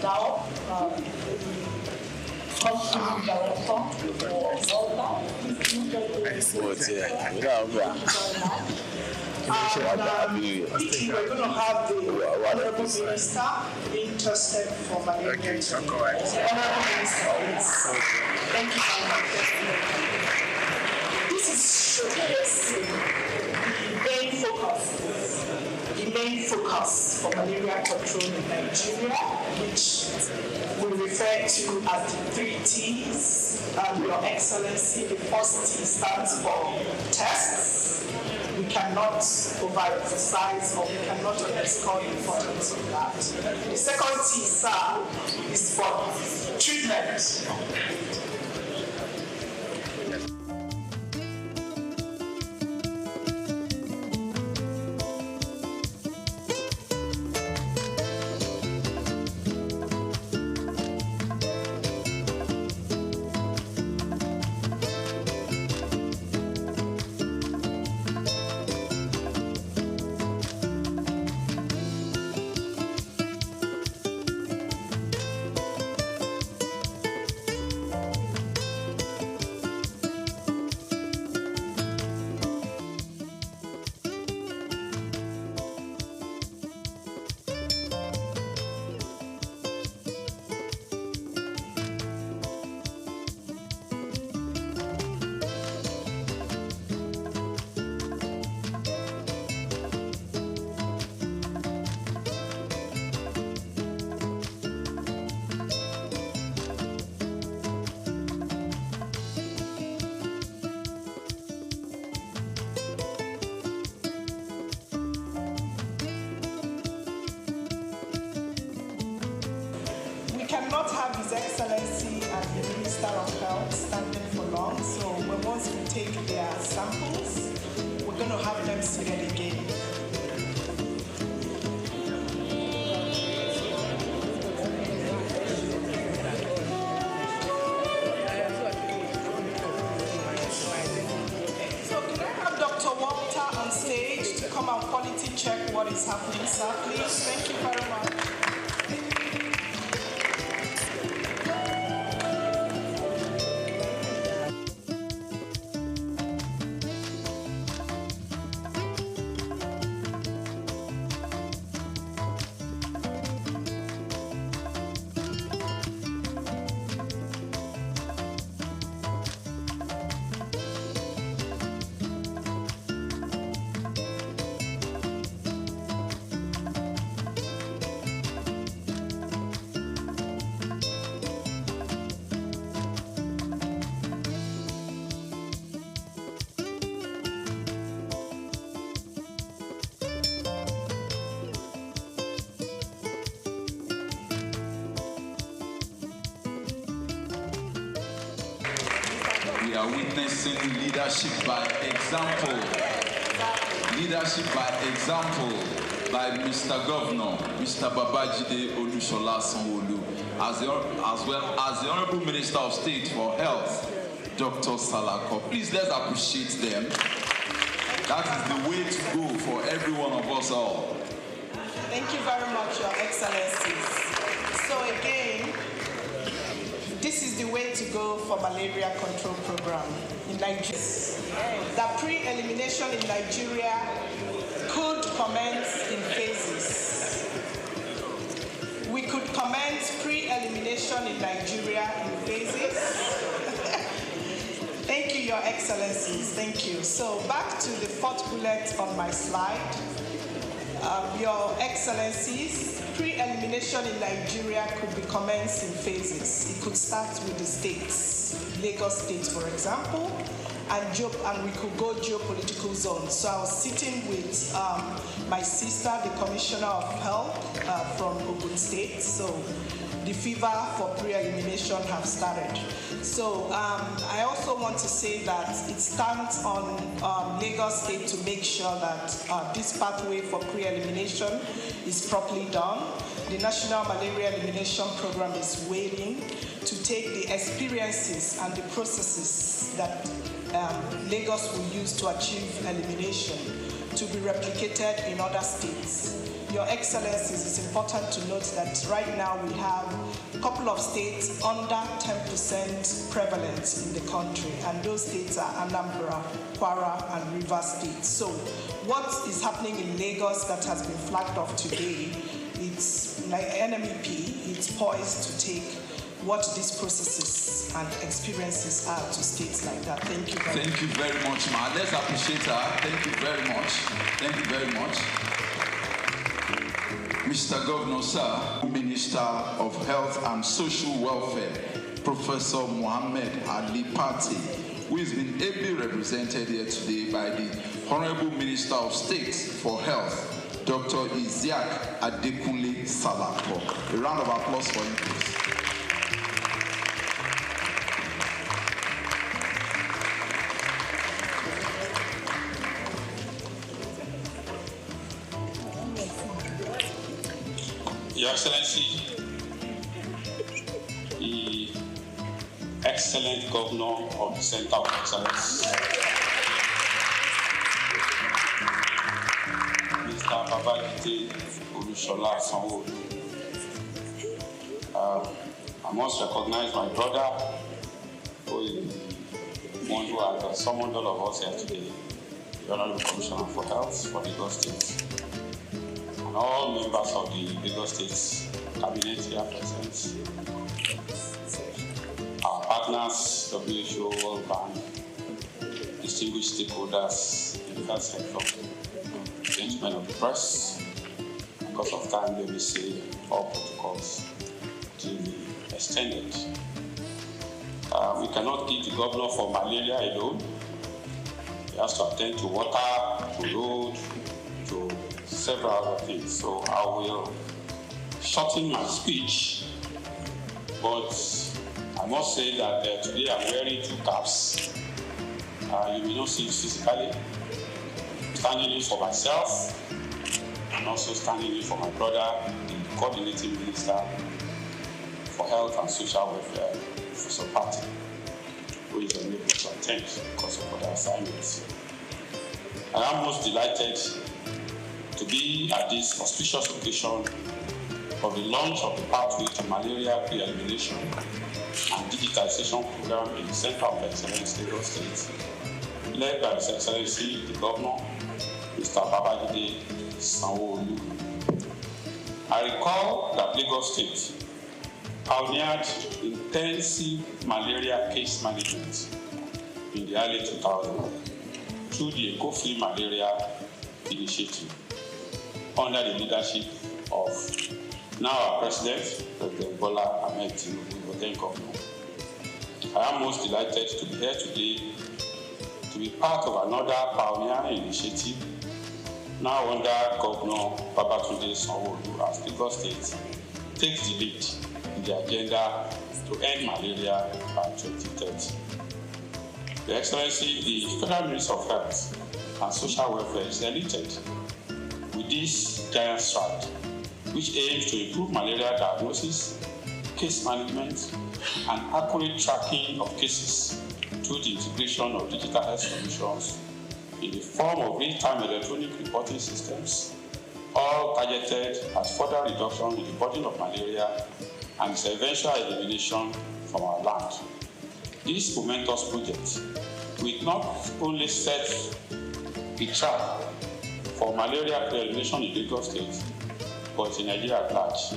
Dao, Country Director for Zelda. We're going to have the Honorable Minister being tested for malaria. Okay, Honorable Minister, please. Thank you very much. This is showcasing the main focus for malaria control in Nigeria, which we refer to as the 3 T's. Your Excellency, the first T stands for tests. We cannot overemphasize or we cannot underscore the importance of that. The second T, sir, is for treatment. Cannot have His Excellency and the Minister of Health standing for long, so once we take their samples, we're going to have them seated again. So can I have Dr. Walter on stage to come and quality check what is happening, sir, please? Thank you very much. We are witnessing leadership by example. Leadership by example by Mr. Governor, Mr. Babajide Olusola Sanwo-Olu, as well as the Honorable Minister of State for Health, Dr. Salako. Please, let's appreciate them. That is the way to go for every one of us all. Thank you very much, Your Excellencies. So again, this is the way to go for malaria control program in Nigeria. The pre-elimination in Nigeria could commence in phases. We could commence pre-elimination in Nigeria in phases. Thank you, Your Excellencies. Thank you. So back to the fourth bullet on my slide. Your Excellencies, pre-elimination in Nigeria could be commenced in phases. It could start with the states, Lagos State, for example, and we could go geopolitical zones. So I was sitting with my sister, the Commissioner of Health from Ogun State. So the fever for pre-elimination have started. So I also want to say that it stands on Lagos State to make sure that this pathway for pre-elimination is properly done. The National Malaria Elimination Program is waiting to take the experiences and the processes that Lagos will use to achieve elimination to be replicated in other states. Your Excellencies, it's important to note that right now we have a couple of states under 10% prevalence in the country, and those states are Anambra, Kwara, and Rivers State. So what is happening in Lagos that has been flagged off today, it's like NMEP, it's poised to take what these processes and experiences are to states like that. Thank you very much. Thank you very much, Ma. Let's appreciate her. Thank you very much. Thank you very much. Mr. Governor, sir, Minister of Health and Social Welfare, Professor Mohammed Ali Pati, who has been ably represented here today by the Honorable Minister of State for Health, Dr. Isiaq Adekunle Salako. A round of applause for him, please. Your Excellency, the excellent Governor of the Center of Excellence, Mr. Babajide Olushola Sanwo-Olu. I must recognize my brother, who is one who has summoned all of us here today, the Honorable Commissioner for Health for Lagos State, and all members of the Lagos State Cabinet here present, our partners, WHO, World Bank, distinguished stakeholders in the health sector, gentlemen of the press. Because of time, let me say all protocols to be extended. We cannot give the governor for malaria alone. He has to attend to water, to road, to several other things. So I will shorten my speech, but I must say that today I'm wearing two caps. You may not see it physically. Standing in for myself, and also standing in for my brother, the coordinating minister for health and social welfare, Professor Party, who is unable to attend because of other assignments. I am most delighted to be at this auspicious occasion of the launch of the Pathway to Malaria Pre-Elimination and Digitization Program in the Center of Excellence, Lagos State, led by His Excellency the Governor, Mr. Babajide Sanwo-Olu. I recall that Lagos State pioneered intensive malaria case management in the early 2000s through the Eco-Free Malaria Initiative under the leadership of now our President, Dr. Bola Ahmed Tinubu, then Governor. I am most delighted to be here today to be part of another pioneering initiative now under Governor Babatunde Sanwo-Olu as Lagos State takes the lead in the agenda to end malaria by 2030. Your Excellency, the Federal Ministry of Health and Social Welfare is elated with this giant stride, which aims to improve malaria diagnosis, case management, and accurate tracking of cases through the integration of digital health solutions in the form of real-time electronic reporting systems, all targeted at further reduction in the burden of malaria and its eventual elimination from our land. This momentous project will not only set the track for malaria pre-elimination in Lagos State, but in Nigeria at large,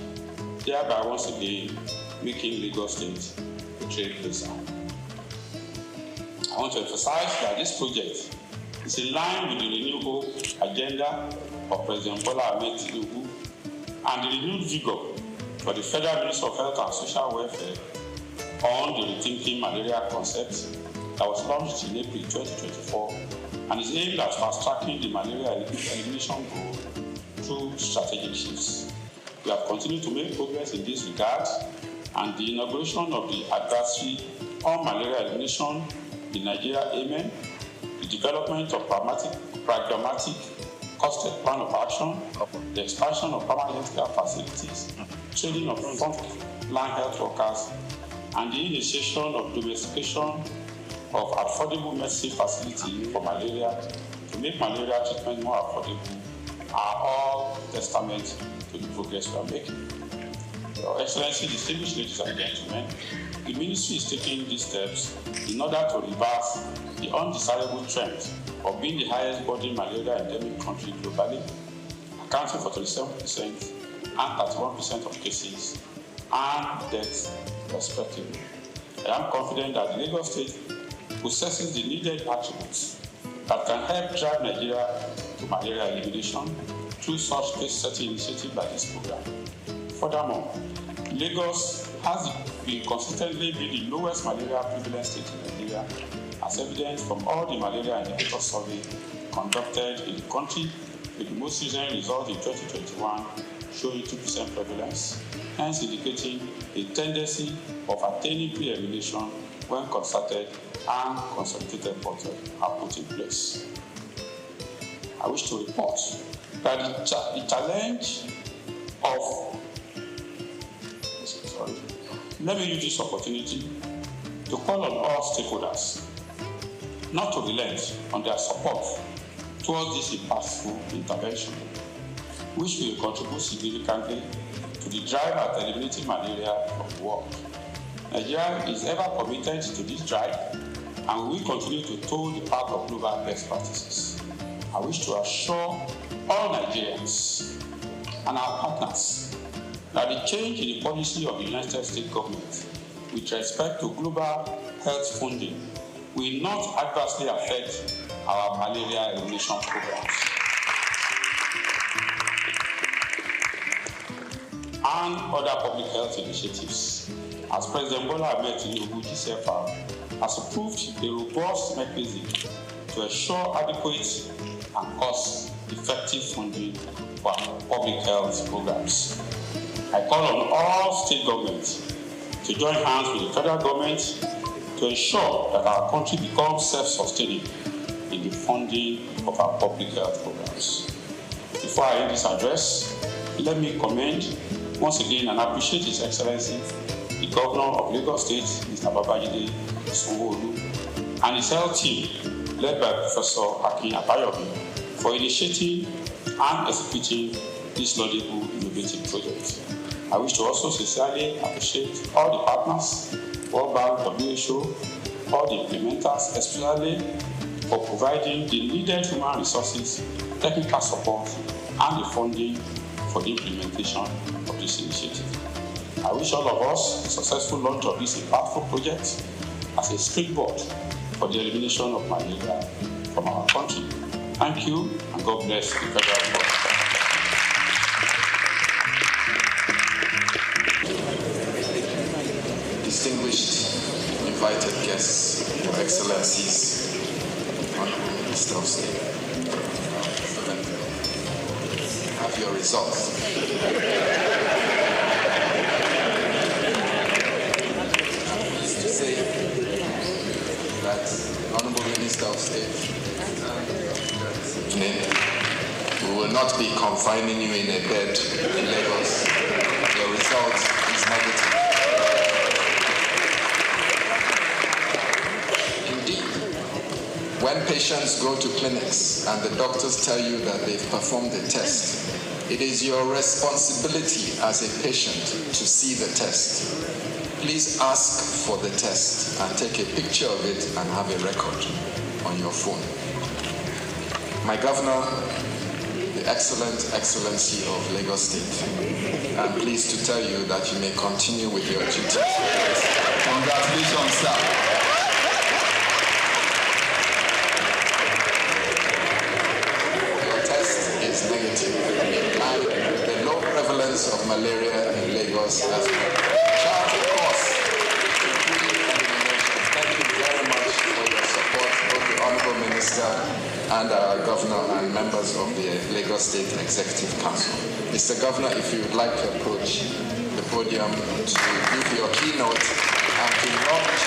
thereby once again making Lagos State a trailblazer. I want to emphasize that this project is in line with the renewable agenda of President Bola Ahmed Tinubu and the renewed vigor for the Federal Ministry of Health and Social Welfare on the Rethinking Malaria concept that was launched in April 2024 and is aimed at fast-tracking the malaria elimination goal through strategic shifts. We have continued to make progress in this regard, and the inauguration of the advisory on malaria elimination in Nigeria, Amen, the development of pragmatic costed plan of action, the expansion of permanent health care facilities, training of frontline health workers, and the initiation of domestication of affordable medicine facilities for malaria to make malaria treatment more affordable are all testament to the progress we are making. Your Excellency, distinguished ladies and gentlemen, the Ministry is taking these steps in order to reverse the undesirable trend of being the highest burden malaria endemic country globally, accounting for 37% and 31% of cases and deaths respectively. I am confident that Lagos State possesses the needed attributes that can help drive Nigeria to malaria elimination through such case-setting initiatives like this program. Furthermore, Lagos has been consistently the lowest malaria prevalence state in Nigeria, as evident from all the malaria indicator survey conducted in the country, with the most recent result in 2021 showing 2% prevalence, hence indicating a tendency of attaining pre-elimination when concerted and consolidated efforts are put in place. I wish to report that the challenge of, let me use this opportunity to call on all stakeholders not to relent on their support towards this impactful intervention, which will contribute significantly to the drive at eliminating malaria from the world. Nigeria is ever committed to this drive and we will continue to toe the path of global best practices. I wish to assure all Nigerians and our partners that the change in the policy of the United States government with respect to global health funding will not adversely affect our malaria elimination programs and other public health initiatives, as President Bola Ahmed Tinubu GCFR has approved a robust mechanism to ensure adequate and cost-effective funding for public health programs. I call on all state governments to join hands with the federal government to ensure that our country becomes self-sustaining in the funding of our public health programs. Before I end this address, let me commend once again and appreciate His Excellency, the Governor of Lagos State, Mr. Babajide Sanwo-Olu, and his health team, led by Professor Akin Abayomi, for initiating and executing this laudable innovative project. I wish to also sincerely appreciate all the partners, World Bank, WHO, all the implementers, especially for providing the needed human resources, technical support, and the funding for the implementation of this initiative. I wish all of us a successful launch of this impactful project as a springboard for the elimination of malaria from our country. Thank you, and God bless the federal government. Distinguished invited guests, Your Excellencies, Honorable Minister of State, have your results. Pleased to say that Honorable Minister of State, we will not be confining you in a bed in Lagos. Your result is negative. When patients go to clinics and the doctors tell you that they've performed the test, it is your responsibility as a patient to see the test. Please ask for the test and take a picture of it and have a record on your phone. My governor, the Excellency of Lagos State, I'm pleased to tell you that you may continue with your duties. Congratulations, sir. Negative. And the low prevalence of malaria in Lagos has been charted course. Thank you very much for your support, both the Honorable Minister and our Governor and members of the Lagos State Executive Council. Mr. Governor, if you would like to approach the podium to give your keynote and to launch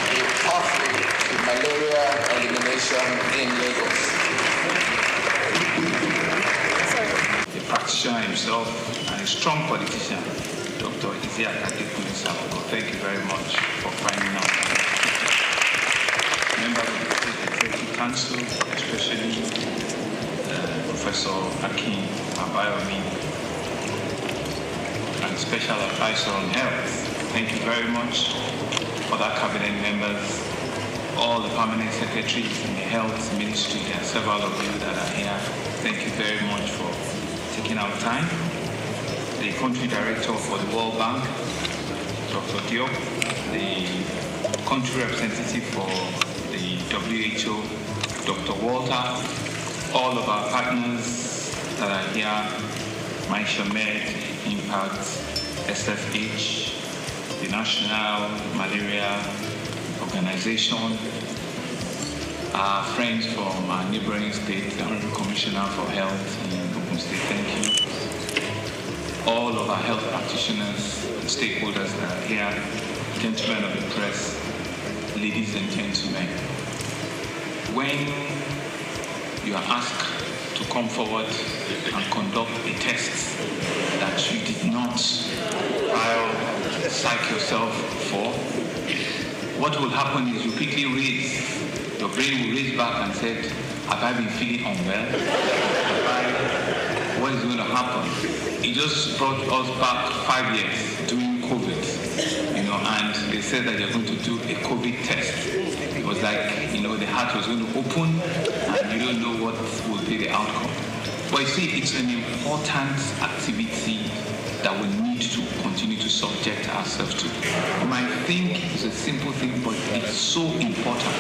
a pathway to malaria elimination in Lagos. Practitioner himself and a strong politician, Dr. Thank you very much for finding out. Members of the State Executive Council, especially Professor Akin Abayomi, and Special Advisor on Health. Thank you very much. Other cabinet members, all the permanent secretaries in the Health Ministry, and several of you that are here. Thank you very much for taking our time. The country director for the World Bank, Dr. Diop, the country representative for the WHO, Dr. Walter, all of our partners that are here, MyShamed, Impact, SFH, the National Malaria Organization, our friends from our neighboring state, the Honorable Commissioner for Health in Ogun State, thank you. All of our health practitioners, stakeholders that are here, gentlemen of the press, ladies and gentlemen. When you are asked to come forward and conduct a test that you did not psych yourself for, what will happen is you quickly your brain will raise back and say, have I been feeling unwell? What is going to happen? It just brought us back 5 years during COVID, and they said that they're going to do a COVID test. It was like, the heart was going to open and you don't know what will be the outcome. But you see, it's an important activity that we need to continue to subject ourselves to. You might think it's a simple thing, but it's so important.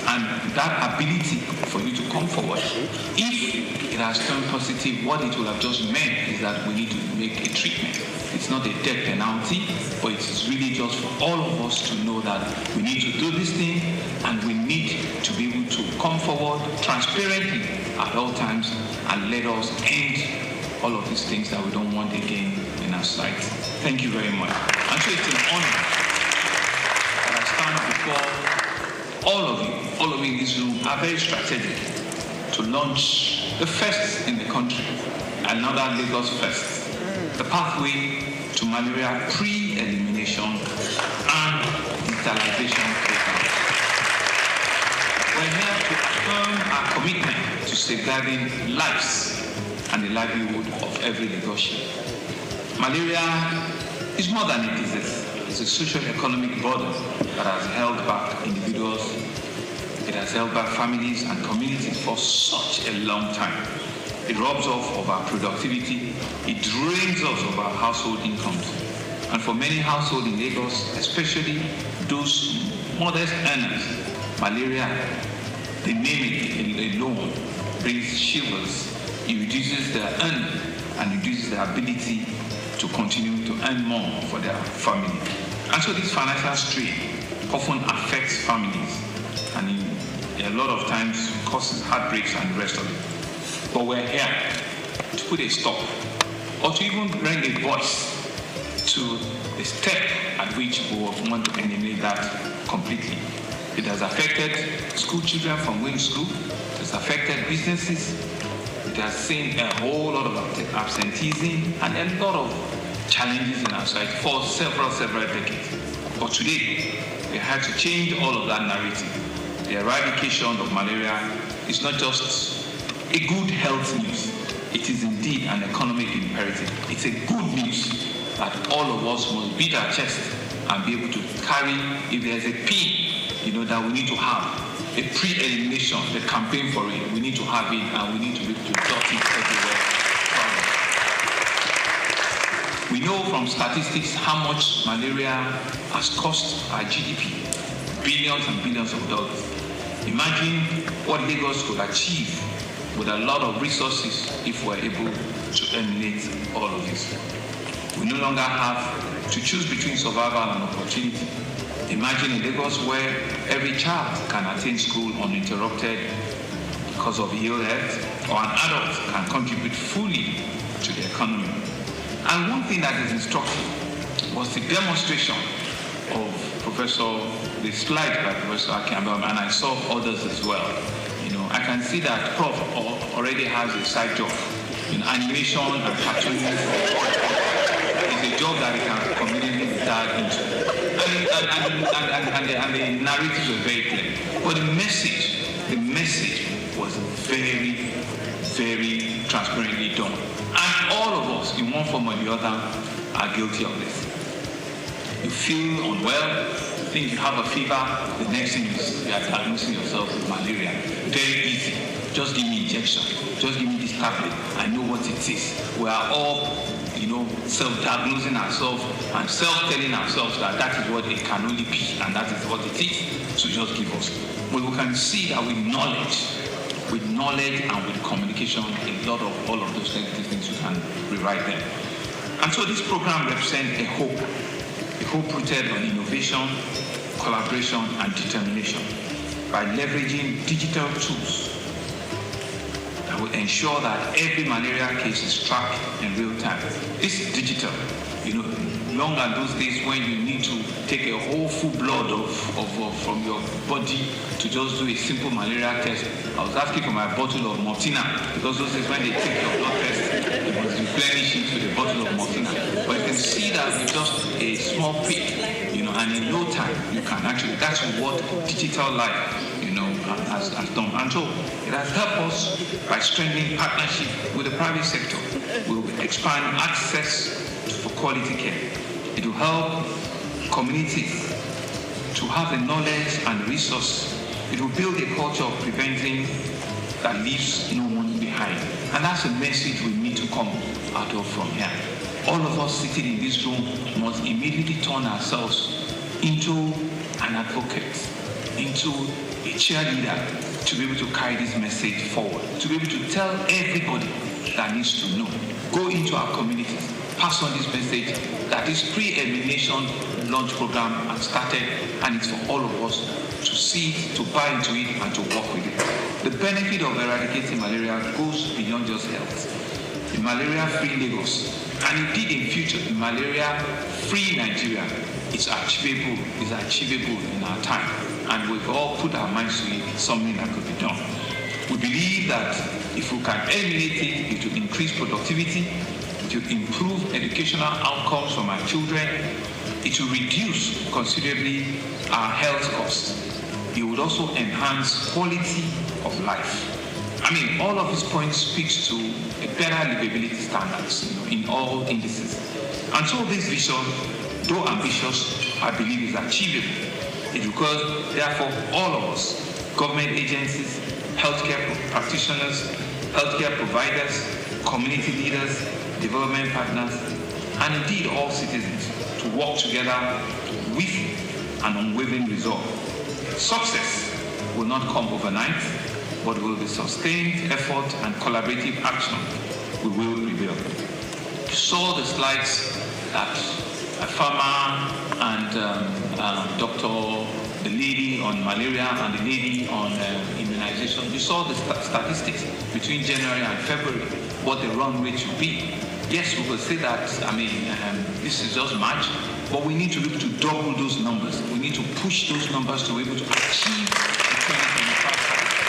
And that ability for you to come forward, if it has turned positive, what it will have just meant is that we need to make a treatment. It's not a death penalty, but it's really just for all of us to know that we need to do this thing and we need to be able to come forward transparently at all times and let us end all of these things that we don't want again in our sight. Thank you very much. And so it's an honor that I stand before all of you in this room are very strategic to launch the first in the country, another Lagos first, the pathway to malaria pre-elimination and digitalization program. We're here to affirm our commitment to safeguarding lives and the livelihood of every Lagosian. Malaria is more than a disease. It's a social-economic burden that has held back individuals, it has held back families and communities for such a long time. It robs us of our productivity, it drains us of our household incomes. And for many households in Lagos, especially those modest earners, malaria, the name it alone brings shivers. It reduces their earning and reduces their ability to continue to earn more for their family. And so this financial strain often affects families and a lot of times causes heartbreaks and the rest of it. But we're here to put a stop or to even bring a voice to the step at which we want to eliminate that completely. It has affected school children from going to school, it has affected businesses, it has seen a whole lot of absenteeism and a lot of challenges in our society for several decades. But today, we have to change all of that narrative. The eradication of malaria is not just a good health news, it is indeed an economic imperative. It's a good news that all of us must beat our chest and be able to carry, if there's a P, that we need to have, a pre-elimination, the campaign for it, we need to have it and we need to be able to dot it everywhere. We know from statistics how much malaria has cost our GDP, billions and billions of dollars. Imagine what Lagos could achieve with a lot of resources if we're able to eliminate all of this. We no longer have to choose between survival and opportunity. Imagine a Lagos where every child can attend school uninterrupted because of ill health, or an adult can contribute fully to the economy. And one thing that is instructive was the demonstration of the slide by Professor Campbell, and I saw others as well. I can see that Prof already has a side job in animation and cartooning. It's a job that he can conveniently retire into. And the narratives were very clear. But the message was very, very transparently done. And all of us, in one form or the other, are guilty of this. You feel unwell, you think you have a fever, the next thing is you are diagnosing yourself with malaria. Very easy. Just give me injection. Just give me this tablet. I know what it is. We are all, self-diagnosing ourselves and self-telling ourselves that that is what it can only be and that is what it is. So just give us. But we can see that with knowledge and with communication, a lot of all of those negative things, you can rewrite them. And so this program represents a hope rooted on innovation, collaboration, and determination. by leveraging digital tools that will ensure that every malaria case is tracked in real time. This is digital. Long are those days when you need to take a whole full blood from your body to just do a simple malaria test. I was asking for my bottle of Mortina, because those days when they take your blood test, they must replenish it with a bottle of Mortina. But you can see that with just a small prick, and in no time you can actually, that's what digital life, has done. And so it has helped us by strengthening partnership with the private sector. We will expand access for quality care. It will help communities to have the knowledge and resources. It will build a culture of preventing that leaves no one behind. And that's a message we need to come out of from here. All of us sitting in this room must immediately turn ourselves into an advocate, into a cheerleader, to be able to carry this message forward, to be able to tell everybody that needs to know. Go into our communities, pass on this message that this pre-elimination launch program has started, and it's for all of us to see it, to buy into it, and to work with it. The benefit of eradicating malaria goes beyond just health. In malaria-free Lagos, and indeed in future, in malaria-free Nigeria, it's achievable in our time. And we've all put our minds to it, something that could be done. We believe that if we can eliminate it, it will increase productivity, it will improve educational outcomes for our children, it will reduce considerably our health costs. It would also enhance quality of life. All of these points speaks to a better livability standards in all indices. And so this vision, though ambitious, I believe is achievable. It requires, therefore, all of us, government agencies, healthcare practitioners, healthcare providers, community leaders, development partners, and indeed all citizens to work together with an unwavering resolve. Success will not come overnight, but will be sustained effort and collaborative action. We will prevail. You saw the slides that a farmer and the lady on malaria and the lady on immunization. You saw the statistics between January and February, what the run rate should be. Yes, we could say that, this is just March, but we need to be able to double those numbers. We need to push those numbers to be able to achieve the 2025 target.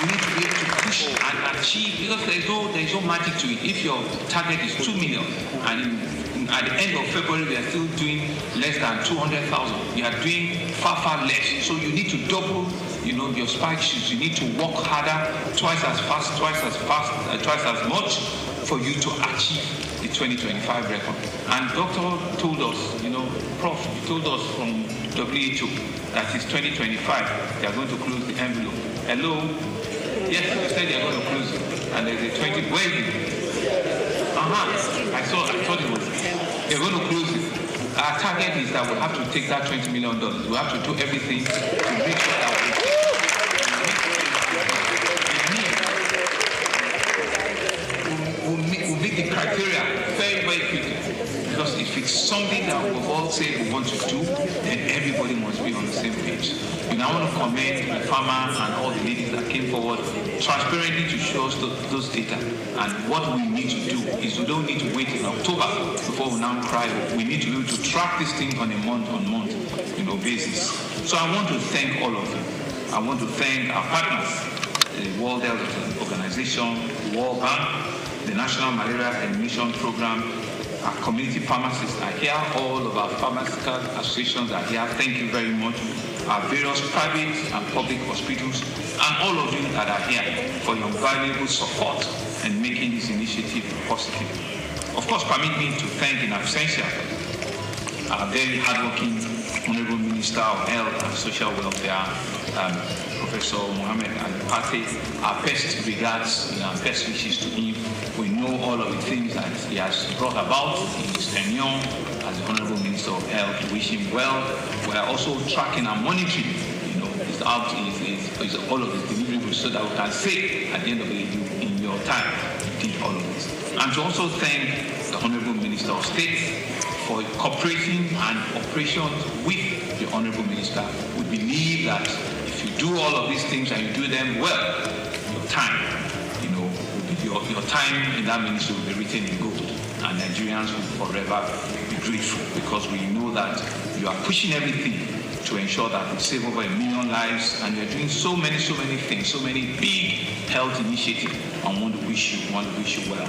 We need to be able to push and achieve, because there is no magic to it. If your target is 2 million, and at the end of February, we are still doing less than 200,000. We are doing far less. So you need to double, your spike shoots. You need to work harder, twice as fast, twice as much, for you to achieve the 2025 record. And Doctor told us, Prof, told us from WHO that it's 2025. They are going to close the envelope. Hello? Yes, they said they are going to close it. And there's a 20. Where is it? I thought it was. They're going to close it. Our target is that we have to take that $20 million. We have to do everything to make sure that we'll meet the criteria very quickly. Because if it's something that we've all said we want to do, then everybody must be on the same page. And I want to commend the farmer and all the ladies that came forward transparently to show us those data. And what we need to do is we don't need to wait in October before we now cry. We need to be able to track this thing on a month-on-month basis. So I want to thank all of you. I want to thank our partners, the World Health Organization, the World Bank, the National Malaria Elimination Program. Our community pharmacists are here. All of our pharmaceutical associations are here. Thank you very much. Our various private and public hospitals, and all of you that are here for your valuable support in making this initiative positive. Of course, permit me to thank in absentia our very hardworking Honorable Minister of Health and Social Welfare, Professor Mohammed Al-Pate. Our best regards and our best wishes to him. We know all of the things that he has brought about in his tenure as the Honorable Minister of Health. We wish him well. We are also tracking and monitoring, all of his deliverables, so that we can say at the end of the day, in your time, you did all of this. And to also thank the Honorable Minister of State for cooperating and operations with the Honorable Minister. We believe that if you do all of these things and you do them well, your time, your time in that ministry will be written in gold, and Nigerians will forever be grateful, because we know that you are pushing everything to ensure that we save over 1 million lives, and you're doing so many things, so many big health initiatives. I want to wish you well.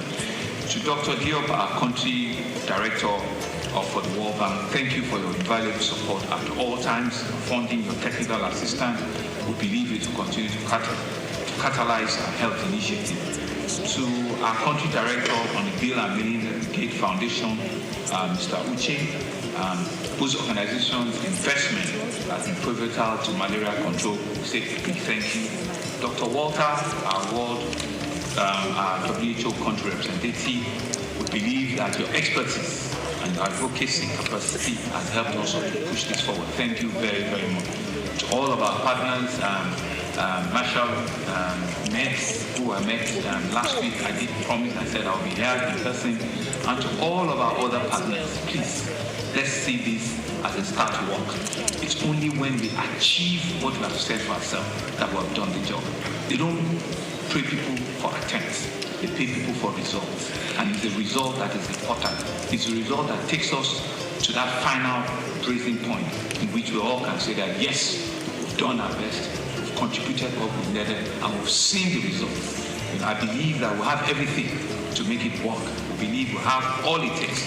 To Dr. Diop, our country director for the World Bank, thank you for your invaluable support at all times, funding your technical assistance. We believe it will continue to catalyze our health initiative. To our country director on the Bill and Melinda Gates Foundation, Mr. Uche, whose organization's investment has been pivotal to malaria control, we say a big thank you. Dr. Walter, our WHO country representative, we believe that your expertise and your advocacy capacity has helped us to push this forward. Thank you very, very much. To all of our partners, Marshall, Nets, who I met last week, I did promise, I said I'll be here in person. And to all of our other partners, please, let's see this as a start to work. It's only when we achieve what we have set for ourselves that we have done the job. They don't pay people for attempts, they pay people for results. And it's the result that is important. It's the result that takes us to that final breaking point in which we all can say that, yes, we've done our best, we've contributed what we've needed, and we've seen the results. I believe that we have everything to make it work. We believe we have all it takes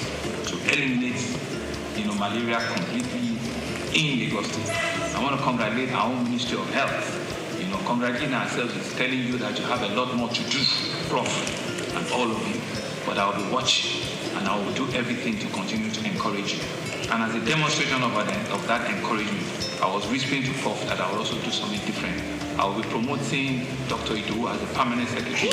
to eliminate malaria completely in Lagos State. I want to congratulate our own Ministry of Health. Congratulating ourselves is telling you that you have a lot more to do, Prof, and all of you. But I will be watching, and I will do everything to continue to encourage you. And as a demonstration of that encouragement, I was whispering to Prof that I will also do something different. I will be promoting Dr. Ido as a permanent secretary.